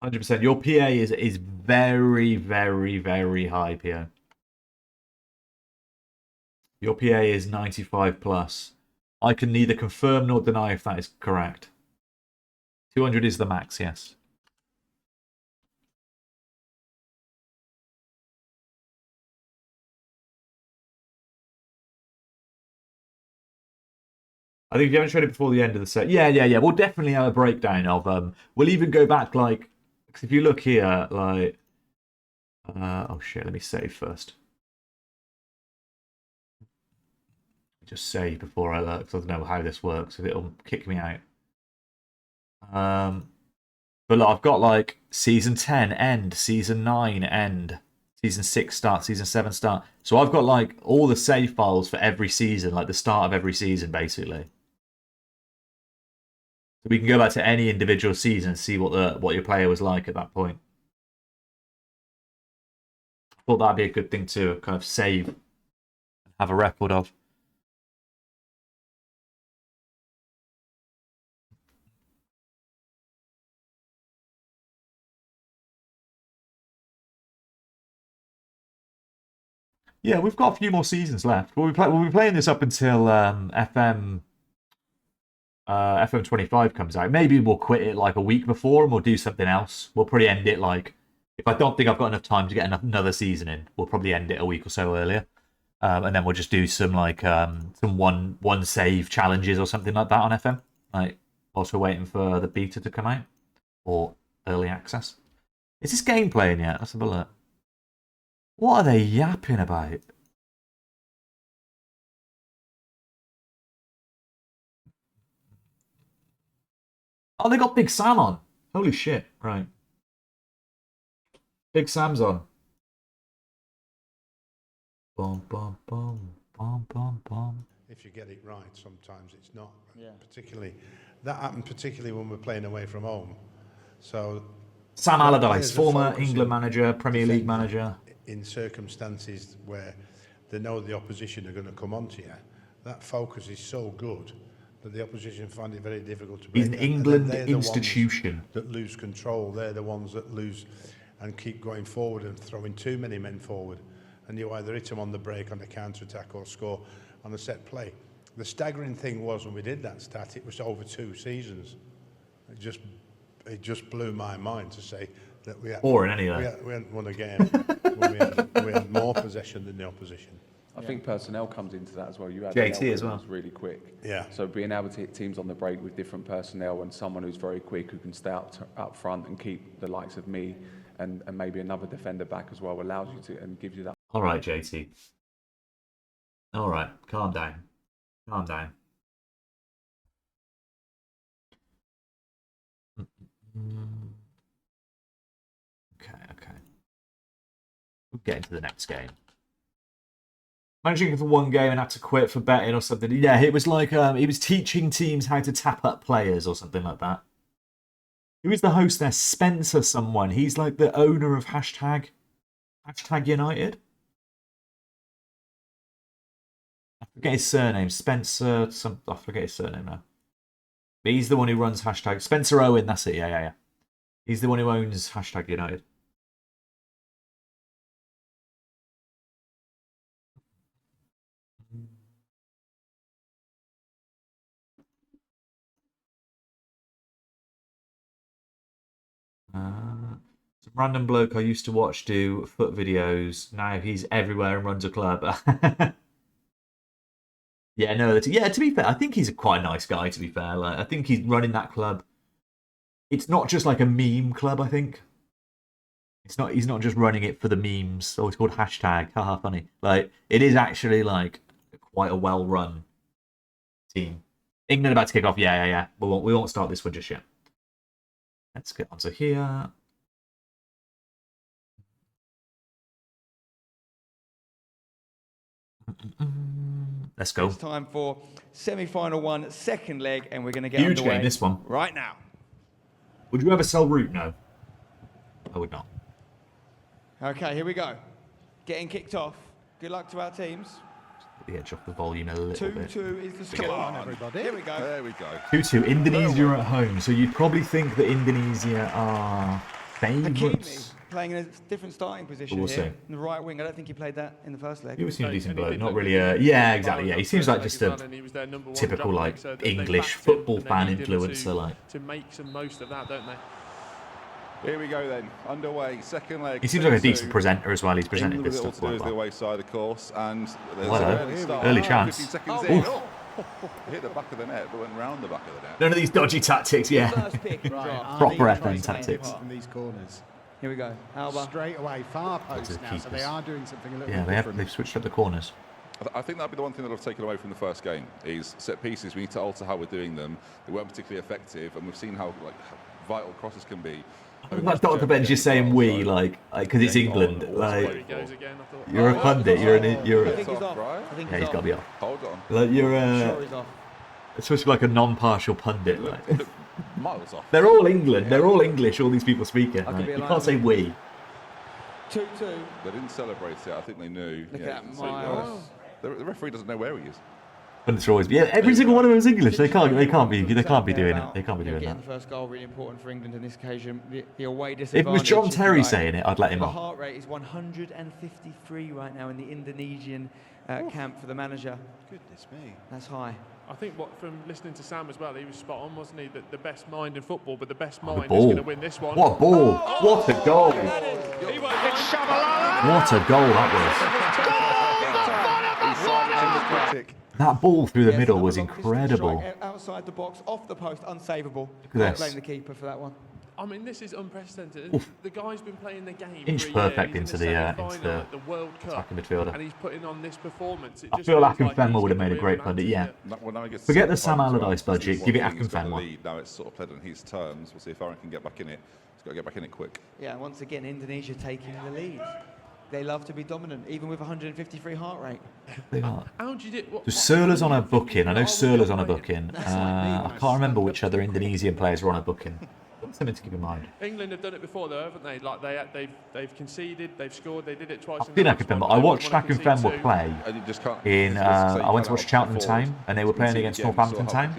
100%. Your PA is very, very, very high, PA. Your PA is 95 plus. I can neither confirm nor deny if that is correct. 200 is the max, yes. I think if you haven't shown it before the end of the set, yeah. We'll definitely have a breakdown of We'll even go back like, because if you look here, like, oh shit, let me save first. Just save before I look, because I don't know how this works. If it'll kick me out. But look, I've got like season 10 end, season 9 end, season 6 start, season 7 start. So I've got like all the save files for every season, like the start of every season, basically. So we can go back to any individual season and see what your player was like at that point. I thought that'd be a good thing to kind of save and have a record of. Yeah, we've got a few more seasons left. We'll be playing this up until FM25 comes out. Maybe we'll quit it like a week before and we'll do something else. We'll probably end it like, if I don't think I've got enough time to get another season in, we'll probably end it a week or so earlier. And then we'll just do some like some one save challenges or something like that on FM. Like whilst we're waiting for the beta to come out or early access. Is this game playing yet? Let's have a look. What are they yapping about? Oh, they got Big Sam on. Holy shit. Right. Big Sam's on. Boom, boom, boom, boom, boom, boom. if you get it right. Sometimes it's not. Yeah. Particularly, that happened particularly when we're playing away from home. So Sam players Allardyce, are former focusing England manager, Premier League defending manager. in circumstances where they know the opposition are going to come onto you. That focus is so good that the opposition find it very difficult to break. He's an that. And then England they're the ones institution. that lose control. They're the ones that lose and keep going forward and throwing too many men forward. And you either hit them on the break, on the counter-attack, or score on the set play. The staggering thing was when we did that stat, it was over 2 seasons. It just blew my mind to say that we hadn't won a game when we had more possession than the opposition. I think personnel comes into that as well. You had JT as well. really quick. Yeah. So being able to hit teams on the break with different personnel and someone who's very quick who can stay up front and keep the likes of me and maybe another defender back as well allows you to and gives you that. All right, JT. All right, calm down. Calm down. Okay. We'll get into the next game. Managing for one game and had to quit for betting or something. Yeah, it was like he was teaching teams how to tap up players or something like that. Who is the host there? Spencer someone. He's like the owner of hashtag United. I forget his surname. Spencer. I forget his surname now. But he's the one who runs hashtag Spencer Owen. That's it. Yeah. He's the one who owns hashtag United. Some random bloke I used to watch do foot videos. Now he's everywhere and runs a club. To be fair, I think he's quite a nice guy, to be fair. Like, I think he's running that club. It's not just like a meme club, I think. He's not just running it for the memes. Oh, it's called hashtag. Haha, funny. Like, it is actually like quite a well-run team. England about to kick off. Yeah. We won't start this one just yet. Let's get onto here. Let's go. It's time for semi-final one, second leg, and we're going to get Huge underway game, this one. right now. Would you ever sell Root? No. I would not. Okay, here we go. Getting kicked off. Good luck to our teams. The edge off the volume a little bit. 2-2 is the score. Come on, everybody. Here we go. There we go. 2-2. Indonesia at home. So you'd probably think that Indonesia are Hakimi favourites. playing in a different starting position We'll here. see. In the right wing. I don't think he played that in the first leg. He seems a decent And he bloke. did Not look really good. Yeah, exactly. Yeah, he seems like just a And he was their number one typical draft like pick, so they English backed him, football and they fan need him influencer. Like to make some most of that, don't they? Here we go then. Underway, second leg. he seems like a 2-2. decent presenter as well. He's presented England this with it stuff all to do quite is the well. away side, of course, and there's Well, an early start. early chance. 15 seconds Oh, in. wow. Hit the back of the net, but went round the back of the net. None of these dodgy tactics, yeah. First pick in the Right, draft. Proper Arnie FM trying to tactics. From these corners. Here we go. Alba. Straight away, far to post the now, so they keepers. are doing something a little Yeah, bit different. they've switched up the corners. I think that'd be the one thing that I've taken away from the first game is set pieces. We need to alter how we're doing them. They weren't particularly effective, and we've seen how vital crosses can be. Like Dr. Ben's just saying we, like, because it's England. There he Like, goes again, I thought. you're a pundit. You're I a. think he's off. right? I think Yeah, he's he's got to be off. Hold on. Like, you're Sure a. he's off. It's supposed to be like a non-partial pundit. Like. Miles off. They're all England. They're all English. All these people speaking. could Like, be you aligned can't say with- we. 2-2. They didn't celebrate it. I think they knew. Look yeah, at that, so, Miles. the referee doesn't know where he is. Pundits are always. Yeah, every single one of them is English. They can't be doing it. They can't be doing Getting that. the first goal really important for England in this occasion. The away If disadvantage. it was John if you Terry like. saying it, I'd let him The off. heart rate is 153 right now in the Indonesian camp for the manager. Goodness me. That's high. I think from listening to Sam as well, he was spot on, wasn't he? That the best mind in football, but the best The mind is ball. going to win this one. What a ball! What a goal! He won't mind. What a goal that was! That ball through the Yes, middle another was long distance incredible. strike outside the box, off the post, unsavable. at Can't this. blame the keeper for that one. I mean, this is unprecedented. Oof. The guy's been playing the game Inch for a perfect year. He's into in the, semi-final into the at the World Cup, attacking midfielder. and he's putting on this performance. It I just feel feels Akinfenwa like he's would have made a got great real pundit, yeah. advantage Forget the Sam Allardyce budget, give it Akinfenwa. Now it's sort of played on his terms. We'll see if Aaron can get back in it. He's got to get back in it quick. Yeah, once again, Indonesia taking the lead. They love to be dominant, even with 153 heart rate. They are. How do you do? So Surla's on a booking. I know Surla's on a booking. I can't remember which other Indonesian players were on a booking. That's something to keep in mind. England have done it before, though, haven't they? Like they've conceded, they've scored, they did it twice. I've been Akinfenwa. I watched Akinfenwa play in. I went to watch Cheltenham Town, and they were playing against Northampton Town.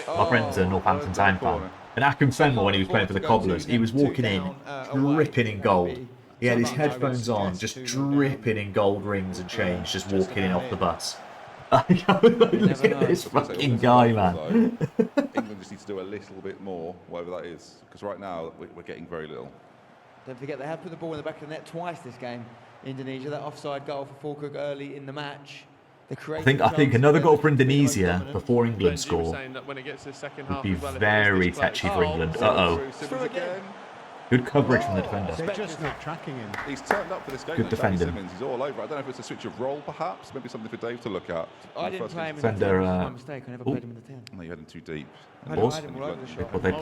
My friend's a Northampton Town fan. And Akinfenwa, when he was playing for the Cobblers, he was walking in, dripping in gold. He had his headphones on, just dripping in gold rings and chains, just walking in off the bus. Look at this fucking guy, man. England just needs to do a little bit more, whatever that is, because right now we're getting very little. Don't forget, they have put the ball in the back of the net twice this game. Indonesia, that offside goal for Fulkrug early in the match. I think another goal for Indonesia before England score would be very touchy for England. Good coverage from the defender. They're just not tracking him. He's turned up for this game. Good defending. He's all over. I don't know if it's a switch of role, perhaps. Maybe something for Dave to look at. I didn't play him in Defender, the 10. That's my mistake. I never played him in the 10. No, you had him too deep. Pause.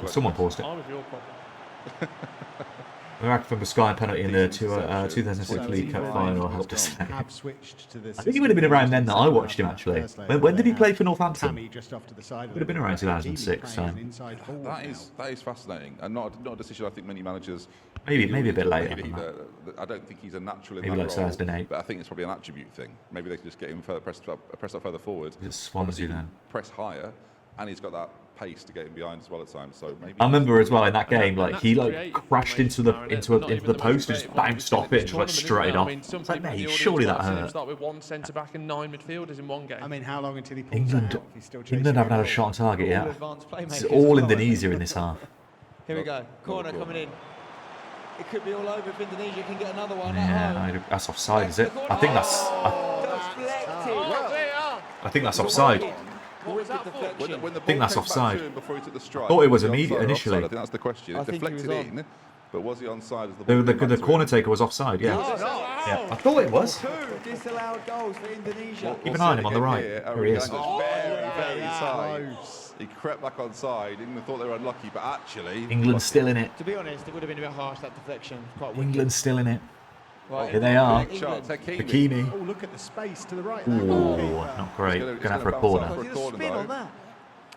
Someone paused it. From a Sky penalty in the 2006 League Cup final helped us. I think he would have been around then that I watched him actually. When did he play for Northampton? Would have been around 2006. So. That is fascinating, and not a decision I think many managers. Maybe a bit later. I don't think he's a natural in maybe that like role. 2008. But I think it's probably an attribute thing. Maybe they can just get him press up further forward. Swansea then. Press higher, and he's got that pace to get him behind as well at times. So maybe I remember as well in that game, like he crashed into the post and just bounced off it, and just like strutted off. It's like, mate, surely that hurt. Start with one centre back and 9 midfielders in one game. I mean, how long until he pulls England out? haven't had a shot on target yet. It's all Indonesia in this half. Here we go. Corner coming in. It could be all over if Indonesia can get another one. Yeah, that's offside, is it? I think that's. I think that's offside. When the I think that's offside. I thought it was immediate initially. I think that's the question. It deflected in, but was he onside as the corner taker was offside, yeah. Yeah, I thought it was. 2 disallowed goals for Indonesia. Keep an eye on him on the right. There he is. Very tight. He crept back onside. England thought they were unlucky, but actually England's still in it. To be honest, it would have been a bit harsh, that deflection. Quite England's still in it. Right. Here they are. Hakimi. Oh, look at the space to the right. Oh, not great. Going out for a corner.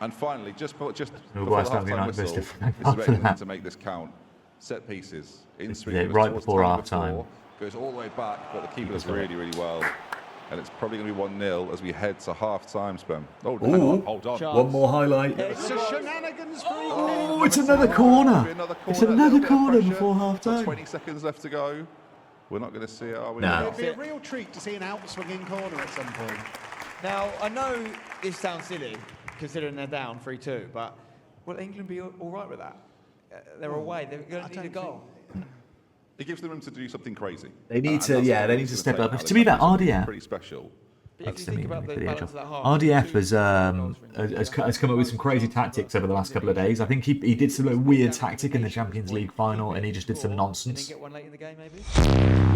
And finally, just before the West Ham half-time United whistle, missed it's about England to make this count. Set pieces. Right before half-time. Goes all the way back, but the keeper does really, really well. And it's probably going to be 1-0 as we head to half-time, Spem. Oh, hang on, hold on. One more highlight. It's a shenanigans free. Oh, it's another corner. It's another corner before half-time. 20 seconds left to go. We're not going to see it, are we? No. It'd be a real treat to see an out-swinging corner at some point. Now, I know this sounds silly, considering they're down 3-2, but will England be all right with that? They're away. They're going to need a goal. It gives them room to do something crazy. They need to, they need to step up. To be fair, RDF. Pretty special. RDF has come up with some crazy tactics over the last couple of days. I think he did some weird tactic in the Champions League final, and he just did some nonsense. Get one late in the game, maybe?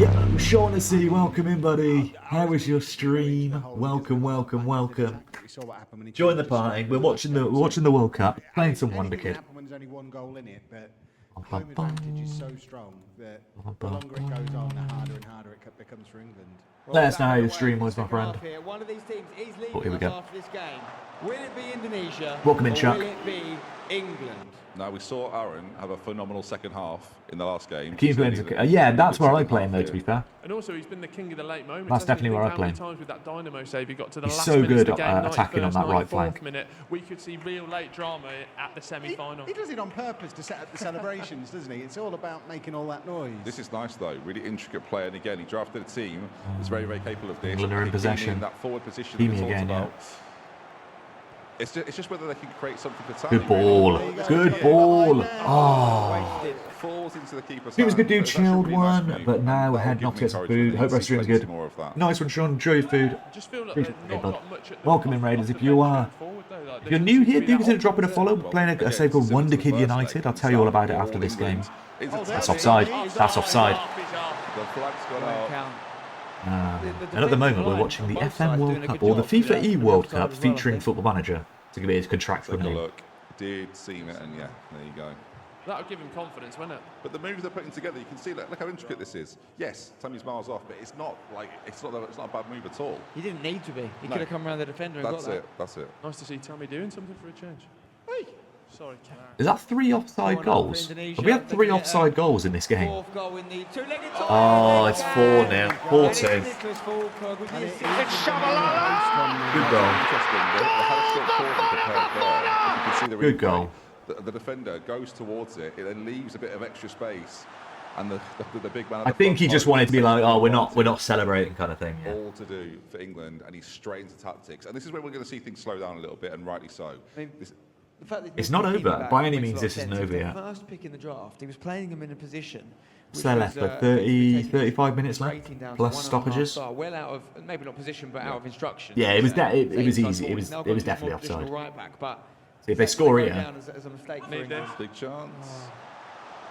Yeah, Shaughnessy, welcome in, buddy. How was your stream? Welcome. Join the party. We're watching the World Cup, playing some Wonderkid. There's only one goal in it, but home advantage is so strong that the longer it goes on, the harder and harder it becomes for England. Let us know how your stream was, my friend. One of these teams is Oh, here we go. after this game. Will it be Indonesia? Welcome in, or Chuck. Will it be England? Now, we saw Aaron have a phenomenal second half in the last game. Yeah, that's where I play him, though, to be fair. And also, he's been the king of the late moments. That's definitely where I play him. Times with that dynamo save, he got to the He's last so good of the game, at attacking on that right flank. Minute, we could see real late drama at the semi-final. He does it on purpose to set up the celebrations, doesn't he? It's all about making all that noise. This is nice, though. Really intricate play. And again, he drafted a team that's very, very capable of this. England are in possession. In that forward position Hakimi again, yeah. It's just whether they can create something for time. Good ball. Good ball. Oh. It falls into the keeper's He was hand, good, dude. but it's actually a Chilled really nice one, move. but now we're That'll heading give off to get some encouragement. food. Hope our stream's good. More of that. Nice one, Sean. Enjoy your food. Just feel like Appreciate there's it, bud. not much at the Welcome in, Raiders. If you are if you're new here, do consider dropping a follow. We're playing a save called Wonderkid United. I'll tell you all about it after this game. That's offside. That's offside. The flag's gone out. And at the moment, we're watching the FM World Cup or the FIFAe World Cup featuring Football Manager to give it his contractual Take a name. look. Did see it, and yeah, there you go. That'll give him confidence, won't it? But the moves they're putting together, you can see look how intricate this is. Yes, Tammy's miles off, but it's not a bad move at all. He didn't need to be. He could have come around the defender and got that. That's it. Nice to see Tammy doing something for a change. Hey! Sorry, Is that 3 offside goals? Have we had 3 offside goals in this game? Fourth goal in the two-legged Oh, it's 4-0. 4-2. It's Good goal. Good goal. The defender goes towards it, it then leaves a bit of extra space, and the big man. I think he just wanted to be like, oh, we're not celebrating kind of thing. Yeah. All to do for England, and he's straight into tactics, and this is where we're going to see things slow down a little bit, and rightly so. The fact that It's not over. By any means, this isn't over yet. First pick in the draft, he was playing him in a position. What's there left? 35 minutes left, plus stoppages. Well out of, maybe not position, but out of instruction. Yeah, it was easy. It was definitely offside. Right back, but if they score here, as a mistake for big chance.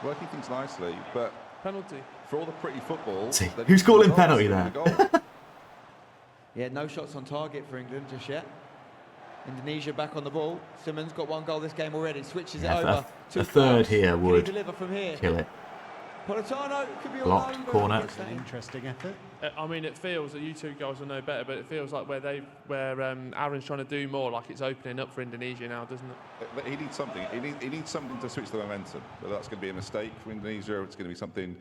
Working things nicely, but penalty for all the pretty football. See, who's calling penalty there? Yeah, no shots on target for England just yet. Indonesia back on the ball. Simmons got 1 goal this game already. Switches it over. A third here would deliver from here? Kill it. Politano could be blocked corner. An interesting effort. I mean, it feels that you two guys will know better, but it feels like where Aaron's trying to do more, like it's opening up for Indonesia now, doesn't it? He needs something. He needs something to switch the momentum. Whether that's going to be a mistake for Indonesia, or it's going to be something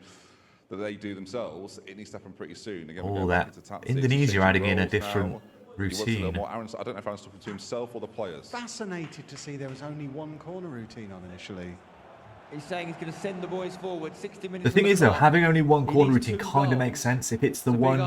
that they do themselves. It needs to happen pretty soon. Again, all that Indonesia adding in a different routine. I don't know if Aaron's talking to himself or the players. Fascinated to see there was only 1 corner routine on initially. He's saying he's going to send the boys forward. 60 minutes. The thing is, though, having only 1 corner routine kind of makes sense. If it's the one,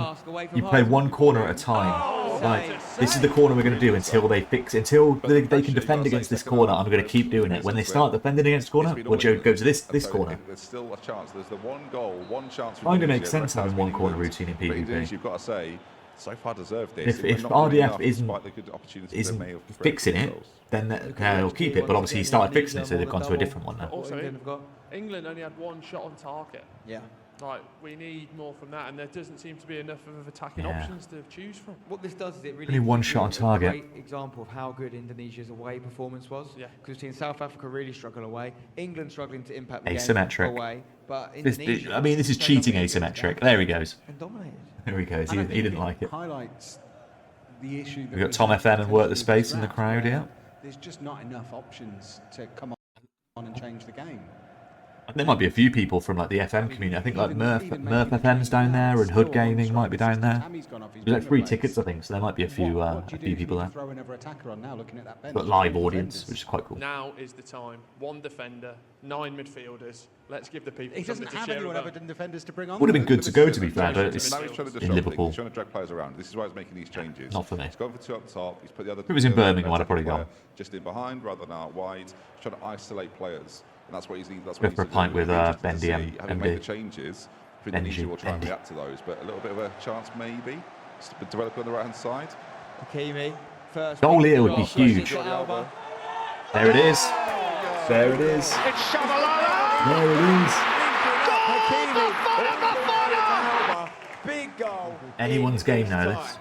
you play 1 corner at a time. Like, this is the corner we're going to do until they they can defend against this corner. I'm going to keep doing it. When they start defending against the corner, we'll go to this corner. There's still a chance. There's the 1 goal, 1 chance. Kind of makes sense having 1 corner routine in PvP. You've got to say, so far deserved this. If RDF isn't fixing it, then they'll keep it. But obviously he started fixing it, so they've gone to a different one now. Also, England only had 1 shot on target. Yeah. Like, we need more from that, and there doesn't seem to be enough of attacking options to choose from. What this does is it really only 1 shot on target. Great example of how good Indonesia's away performance was. Yeah. Because we've seen South Africa really struggle away, England struggling to impact the asymmetric game away, but Indonesia. I mean, this is cheating asymmetric. There he goes. And dominated. There he goes. He didn't like it. Highlights the issue. We've got Tom FN and work the space in the crowd here. There's just not enough options to come on and change the game. There might be a few people from like the FM community. I think like Murph FM's down there, and Hood Gaming might be down there. There's like 3 tickets, I think, so there might be a few people there. But live audience, which is quite cool. Now is the time. 1 defender, 9 midfielders. Let's give the people. He doesn't have anyone other than defenders to bring on. Would have been good to go, to be fair, but it's in Liverpool. He's trying to drag players around. This is why he's making these changes. Not for me. He's gone for 2 up top. He's put the other. If it was in Birmingham, I'd have probably gone. Just in behind rather than out wide. He's trying to isolate players. And that's what he's needs. That's what he's for a pint with Bendy and having made the changes, Indonesia will try and react to those, but a little bit of a chance maybe to develop on the right hand side. Hakimi, first goal here would be huge. There it is. There it is. There it is. Big goal. Anyone's game now. This.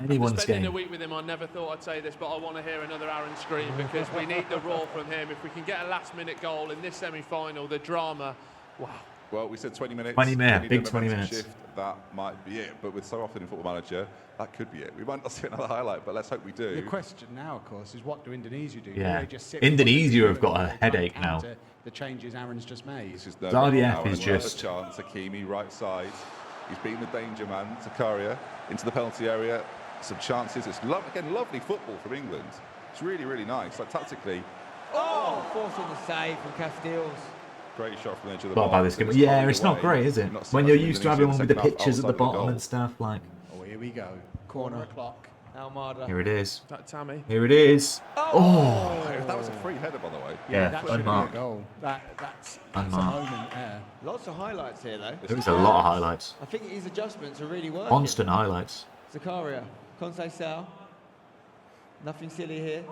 Anyone's spending game. a week with him, I never thought I'd say this, but I want to hear another Aaron scream because we need the roar from him. If we can get a last-minute goal in this semi-final, the drama, wow. Well, we said 20 minutes. 20 minutes, big 20 minutes. Shift, that might be it, but with so often in Football Manager, that could be it. We might not see another highlight, but let's hope we do. The question now, of course, is what do Indonesia do? Yeah. Do they just sit Indonesia have got a headache now. The changes Aaron's just made. RDF is just... chance. Hakimi, right side. He's beaten the danger man, Zakaria, into the penalty area. Some chances. It's again lovely football from England. It's really, really nice. Like tactically. Oh, forcing the save from Casteels. Great shot from the edge of the box. About this game. Yeah, it's not great, is it? When you're used to having one with the pictures at the bottom and stuff, like. Oh, here we go. Corner clock. Almada. Here it is. That Tammy. Here it is. Oh! That was a free header, by the way. Yeah, unmarked. That's a moment there. Lots of highlights here, though. There's a lot of highlights. I think his adjustments are really working. Constant highlights. Zakaria, Conceição. Nothing silly here.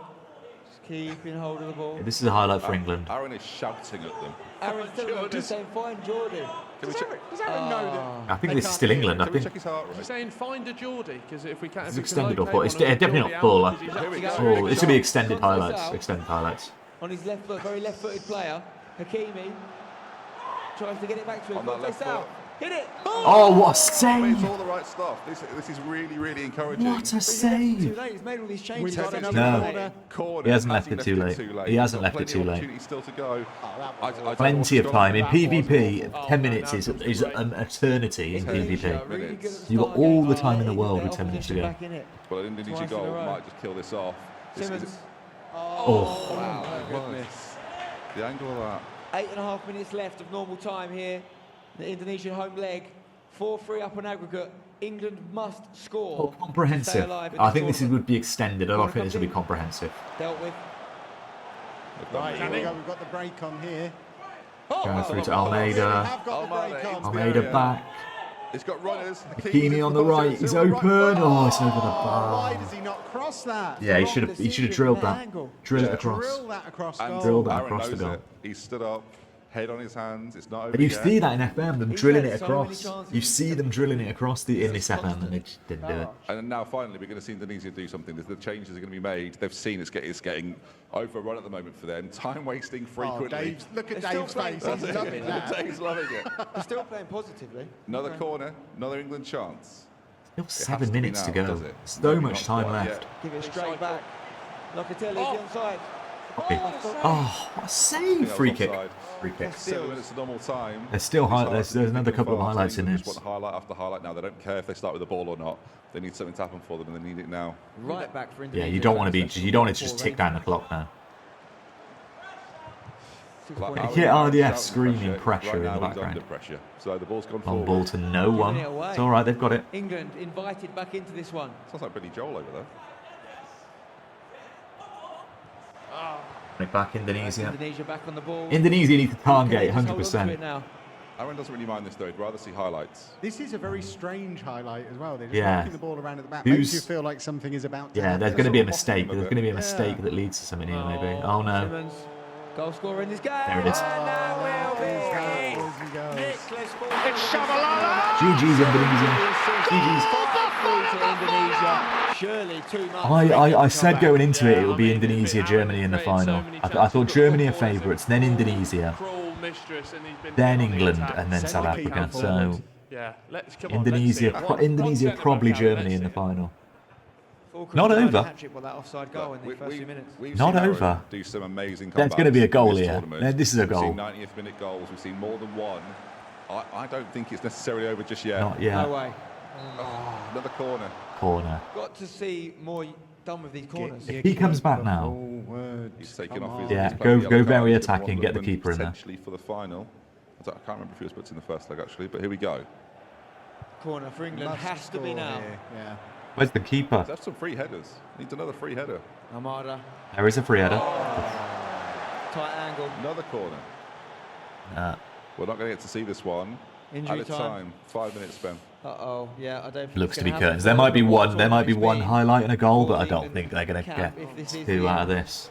Just keeping hold of the ball. Yeah, this is a highlight for England. Aaron is shouting at them. Aaron's just saying, find Geordie. Does Aaron know that? I think this is still England. I think. He's saying find a Geordie because if we can't. It's extended or full. It's definitely not full. Oh, this will be extended highlights. Extended highlights. On his left foot, very left-footed player. Hakimi tries to get it back to him. On that left foot. Hit it! Oh, what a I mean, save! it's all the right stuff. This is really, really encouraging. What a Too save! late. He's made all these changes. No. Corner. He hasn't left it too late. He hasn't left it too late. Opportunity still to go. Plenty of time. In PvP, 10 minutes is an eternity in PvP. You've got all the time in the world with 10 minutes to go. Well, an Indonesia goal might just kill this off. Oh. Wow, goodness. The angle of that. 8.5 minutes left of normal time here. The Indonesian home leg. 4-3 up on aggregate. England must score. Comprehensive. I think this would be extended. I don't think this would be comprehensive. Dealt with. Right, here we go. We've got the break on here. Going through to Almeida. Almeida back. It's got runners. Hakimi on the right. He's open. Oh, it's over the bar. Why does he not cross that? Yeah, he should have drilled that. Drill it across. Drill that across goal. Drill that across the goal. He stood up, head on his hands. It's not over But you yet. see that in FM, them drilling it across. You see them drilling it across in this FM, and they just didn't do it. And now finally we're going to see Indonesia do something. The changes are going to be made. They've seen it's getting overrun at the moment for them. Time wasting frequently. Look at Dave's face. He's loving that. Dave's loving it. They're still playing positively. Another corner, another England chance. Still 7 minutes to go. So much time left. Give it straight back. Locatelli is onside. Oh, what a save! Free kick. Free kick. 7 minutes of normal time. There's still there's another couple of highlights in They this. just want highlight after highlight now. They don't care if they start with the ball or not. They need something to happen for them, and they need it now. Right back for Indonesia. Yeah, you don't want to just tick down the clock now. Yeah, RDF screaming pressure in the background. Under pressure. So the ball's gone On forward. ball to no one. It's all right, they've got it. England invited back into this one. Sounds like Billy Joel over there. Back Indonesia. Indonesia back on the ball. Indonesia needs to target 100%. Aaron doesn't really mind this though. He'd rather see highlights. This is a very strange highlight as well. They're just Yeah. knocking the ball around at the back. Makes you feel like something is about to happen. There's going to be a mistake. There's going to be a mistake that leads to something here, maybe. Oh no. Simmons, goal scorer in this game. There it is. It's Shabalala. GG's Indonesia. GG's. Surely too much. I said going into it would be Indonesia, Germany in the final. I thought Germany are favourites, then Indonesia, then England, and then South Africa. So Indonesia, probably Germany in the final. Not over. Not over. Do some amazing. There's going to be a goal here. This is a goal. We've seen 90th minute goals. We've seen more than one. I don't think it's necessarily over just yet. Not yet. No way. Another corner. Got to see more done with these corners. If he comes back now, He's taken off his. yeah, his go yellow very card. attacking, get the keeper in there. Potentially for the final. I can't remember if he was put in the first leg actually, but here we go. Corner for England has to be now. Yeah. Where's the keeper? That's some free headers. Needs another free header. Amada. There is a free header. Tight angle. Another corner. We're not going to get to see this one. Injury At a time. 5 minutes, Ben. Uh-oh, yeah, I don't think Looks it's to be gonna happen. curtains. There might be one highlight and a goal, but I don't think they're going to get two out of this.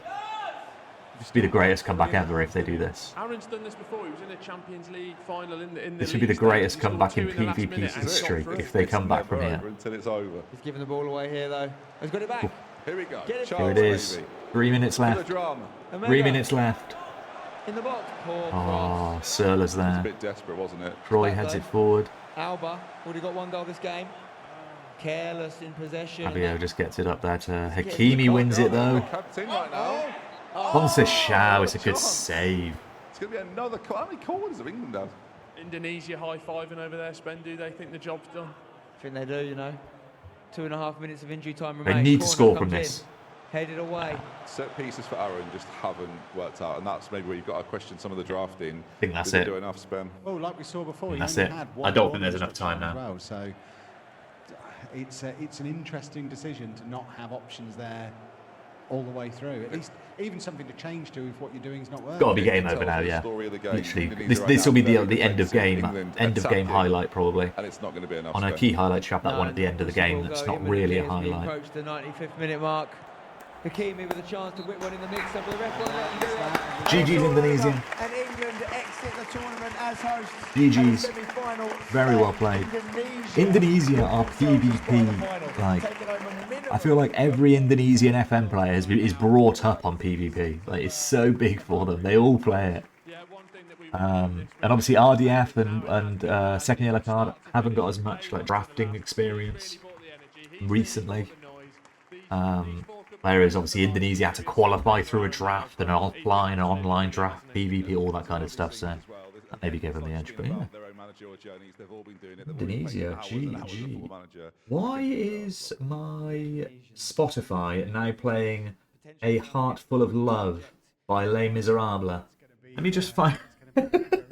This would be the greatest comeback ever if they do this. Aaron's done this before. He was in a Champions League final in the This would be the greatest comeback in PvP's history if they come back from here. Until it's over. He's giving the ball away here, though. He's got it back. Here we go. Here it is. 3 minutes left. 3 minutes left. In the box. Poor Oh, Surla's It's a there. bit desperate, wasn't it? Troy heads it forward. Alba already got one goal this game. Careless in possession. Fabio just gets it up there to Hakimi, wins it though. Captain right now. Conceição, it's a good save. It's going to be another. How many corners have England done? Indonesia high-fiving over there, Spen. Do they think the job's done? I think they do, you know. 2.5 minutes of injury time They remains. need to Corner score from comes this. in. Headed away. Set pieces for Aaron just haven't worked out, and that's maybe where you've got to question some of the drafting. I think that's Did it. they do enough, Spem? Well, like we saw before, he That's only it. had I one don't goal think there's enough restriction time as now. well, so it's an interesting decision to not have options there all the way through. At least even something to change to if what you're doing is not working. Got to be game over now, yeah. Literally, this will be the end of game highlight probably. And it's not going to be enough. On a key highlight, you have that one at the end of the game. That's not really a highlight. Approached the 95th minute mark. Hakimi with a chance to whip one in the mix up, but the ref won't let him do it. GG's Indonesia. And England exit the tournament as hosts. GG's. Semi-final. Very well played. Indonesia are PvP. Like, I feel like every Indonesian FM player is brought up on PvP. Like, it's so big for them. They all play it. And obviously RDF and second yellow card haven't got as much like drafting experience recently. Whereas obviously Indonesia had to qualify through a draft and an offline and online draft, PvP, all that kind of stuff. So that maybe gave them the edge. But yeah, Indonesia, GG. Why is my Spotify now playing A Heart Full of Love by Les Miserables? Let me just find...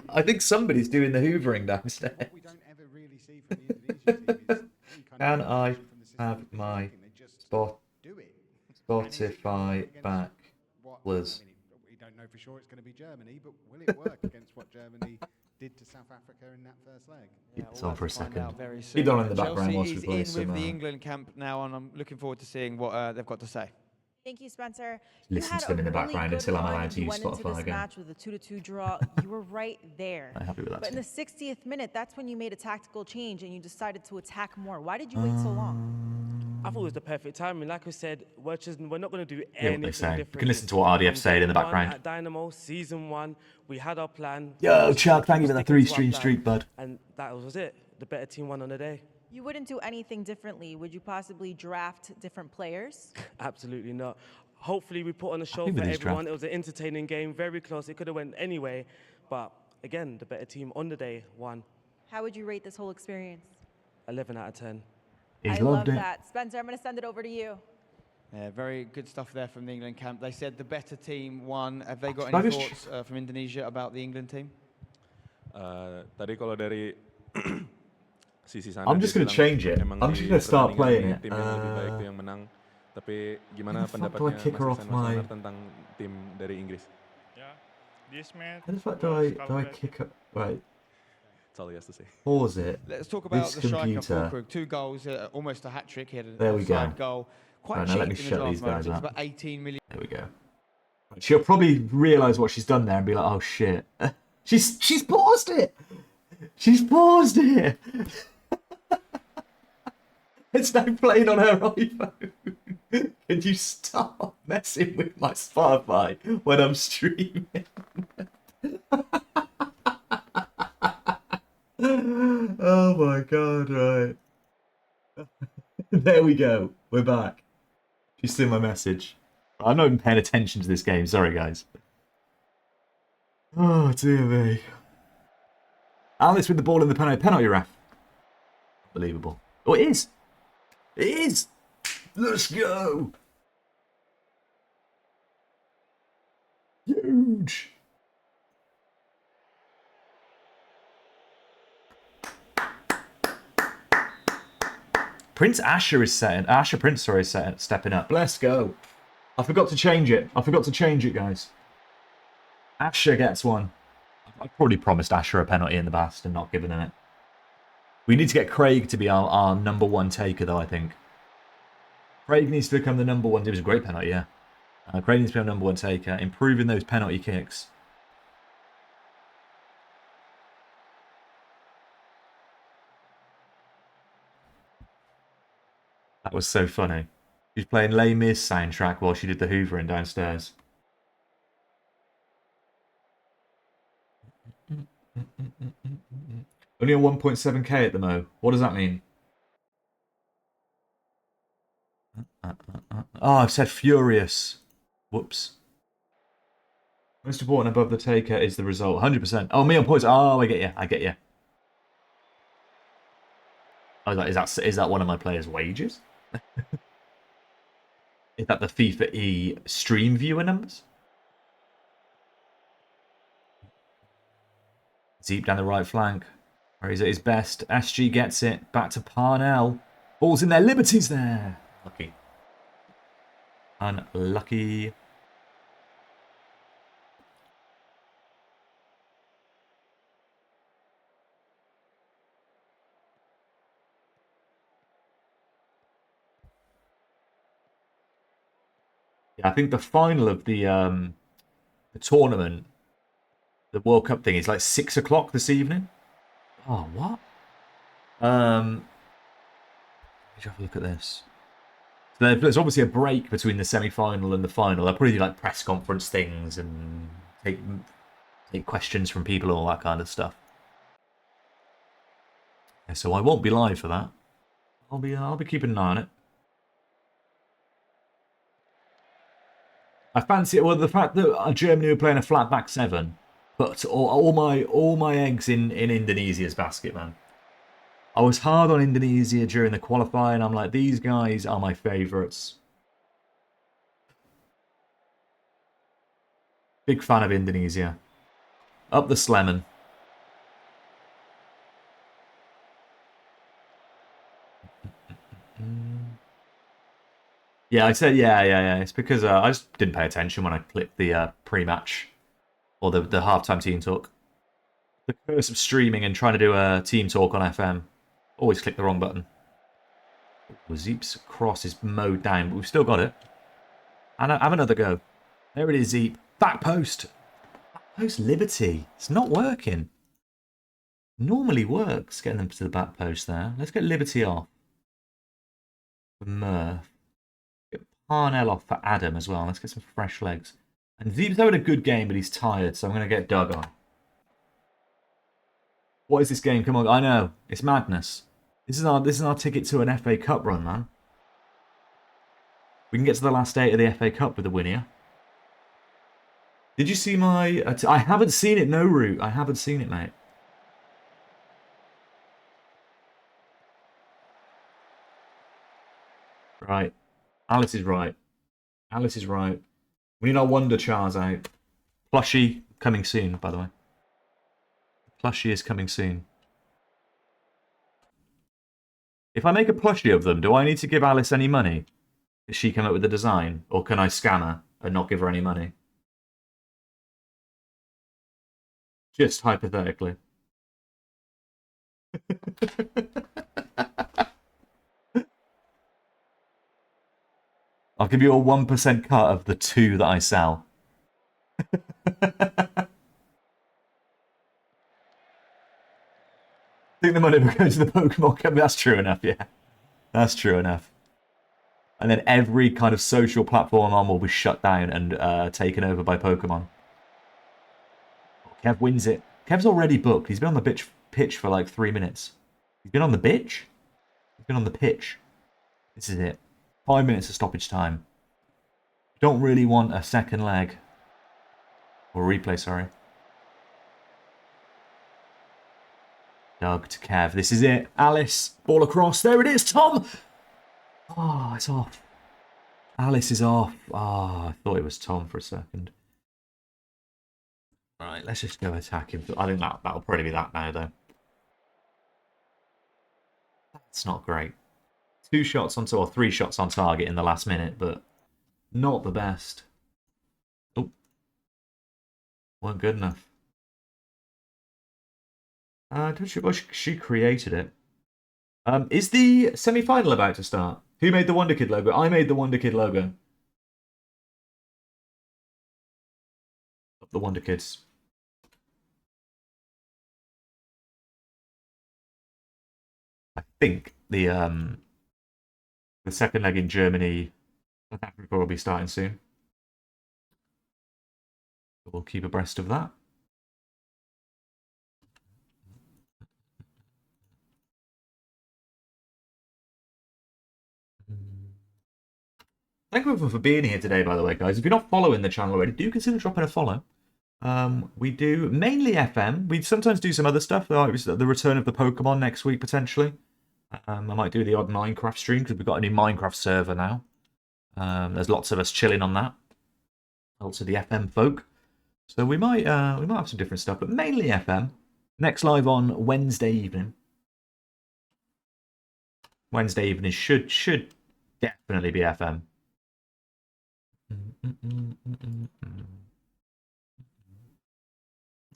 I think somebody's doing the hoovering downstairs. Can I have my Spotify back, please? We don't know for sure it's going to be Germany, but will it work against what Germany did to South Africa in that first leg? It's on for a second. Keep it on in the background whilst we play Chelsea is in with the England camp now, and I'm looking forward to seeing what they've got to say. Thank you, Spencer. Listen to them in the background until I'm allowed to use Spotify again. Match with a 2-2 draw. You were right there. I'm happy with that. But in the 60th minute, that's when you made a tactical change and you decided to attack more. Why did you wait so long? I thought it was the perfect timing. Like I said, we're not going to do anything different. You can listen to what RDF said in the background. At Dynamo, season 1, we had our plan. Yo, Chuck, thank you for that 3-stream streak, bud. And that was it. The better team won on the day. You wouldn't do anything differently. Would you possibly draft different players? Absolutely not. Hopefully we put on a show for everyone. It was an entertaining game, very close. It could have went anyway, but again, the better team on the day won. How would you rate this whole experience? 11 out of 10. I love that. Spencer, I'm going to send it over to you. Yeah, very good stuff there from the England camp. They said the better team won. Have they got any thoughts from Indonesia about the England team? Tadi kalau dari sisi sana, I'm just going to change it. I'm just going to start playing it. Tapi gimana pendapatnya Mas Hasan tentang tim dari Inggris? How the fuck do I kick up? Right. That's all he has to say. Pause it. Let's talk about the striker, Fulkrug. 2 goals, almost a hat-trick here. There we go. Goal. Quite right, cheap now let me in the shut draft these guys mode. It's up. about 18 million. There we go. She'll probably realise what she's done there and be like, oh shit. She's paused it! She's paused it! It's now playing on her iPhone. Can you stop messing with my Spotify when I'm streaming? Oh my god, right. There we go. We're back. She's seen my message. I'm not even paying attention to this game. Sorry, guys. Oh, dear me. Alice with the ball in the penalty ref. Unbelievable. Oh, it is. It is. Let's go. Huge. Prince Asher is setting. Asher Prince, sorry, is stepping up. Let's go. I forgot to change it. Guys. Asher gets one. I probably promised Asher a penalty in the past and not given him it. We need to get Craig to be our number 1 taker, though, I think. Craig needs to become the number 1. It was a great penalty, yeah. Craig needs to be our number 1 taker. Improving those penalty kicks. That was so funny. She's playing Les Mis soundtrack while she did the hoovering downstairs. Only on 1.7k at the mo. What does that mean? Oh, I've said furious. Whoops. Most important above the taker is the result. 100%. Oh, me on points. Oh, I get you. Oh, is that one of my players' wages? Is that the FIFAe stream viewer numbers? Deep down the right flank. Where he's at his best. SG gets it. Back to Parnell. Ball's in there. Liberty's there. Lucky. Unlucky. Yeah, I think the final of the tournament, the World Cup thing, is like 6 o'clock this evening. Oh, what? Let's have a look at this. So there's obviously a break between the semi-final and the final. They'll probably do like press conference things and take take questions from people, all that kind of stuff. Yeah, so I won't be live for that. I'll be keeping an eye on it. I fancy it. Well, the fact that Germany were playing a flat back 7, but all my eggs in Indonesia's basket, man. I was hard on Indonesia during the qualifying. I'm like, these guys are my favourites. Big fan of Indonesia. Up the Sleman. Yeah, I said yeah. It's because I just didn't pay attention when I clicked the pre-match or the halftime team talk. The curse of streaming and trying to do a team talk on FM. Always click the wrong button. Zeep's cross is mowed down, but we've still got it. And have another go. There it is, Zeep. Back post. Back post Liberty. It's not working. Normally works getting them to the back post there. Let's get Liberty off. For Murph. Get Parnell off for Adam as well. Let's get some fresh legs. And Zeep's having a good game, but he's tired, so I'm going to get Doug on. What is this game? Come on, I know. It's madness. This is our ticket to an FA Cup run, man. We can get to the last 8 of the FA Cup with the win here. Did you see my... I haven't seen it, no route. I haven't seen it, mate. Right. Alice is right. Alice is right. We need our Wonder Chars out. Plushie coming soon, by the way. Plushie is coming soon. If I make a plushie of them, do I need to give Alice any money? Does she come up with the design? Or can I scam her and not give her any money? Just hypothetically. I'll give you a 1% cut of the 2 that I sell. I think the money will go to the Pokemon company. That's true enough, yeah. That's true enough. And then every kind of social platform on will be shut down and taken over by Pokemon. Kev wins it. Kev's already booked. He's been on the pitch for like 3 minutes. He's been on the bitch? He's been on the pitch. This is it. 5 minutes of stoppage time. Don't really want a second leg. Or replay, sorry. Doug to Kev. This is it. Alice. Ball across. There it is. Tom. Oh, it's off. Alice is off. Oh, I thought it was Tom for a second. Right, let's just go attack him. I think that'll probably be that now, though. That's not great. 2 shots on, or 3 shots on target in the last minute, but not the best. Oh. Weren't good enough. Don't you wish she created it? Is the semi-final about to start? Who made the Wonderkid logo? I made the Wonderkid logo. Of the Wonderkids. I think the second leg in Germany, South Africa will be starting soon. We'll keep abreast of that. Thank you for being here today, by the way, guys. If you're not following the channel already, do consider dropping a follow. We do mainly FM. We sometimes do some other stuff. Like the return of the Pokemon next week, potentially. I might do the odd Minecraft stream, because we've got a new Minecraft server now. There's lots of us chilling on that. Also the FM folk. So we might have some different stuff, but mainly FM. Next live on Wednesday evening. Wednesday evening should definitely be FM.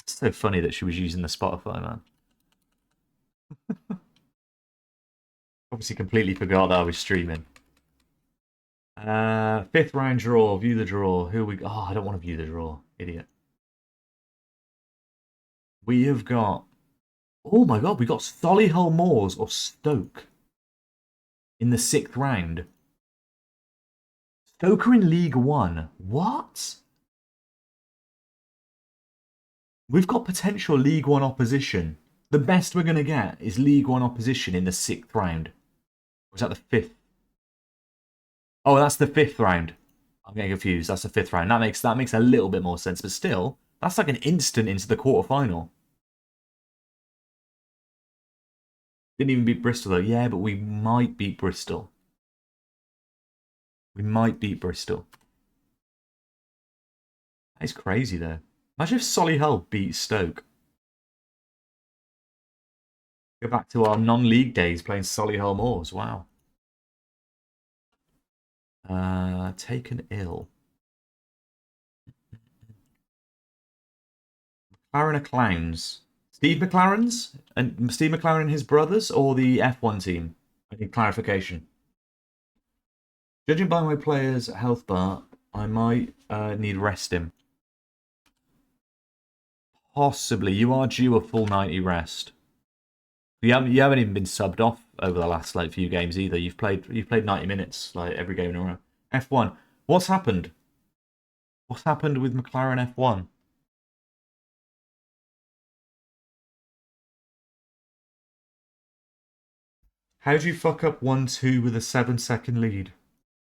It's so funny that she was using the Spotify, man. Obviously completely forgot that I was streaming. 5th round draw, view the draw. Who we got? Oh, I don't want to view the draw. Idiot. We have got... Oh my god, we got Solihull Moors or Stoke in the 6th round. Stoke are in League One. What? We've got potential League One opposition. The best we're going to get is League One opposition in the 6th round. Or is that the 5th? Oh, that's the 5th round. I'm getting confused. That's the 5th round. That makes a little bit more sense. But still, that's like an instant into the quarterfinal. Didn't even beat Bristol though. Yeah, but we might beat Bristol. We might beat Bristol. That is crazy though. Imagine if Solihull beat Stoke. Go back to our non-league days playing Solihull Moors. Wow. Taken ill. McLaren are clowns. Steve McLaren's? And Steve McLaren and his brothers? Or the F1 team? I need clarification. Judging by my player's health bar, I might need rest him. Possibly. You are due a full 90 rest. You haven't even been subbed off over the last few games either. You've played 90 minutes every game in a row. F1. What's happened? What's happened with McLaren F1? How do you fuck up 1-2 with a 7-second lead?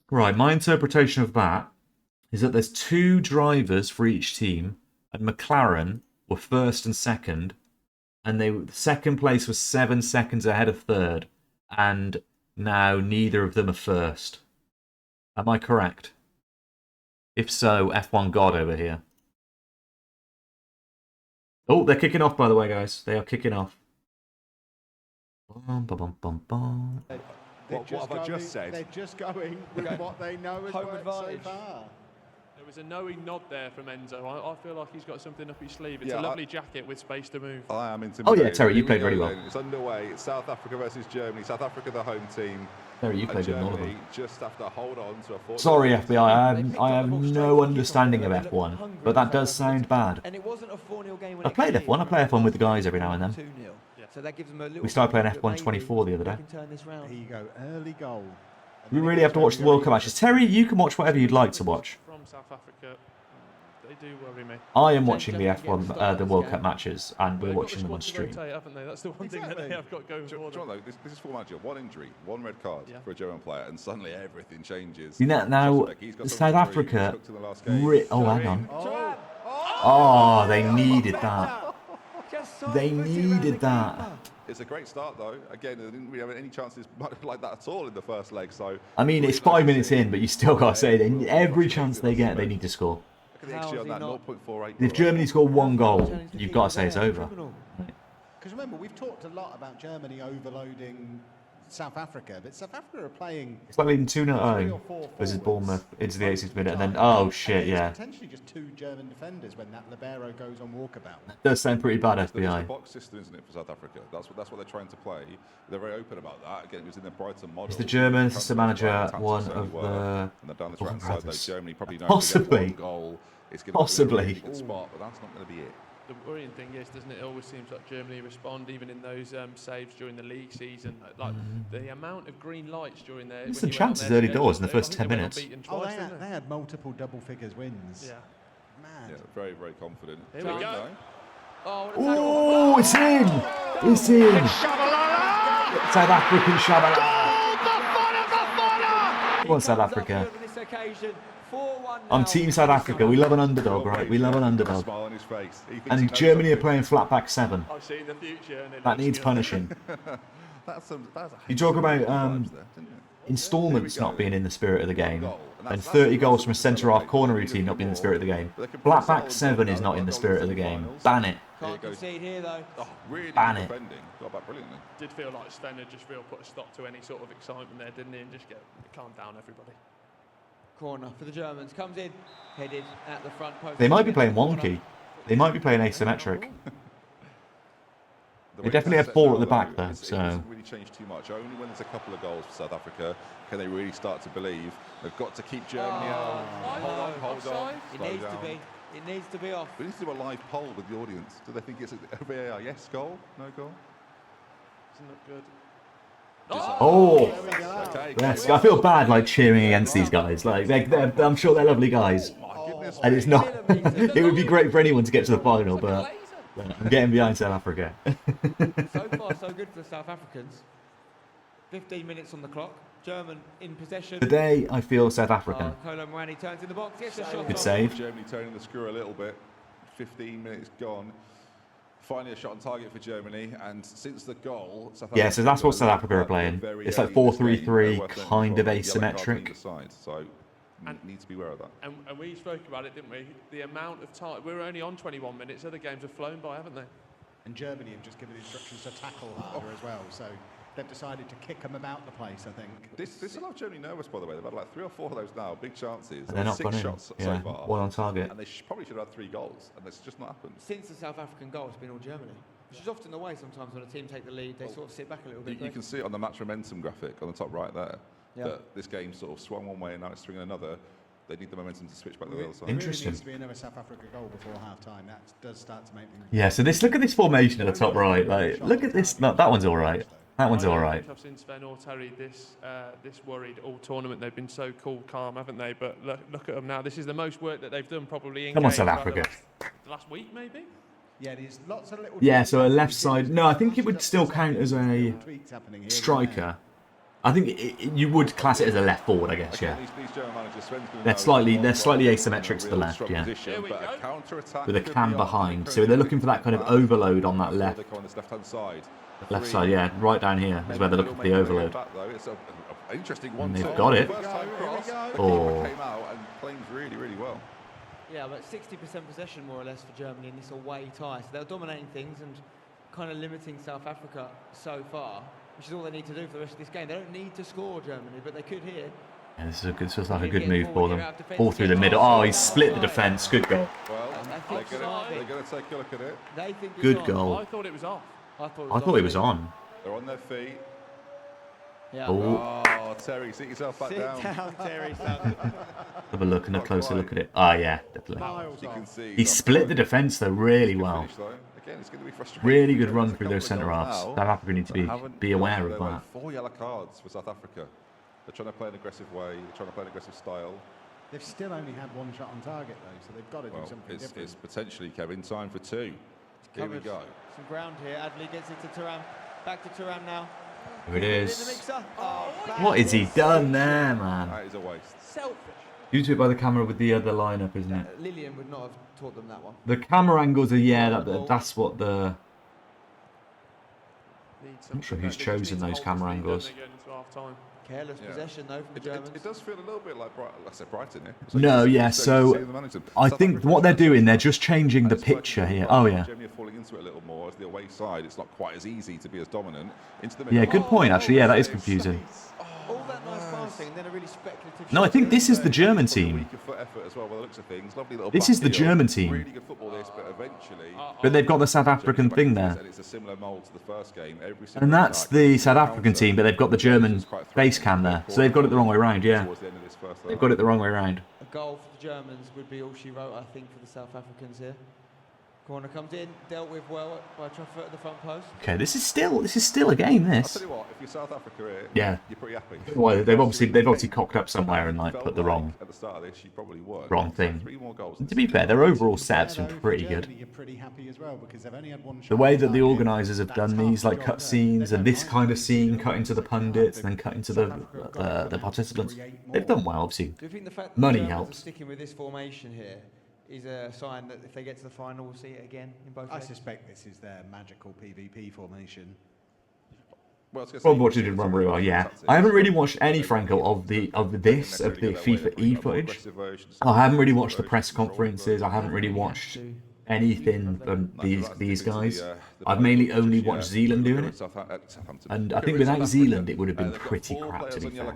Right, my interpretation of that is that there's 2 drivers for each team, and McLaren were 1st and 2nd, and second place was 7 seconds ahead of 3rd, and now neither of them are 1st. Am I correct? If so, F1 God over here. Oh, they're kicking off, by the way, guys. They are kicking off. Bum, bum, bum, bum. What have I just said? They're just going with what they know as Home worked advantage. so far. There was a knowing nod there from Enzo. I feel like he's got something up his sleeve. It's Yeah, a lovely jacket with space to move. I am intimidated. Oh yeah, Terry, you Here we played go really well. then. It's underway. It's South Africa versus Germany. South Africa, the home team. Terry, you And played good in all of Germany them. just have to hold on to a 4-0 Sorry, FBI, I have no understanding of F1, but that does sound bad. And it wasn't a 4-0 game when I played F1. I play F1 with the guys every now and then. 2-0. So that gives them a little We started playing bit of F124 the other day. they can turn this round. Here you go, early goal. We really have to watch the World Cup matches. Terry, you can watch whatever you'd like to watch. From South Africa, they do worry me. I am watching the F1, the World Cup matches, and we're watching them on stream. Rotate, haven't they? That's the one thing that they have got going for them. This is full manager. 1 injury, 1 red card for a German player, and suddenly everything changes. You know, now, He's got South some Africa... injuries, he was hooked in the last game. Oh, hang on. Oh, they needed that. They needed that. It's a great start, though. Again, they didn't really have any chances like that at all in the first leg. So I mean, it's 5 minutes in, but you still got to say, every chance they get, they need to score. Look at the XG on that, 0.48. If Germany score 1 goal, you've got to say it's over. Because remember, we've talked a lot about Germany overloading South Africa, but South Africa are playing... It's like leading 2-0 at home versus Bournemouth into the 80th minute, and then, oh shit, yeah. Potentially just 2 German defenders when that libero goes on walkabout. That does sound pretty bad, It's the FBI. box system, isn't it, for South Africa? That's what they're trying to play. They're very open about that. Again, it was in the Brighton model. Is the German assistant manager one of the... And they're down this right side, though. brothers? Germany probably knows Possibly. to get 1 goal. It's going Possibly. to be a good spot, but that's not going to be it. The worrying thing is, doesn't it always seems like Germany respond, even in those saves during the league season, like the amount of green lights during their... Instant chances early doors in the first 10 minutes. Oh, they had multiple double figures wins. Yeah. Mad. Yeah, very, very confident. Here we go. Oh, it's in! It's in! South African Shabalala! Come on, South Africa. I'm Team South Africa. We love an underdog, right? We love an underdog. Smile on his face. And Germany are playing flat back 7. I've seen the future. And it That looks needs good. punishing. That's a You talk about installments not being in the spirit of the game, and 30 goals from a centre-half corner routine not being in the spirit of the game. Flat back 7 is not in the spirit of the game. Ban it. Can't concede here though. Oh, really Ban it. defending. Got back brilliantly. Did feel like Sven had just real put a stop to any sort of excitement there, didn't he? And just calm down, everybody. Corner for the Germans. Comes in, headed at the front post. They might be playing wonky. They might be playing asymmetric. They definitely have 4 at the back though, It so... doesn't really change too much. Only when there's a couple of goals for South Africa can they really start to believe. They've got to keep Germany out. Hold on. It needs to be. It needs to be off. We need to do a live poll with the audience. Do they think it's a VAR? Yes, goal? No goal? Doesn't look good. Oh! Okay, Yes, I feel bad like cheering against these guys. Like I'm sure they're lovely guys. And it's not... it would be great for anyone to get to the final, but I'm getting behind South Africa. So far, so good for the South Africans. 15 minutes on the clock. German in possession. Today, I feel South African. Kolo Muani turns in the box. Gets a shot. Good save. Germany turning the screw a little bit. 15 minutes gone. Finally a shot on target for Germany, and since the goal... Yeah, so that's what South Africa are playing. It's like 4-3-3, kind of asymmetric. So need to be aware of that. And we spoke about it, didn't we? The amount of time... We were only on 21 minutes. Other games have flown by, haven't they? And Germany have just given instructions to tackle harder as well, so they've decided to kick them about the place, I think. This a lot of Germany nervous, by the way. They've had like 3 or 4 of those now, big chances. And they're not 6 shots so far. One on target. And they probably should have had 3 goals, and it's just not happened. Since the South African goal, it's been all Germany. Which is often the way sometimes when a team take the lead, they sort of sit back a little bit. You can see it on the match momentum graphic on the top right there, that this game sort of swung one way and now it's swinging another. They need the momentum to switch back to the other side. Interesting. There really needs to be another South Africa goal before half-time. That does start to make things... Yeah, so look at this formation at the top right. Like, look at this. No, that one's all right. That one's all right. I've seen Sven or Terry this worried all tournament. They've been so cool, calm, haven't they? But look at them now. This is the most work that they've done probably in Come on, South Africa. The last week, maybe? Yeah, there's lots of little... Yeah, so a left side... No, I think it would still count as a striker. I think you would class it as a left forward, I guess, yeah. They're slightly asymmetric to the left, yeah. With a cam behind. So they're looking for that kind of overload on that left side, yeah. Right down here is where they're looking for the overload. And they've got it. Oh. Really, really well. Yeah, but 60% possession more or less for Germany in this away tie. So they're dominating things and kind of limiting South Africa so far, which is all they need to do for the rest of this game. They don't need to score Germany, but they could here. Yeah, this is like a good move for them. Ball through the middle. Oh, he's split the defence. Good goal. Well, they're going to take a look at it. They think good goal. I thought it was off. I thought it was on. They're on their feet. Yeah. Oh, Terry, sit yourself back down. Sit down, Terry. Have a look and a closer look at it. Oh, yeah, definitely. You can see He split the defence, though, really well. Again, it's going to be frustrating. Really good run through those centre halves. South Africa need to be aware of that. 4 yellow cards for South Africa. They're trying to play an aggressive way. They're trying to play an aggressive style. They've still only had 1 shot on target, though, so they've got to do something different. It's potentially, Kevin, time for 2. Here we go. Some ground here. Adley gets it to Thuram. Back to Thuram now. Here it is. What has he done there, man? That is a waste. Selfish. You do it by the camera with the other lineup, isn't it? Lillian would not have taught them that one. The camera angles are, that's what the... I'm not sure who's chosen those camera angles. Careless possession, though, from the Germans. It does feel a little bit like Brighton here. No, yeah, so I think what they're doing, they're just changing the picture here. Oh, yeah. Germany are falling into it a little more as the away side. It's not quite as easy to be as dominant. Yeah, good point, actually. Yeah, that is confusing. All that nice passing, and then a really speculative... No, I think this is the German team. This is the German team. But they've got the South African thing there. And that's the South African team, but they've got the German base cam there. So they've got it the wrong way around, yeah. They've got it the wrong way around. A goal for the Germans would be all she wrote, I think, for the South Africans here. Corner comes in, dealt with well by Truffert at the front post. Okay, this is still a game. This. I'll tell you what, if you're South Africa here, yeah, you're pretty happy. Well, they've obviously cocked up somewhere and like put the wrong at the start of this, you probably would. Wrong thing. 3 more goals. To be fair, their overall setup's been pretty good. You're pretty happy as well because they've only had 1 shot. The way that the organisers have done these like cut scenes and this kind of scene cut into the pundits and then cut into the participants, they've done well. Obviously, do you think the fact money that helps. Sticking with this formation here is a sign that if they get to the final, we'll see it again in both legs? I suspect this is their magical PvP formation. Well, watched it run very well. Yeah, I haven't really watched any Franco of the FIFAe footage. I haven't really watched the press conferences. I haven't really watched anything from these guys. I've mainly only watched Zealand doing it, and I think without Zealand it would have been pretty crap, to be fair.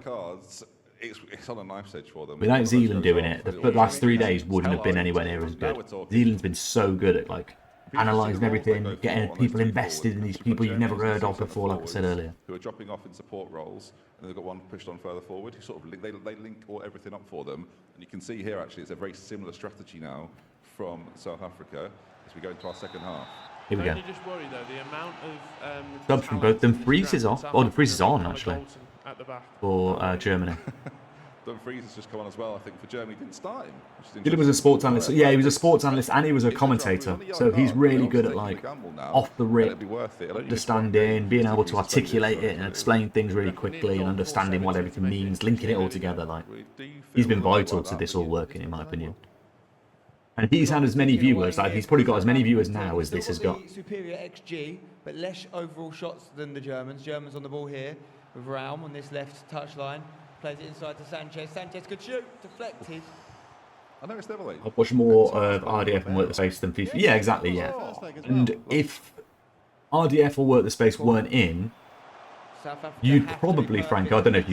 It's on a knife's edge for them. Without Zealand doing it, the last 3 days wouldn't have been anywhere near as good. Zealand's been so good at like analysing everything, getting people invested in these people you've never heard of before, like I said earlier. Who are dropping off in support roles, and they've got one pushed on further forward. Who sort of they link everything up for them, and you can see here actually it's a very similar strategy now from South Africa as we go into our second half. Here we go. Don't you just worry though the amount of subs from both them. Freeze is off. Oh, the freeze is on actually at the back for Germany. Dumfries has just come on as well. I think for Germany, didn't start him. Dylan was a sports analyst. Yeah, he was a sports analyst and he was a commentator. So he's really good at like off the rip, understanding, being able to articulate it and explain things really quickly and understanding what everything means, linking it all together. Like he's been vital to this all working, in my opinion. And he's had as many viewers. Like he's probably got as many viewers now as this has got. Superior XG, but less overall shots than the Germans. Germans on the ball here with Raum on this left touchline. Plays it inside to Sanchez. Sanchez could shoot. Deflected. I know it's never late. I've watched more of RDF and Work the Space than FIFA. Yeah, exactly, yeah. And if RDF or Work the Space weren't in, you'd probably, Frank, I don't know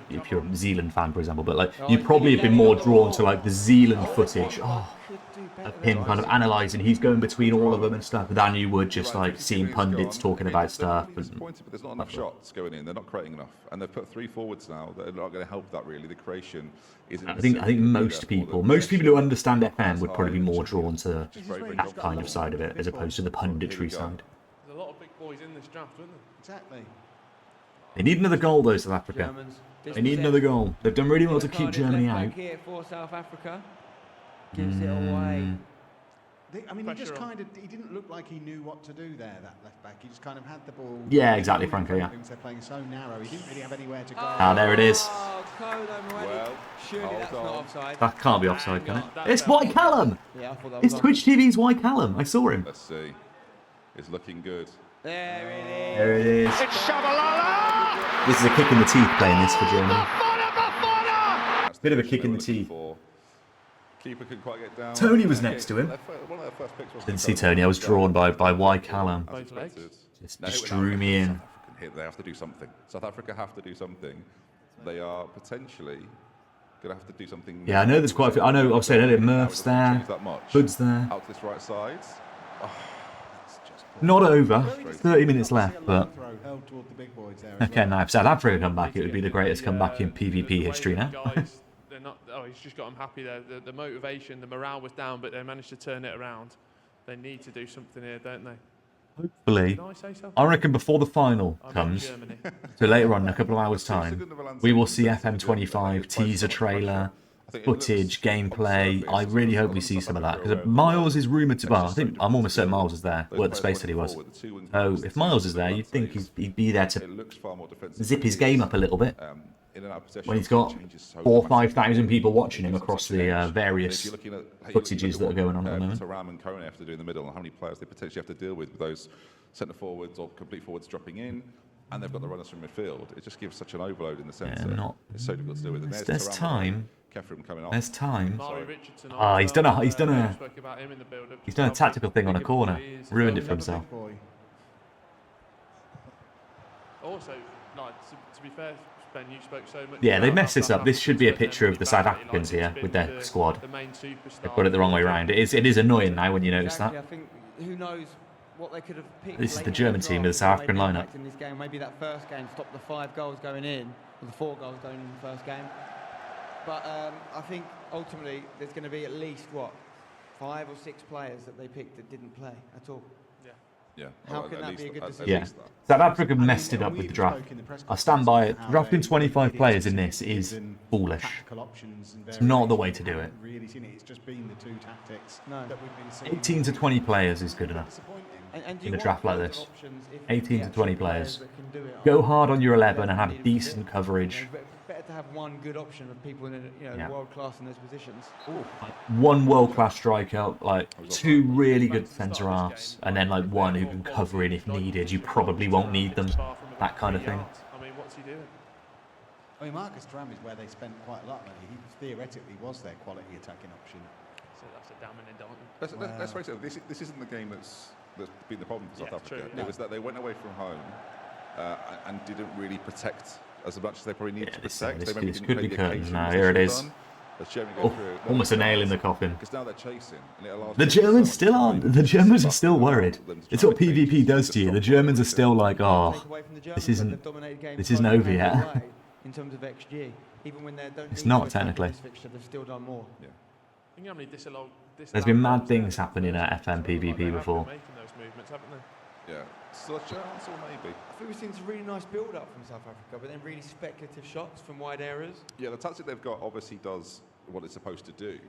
if you're a Zealand fan, for example, but like you'd probably have been more drawn to like the Zealand footage of him kind of analysing. He's going between all of them and stuff, than you would just like seeing pundits talking about stuff. Disappointed, but there's not enough shots going in. They're not creating enough, and they've put 3 forwards now that are not going to help that really. The creation isn't. I think most people who understand FM would probably be more drawn to that kind of side of it as opposed to the punditry side. There's a lot of big boys in this draft, isn't there? Exactly. They need another goal though, South Africa. They need another goal. They've done really well to keep Germany out. Here for South Africa. Gives it away. I mean, he didn't look like he knew what to do there, that left back. He just kind of had the ball. Yeah, exactly, Franco, yeah. They're playing so narrow, he didn't really have anywhere to go. Ah, there it is. Well, surely that's not offside. That can't be offside, can it? It's White Callum! It's Twitch TV's White Callum. I saw him. Let's see. It's looking good. There it is. There it is. It's Shabalala! This is a kick in the teeth playing this for Germany. Bit of a kick in the teeth. Keeper couldn't quite get down. Tony was next to him. Didn't see Tony. I was drawn by White Callum. Just drew me in. They have to do something. South Africa have to do something. They are potentially going to have to do something. Yeah, I know there's quite a few. I know, I was saying earlier, Murph's there. Hood's there. Out this right side. Not over. 30 minutes left, but. Okay, now if South Africa come back, it would be the greatest comeback in PvP history now. He's just got them happy there. The motivation, the morale was down, but they managed to turn it around. They need to do something here, don't they? Hopefully. I reckon before the final comes, so later on in a couple of hours' time, we will see FM25 teaser trailer, footage, gameplay. I really hope we see some of that, because Miles is rumoured to. Well, I think I'm almost certain Miles is there. Work the Space said he was. So if Miles is there, you'd think he'd be there to zip his game up a little bit. When he's got 4,000 or 5,000 people watching him across the various footages that are going on at the moment. Ram and Kone have to do in the middle, and how many players they potentially have to deal with those centre forwards or complete forwards dropping in, and they've got the runners from midfield. It just gives such an overload in the centre. It's so difficult to deal with. There's time. Coming There's time. Ah, he's done a tactical thing on a corner. Ruined it for himself. Also, to be fair, Ben, you spoke so much. Yeah, they messed this up. This should be a picture of the South Africans here with their squad. They've got it the wrong way around. It is annoying now when you notice that. I think who knows what they could have picked. This is the German team with the South African lineup. In this game, maybe that first game stopped the 5 goals going in, or the 4 goals going in the first game. But I think ultimately there's going to be at least 5 or 6 players that they picked that didn't play at all. Yeah. How can that be a good decision? Yeah. South Africa messed it up with the draft. I stand by it. Drafting 25 players in this is foolish. It's not the way to do it. 18 to 20 players is good enough in a draft like this. 18 to 20 players. Go hard on your 11 and have decent coverage. Better to have one good option of people in world class in those positions. One world class striker, like 2 really good centre halves, and then like 1 who can cover in if needed. You probably won't need them. That kind of thing. I mean, what's he doing? I mean, Marcus Thuram is where they spent quite a lot of money. He theoretically was their quality attacking option. So that's a damning indictment. Let's face it. This isn't the game that's been the problem for South Africa. It was that they went away from home and didn't really protect as much as they probably needed to protect. This could be curtains now. Here it is. Almost a nail in the coffin. Because now they're chasing, and it allows the Germans still aren't. The Germans are still worried. It's what PvP does to you. The Germans are still like, oh, this isn't over yet. In terms of XG, even when they don't. It's not technically. They've still done more. Yeah. There's been mad things happening at FM PvP before. Yeah. Still a chance, or maybe? I think we've seen some really nice build-up from South Africa, but then really speculative shots from wide areas. Yeah, the tactic they've got obviously does what it's supposed to do,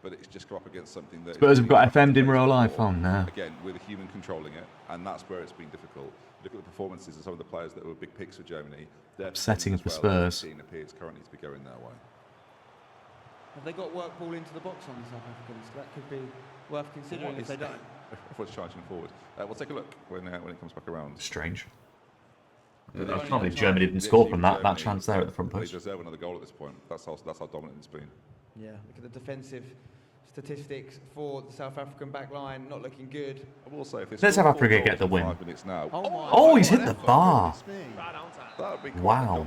but it's just come up against something that... Spurs have got FM'd in real life. Oh, no. Again, with a human controlling it, and that's where it's been difficult. Look at the performances of some of the players that were big picks for Germany. Upsetting for Spurs. It appears currently to be going their way. Have they got work ball into the box on the South Africans? That could be worth considering if they don't. Everyone's charging forward. We'll take a look when it comes back around. Strange. I can't believe Germany didn't score from that chance there at the front post. They deserve another goal at this point. That's how dominant it's been. Yeah, look at the defensive statistics for the South African back line, not looking good. I will say, if this Let's South Africa get the win. 5 minutes now. Oh, he's hit the bar. That would be Wow.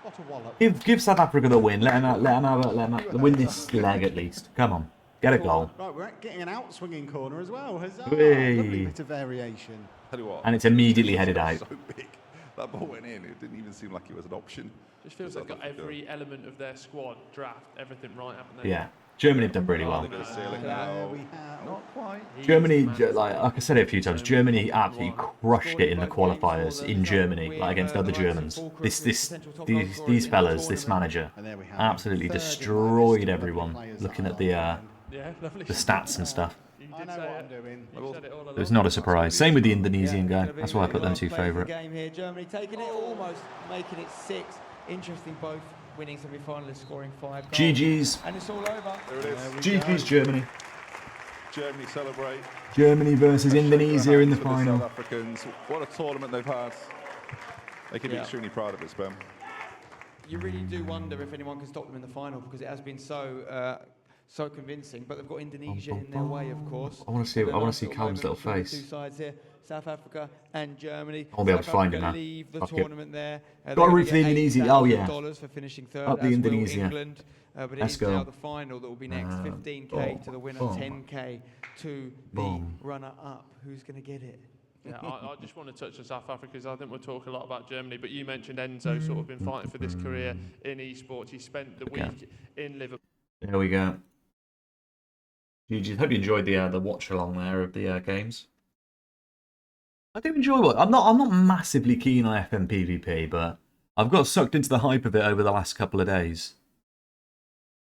What a wallop. Give South Africa the win. Let them win this leg at least. Come on, get a goal. Right, we're getting an out-swinging corner as well. Huzzah. Whee. Lovely bit of variation. Tell you what, And it's immediately headed out. So big. That ball went in. It didn't even seem like it was an option. Just feels like they've got every element of their squad, draft, everything right, haven't they? Yeah, Germany have done really well. They're going to seal it now. Not quite. Germany, like I said it a few times, Germany absolutely crushed it in the qualifiers in Germany, like against other Germans. These fellas, this manager, absolutely destroyed everyone. Looking at the stats and stuff. I know what I'm doing. It was not a surprise. Same with the Indonesian guy. That's why I put them two favourite. Game here, Germany taking it, almost making it 6. Interesting, both winning semi-finalists, scoring 5 goals. GG's. And it's all over. There it is. GG's Germany. Germany celebrate. Germany versus Indonesia in the For final. South Africans. What a tournament they've had. They can be extremely proud of it, Spam. You really do wonder if anyone can stop them in the final, because it has been so convincing. But they've got Indonesia in their way, of course. I want to see Callum's little face. Two sides here, South Africa and Germany. I won't be able to find him now. Leave the Fuck it. tournament there. Got to root for the Indonesia. Oh yeah. $8,000 for finishing third. Up the as will Indonesia. England. But it Let's is go. now the final that will be next. 15k to the winner, 10k to the runner-up. Who's going to get it? Yeah, I just want to touch on South Africa because I think we'll talk a lot about Germany, but you mentioned Enzo sort of been fighting for this career in esports. He spent the week in Liverpool. There we go. GG. Hope you enjoyed the watch along there of the games. I do enjoy it. I'm not massively keen on FM PvP, but I've got sucked into the hype of it over the last couple of days.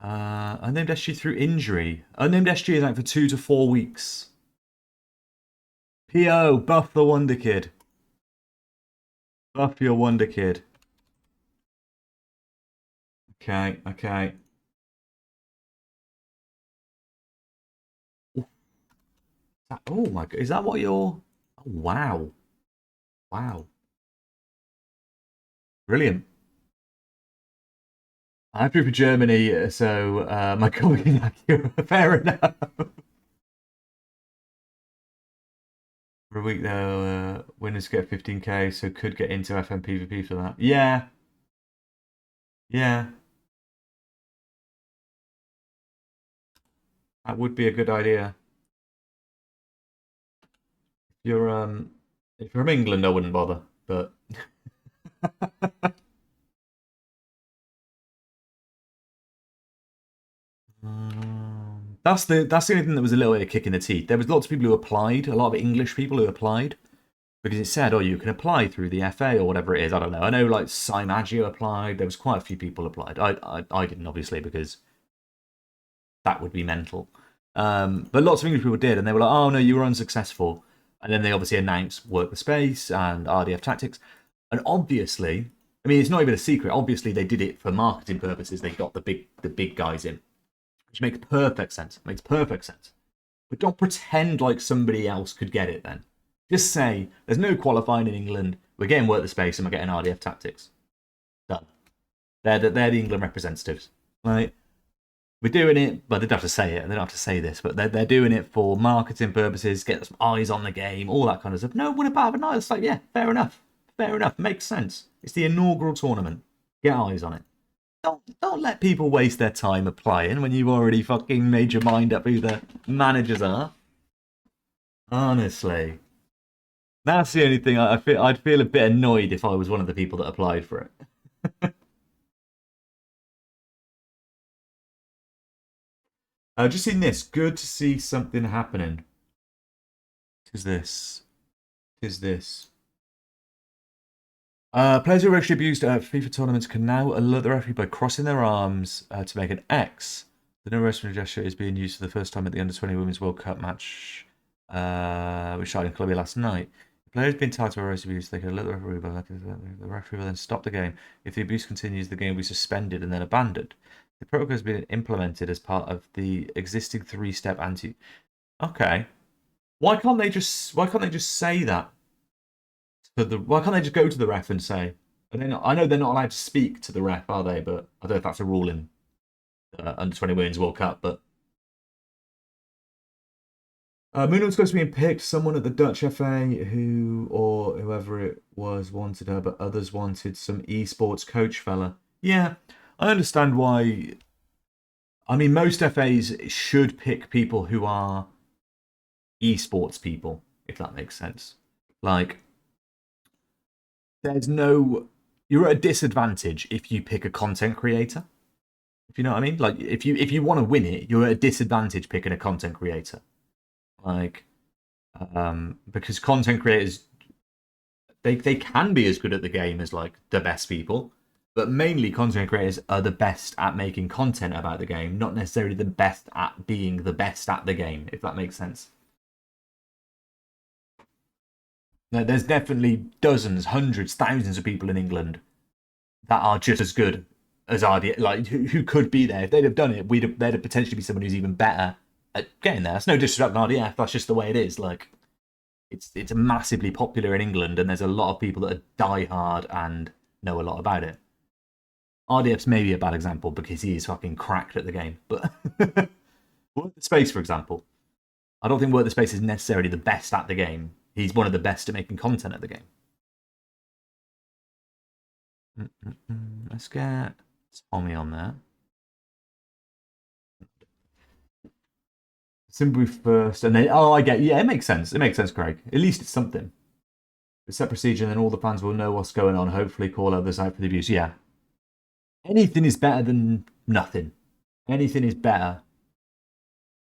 Unnamed SG through injury. Unnamed SG is out for 2 to 4 weeks. PO, buff the Wonderkid. Buff your Wonderkid. Okay. Oh my god, is that what you're... Oh, wow. Brilliant. I drew for Germany, so my comment is accurate. Fair enough. For a week though, winners get 15k, so could get into FM PvP for that. Yeah. That would be a good idea. If you're from England, I wouldn't bother, but that's the only thing that was a little bit of a kick in the teeth. There was lots of people who applied, a lot of English people who applied, because it said, oh, you can apply through the FA or whatever it is. I don't know. I know like Simagio applied. There was quite a few people applied. I didn't, obviously, because that would be mental. But lots of English people did, and they were like, oh no, you were unsuccessful. And then they obviously announced Work the Space and RDF Tactics. And obviously, I mean, it's not even a secret. Obviously, they did it for marketing purposes. They got the big guys in, which makes perfect sense. But don't pretend like somebody else could get it then. Just say, there's no qualifying in England. We're getting Work the Space and we're getting RDF Tactics. Done. They're the England representatives. Right? We're doing it, but they don't have to say it, and they don't have to say this, but they're doing it for marketing purposes, get some eyes on the game, all that kind of stuff. No, what about a night? It's like, yeah, fair enough. Makes sense. It's the inaugural tournament. Get eyes on it. Don't let people waste their time applying when you've already fucking made your mind up who the managers are. Honestly. That's the only thing I'd feel a bit annoyed if I was one of the people that applied for it. Just seen this. Good to see something happening. Tis this. Players who actually abused FIFA tournaments can now alert the referee by crossing their arms to make an X. The no wrestling gesture is being used for the first time at the Under-20 Women's World Cup match, which started in Colombia last night. If players being targeted by race abuse, they can alert the referee by the referee will then stop the game. If the abuse continues, the game will be suspended and then abandoned. The protocol has been implemented as part of the existing 3-step anti. Okay, why can't they just say that? Why can't they just go to the ref and say? I know they're not allowed to speak to the ref, are they? But I don't know if that's a rule in Under-20 Women's World Cup. But Moona was supposed to be picked. Someone at the Dutch FA or whoever it was wanted her, but others wanted some esports coach fella. Yeah, I understand why. I mean, most FAs should pick people who are esports people, if that makes sense. Like, you're at a disadvantage if you pick a content creator. If you know what I mean? Like, if you want to win it, you're at a disadvantage picking a content creator. Like, because content creators, they can be as good at the game as like the best people, but mainly content creators are the best at making content about the game, not necessarily the best at being the best at the game, if that makes sense. Now, there's definitely dozens, hundreds, thousands of people in England that are just as good as RDF, like who could be there. If they'd have done it, there'd potentially be someone who's even better at getting there. That's no disrespect on RDF, that's just the way it is. Like, it's massively popular in England, and there's a lot of people that are die-hard and know a lot about it. RDF's maybe a bad example because he is fucking cracked at the game, but Work the Space, for example, I don't think Work the Space is necessarily the best at the game. He's one of the best at making content at the game. Let's get Tommy on there. Simbu first, and then it makes sense. It makes sense, Craig. At least it's something. It's set procedure, and then all the fans will know what's going on. Hopefully, call others out for the abuse. Yeah. Anything is better than nothing. Anything is better,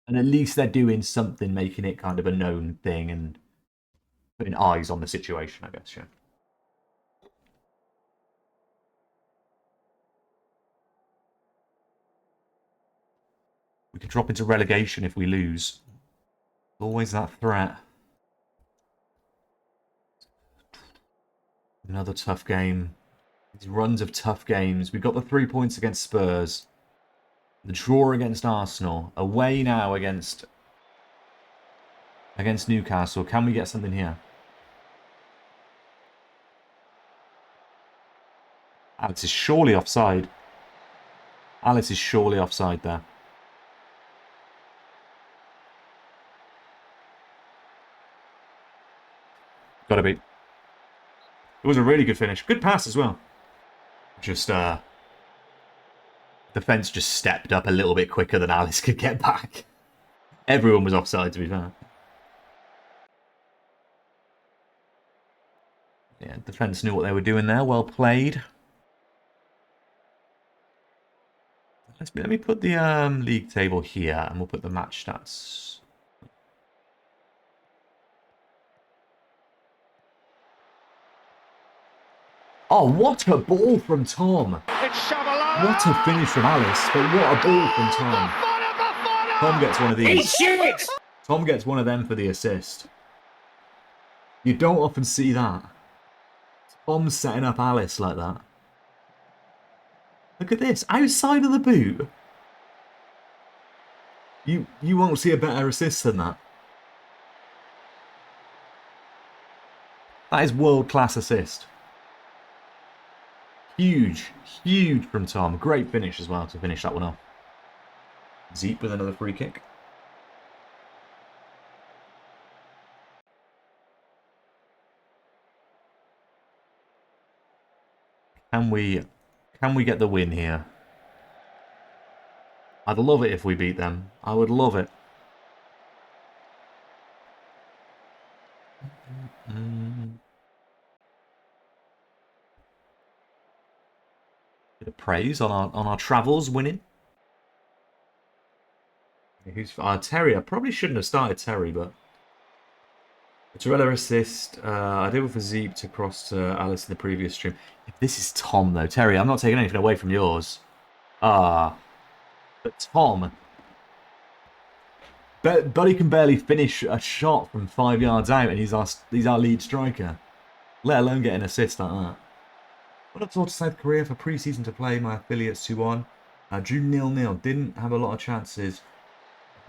and at least they're doing something, making it kind of a known thing and putting eyes on the situation, I guess. Yeah. We could drop into relegation if we lose. Always that threat. Another tough game. These runs of tough games. We got the 3 points against Spurs. The draw against Arsenal. Away now against Newcastle. Can we get something here? Alex is surely offside. Alex is surely offside there. Gotta be. It was a really good finish. Good pass as well. Just, defence just stepped up a little bit quicker than Alice could get back. Everyone was offside, to be fair. Yeah, defence knew what they were doing there. Well played. Let me put the league table here, and we'll put the match stats. Oh, what a ball from Tom. What a finish from Alice, but what a ball from Tom. Tom gets one of these. Tom gets one of them for the assist. You don't often see that. Tom's setting up Alice like that. Look at this, outside of the boot. You won't see a better assist than that. That is world-class assist. Huge, huge from Tom. Great finish as well to finish that one off. Zeep with another free kick. Can we get the win here? I'd love it if we beat them. I would love it. Bit of praise on our travels winning. Who's Terry? I probably shouldn't have started Terry, but Torella assist. I did with a Zeep to cross to Alice in the previous stream. If this is Tom, though. Terry, I'm not taking anything away from yours. But Tom... Buddy can barely finish a shot from 5 yards out, and he's our lead striker. Let alone get an assist like that. Went up to South Korea for pre-season to play my affiliates 2-1. Drew 0-0. Didn't have a lot of chances.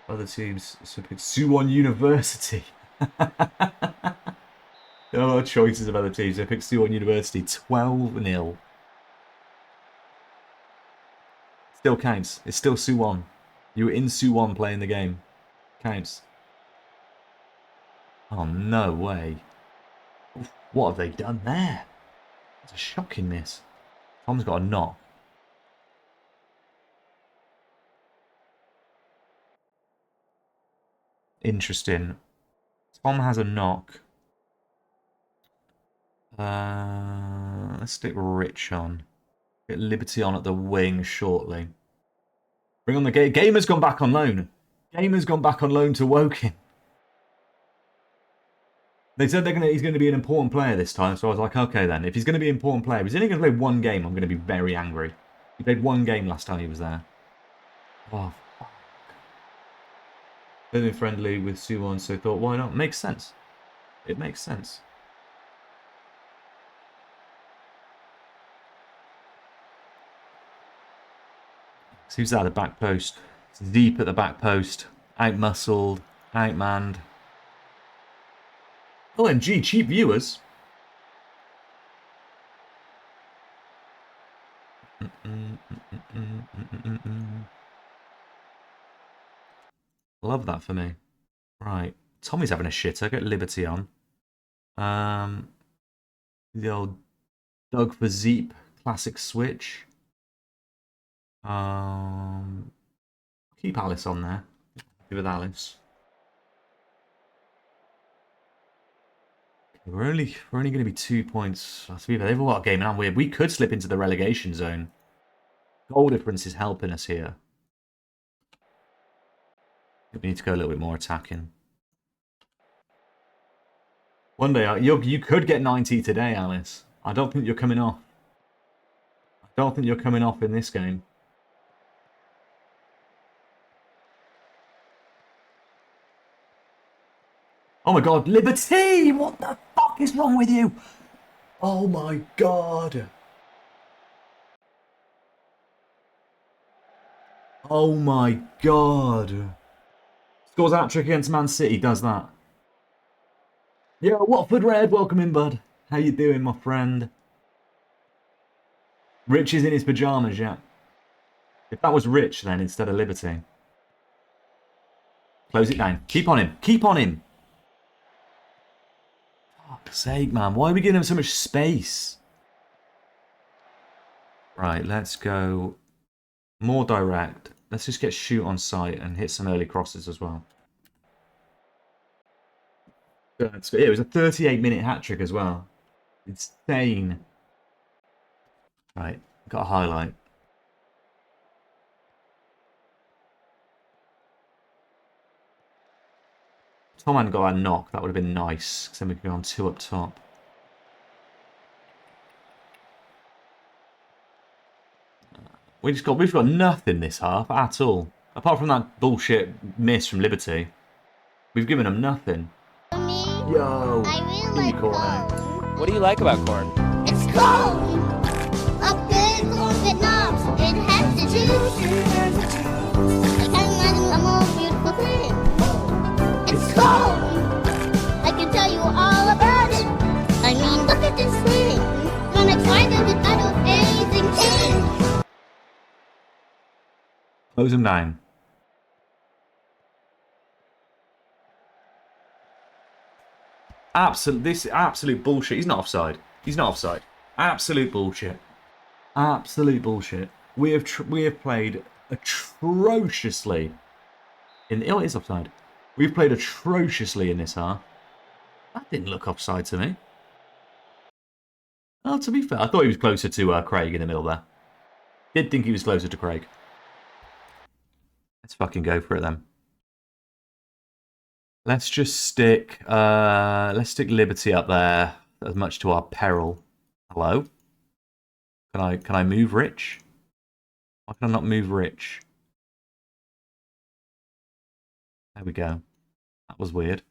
Other teams, so picked Suwon University. There are a lot of choices of other teams. I picked Suwon University 12-0. Still counts. It's still Suwon. You were in Suwon playing the game. Counts. Oh, no way. What have they done there? It's a shocking miss. Tom's got a knock. Interesting. Tom has a knock. Let's stick Rich on. Get Liberty on at the wing shortly. Bring on the game. Gamer's gone back on loan. Gamer's gone back on loan to Woking. They said he's going to be an important player this time, so I was like, okay then. If he's going to be an important player, if he's only going to play one game, I'm going to be very angry. He played one game last time he was there. Oh, fuck. They've been friendly with Suwon, so thought, why not? Makes sense. It makes sense. So who's at the back post? It's deep at the back post. Out-muscled. Out-manned. OMG, cheap viewers. Love that for me. Right. Tommy's having a shitter. Get Liberty on. The old Doug for Zeep classic switch. Keep Alice on there. Give it Alice. We're only going to be 2 points. They've all got a game, and we could slip into the relegation zone. Goal difference is helping us here. We need to go a little bit more attacking. One day you could get 90 today, Alice. I don't think you're coming off. I don't think you're coming off in this game. Oh my god, Liberty! What the fuck is wrong with you? Oh my god. Oh my god. Scores a hat-trick against Man City, does that. Yeah, Watford Red, welcome in, bud. How you doing, my friend? Rich is in his pyjamas, yeah. If that was Rich, then, instead of Liberty. Close it down. Keep on him. Keep on him. Fuck's sake, man. Why are we giving him so much space? Right, let's go more direct. Let's just get shoot on sight and hit some early crosses as well. Yeah, it was a 38-minute hat-trick as well. Insane. Right, got a highlight. Tom hadn't got that knock. That would have been nice. Because then we could go on 2 up top. We've got nothing this half at all. Apart from that bullshit miss from Liberty. We've given them nothing. Yo, I really like corn. What do you like about corn? It's corn! A good corn Vietnam. It has the juice. I can't imagine a more beautiful thing. It's corn! I can tell you all about it. I mean, look at this thing. When I try to do anything change. Close them down. This absolute bullshit. He's not offside. He's not offside. Absolute bullshit. Absolute bullshit. We have played atrociously. Oh, it is offside. We've played atrociously in this half. That didn't look offside to me. Oh, to be fair, I thought he was closer to Craig in the middle there. Did think he was closer to Craig. Let's fucking go for it then. Let's just stick Liberty up there as much to our peril. Hello? Can I move Rich? Why can I not move Rich? There we go. That was weird.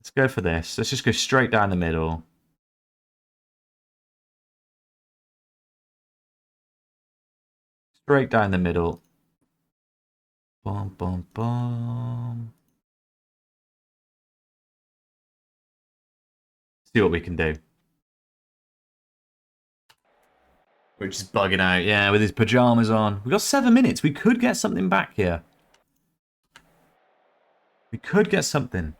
Let's go for this. Let's just go straight down the middle. Straight down the middle. Bum, bum, bum. See what we can do. Rich is bugging out, yeah, with his pajamas on. We've got 7 minutes. We could get something back here. We could get something.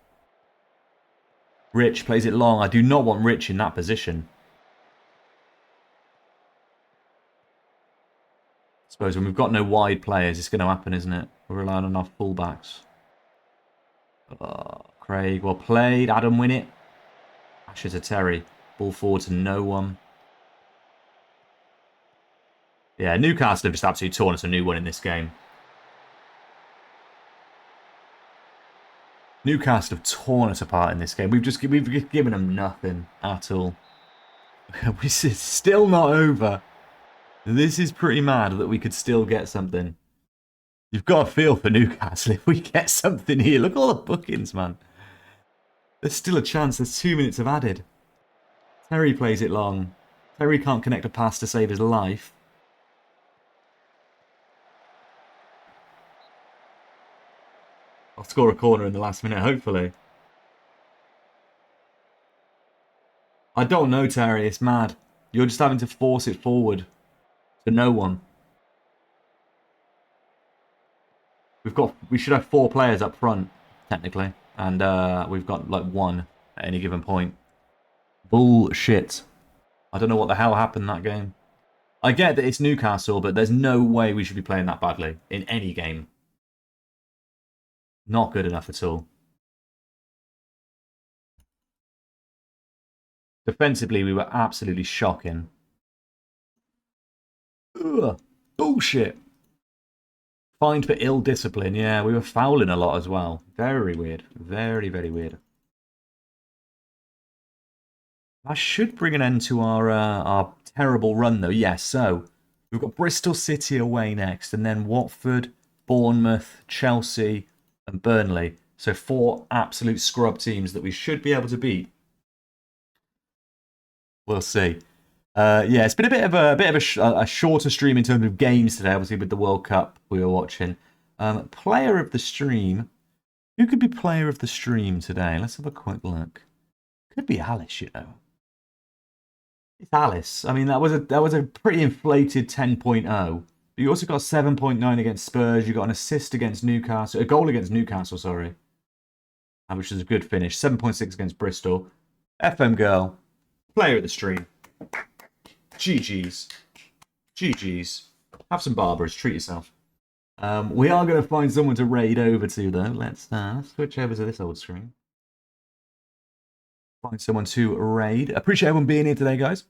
Rich plays it long. I do not want Rich in that position. I suppose when we've got no wide players, it's going to happen, isn't it? We're relying on our fullbacks. Craig, well played. Adam win it. Asher to Terry. Ball forward to no one. Yeah, Newcastle have just absolutely torn us a new one in this game. Newcastle have torn us apart in this game. We've just given them nothing at all. This is still not over. This is pretty mad that we could still get something. You've got a feel for Newcastle if we get something here. Look at all the bookings, man. There's still a chance. There's 2 minutes of added. Terry plays it long. Terry can't connect a pass to save his life. I'll score a corner in the last minute, hopefully. I don't know, Terry. It's mad. You're just having to force it forward to no one. We should have 4 players up front, technically. And we've got like 1 at any given point. Bullshit. I don't know what the hell happened in that game. I get that it's Newcastle, but there's no way we should be playing that badly in any game. Not good enough at all. Defensively, we were absolutely shocking. Ugh, bullshit. Fined for ill discipline. Yeah, we were fouling a lot as well. Very weird. Very, very weird. That should bring an end to our terrible run, though. Yes, so we've got Bristol City away next, and then Watford, Bournemouth, Chelsea, and Burnley. So 4 absolute scrub teams that we should be able to beat. We'll see. Yeah, it's been a bit of a shorter stream in terms of games today, obviously with the World Cup we were watching. Player of the stream. Who could be player of the stream today? Let's have a quick look. Could be Alice, you know. It's Alice. I mean, that was a pretty inflated 10.0. But you also got 7.9 against Spurs. You got an assist against Newcastle, a goal against Newcastle, sorry, which is a good finish. 7.6 against Bristol. FM girl, player of the stream. GG's. GG's. Have some Barbaras. Treat yourself. We are going to find someone to raid over to, though. Let's switch over to this old screen. Find someone to raid. Appreciate everyone being here today, guys.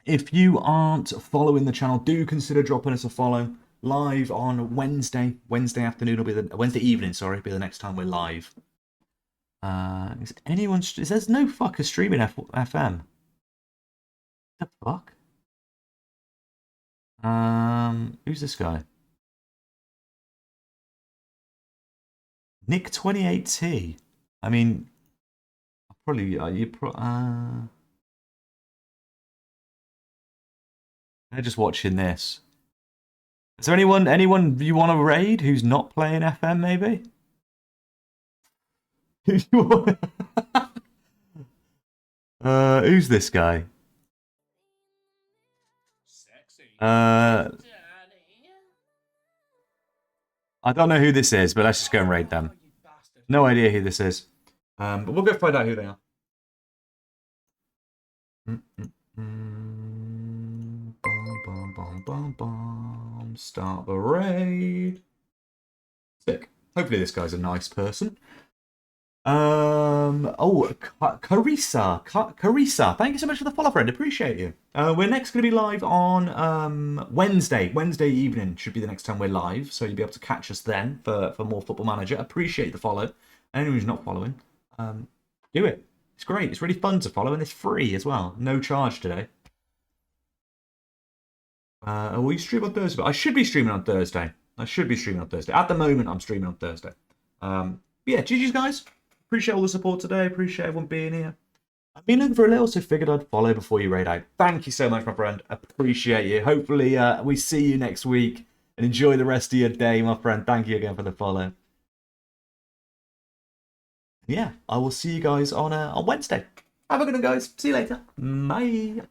If you aren't following the channel, do consider dropping us a follow. Live on Wednesday. Wednesday afternoon will be Wednesday evening, sorry, be the next time we're live. Is anyone... There's no fucker streaming FM. The fuck? Who's this guy? Nick 28T. I mean, probably they're just watching this. Is there anyone you want to raid who's not playing FM? Maybe. Who's this guy? I don't know who this is, but let's just go and raid them. No idea who this is. But we'll go find out who they are. Start the raid. Sick. Hopefully this guy's a nice person. Carissa. Carissa, thank you so much for the follow, friend. Appreciate you. We're next going to be live on Wednesday. Wednesday evening should be the next time we're live, so you'll be able to catch us then for more Football Manager. Appreciate the follow. Anyone who's not following, do it. It's great. It's really fun to follow, and it's free as well. No charge today. Will you stream on Thursday? I should be streaming on Thursday. At the moment, I'm streaming on Thursday. Yeah, GG's, guys. Appreciate all the support today. Appreciate everyone being here. I've been looking for a little, so figured I'd follow before you raid out. Thank you so much, my friend. Appreciate you. Hopefully, we see you next week. And enjoy the rest of your day, my friend. Thank you again for the follow. Yeah, I will see you guys on Wednesday. Have a good one, guys. See you later. Bye.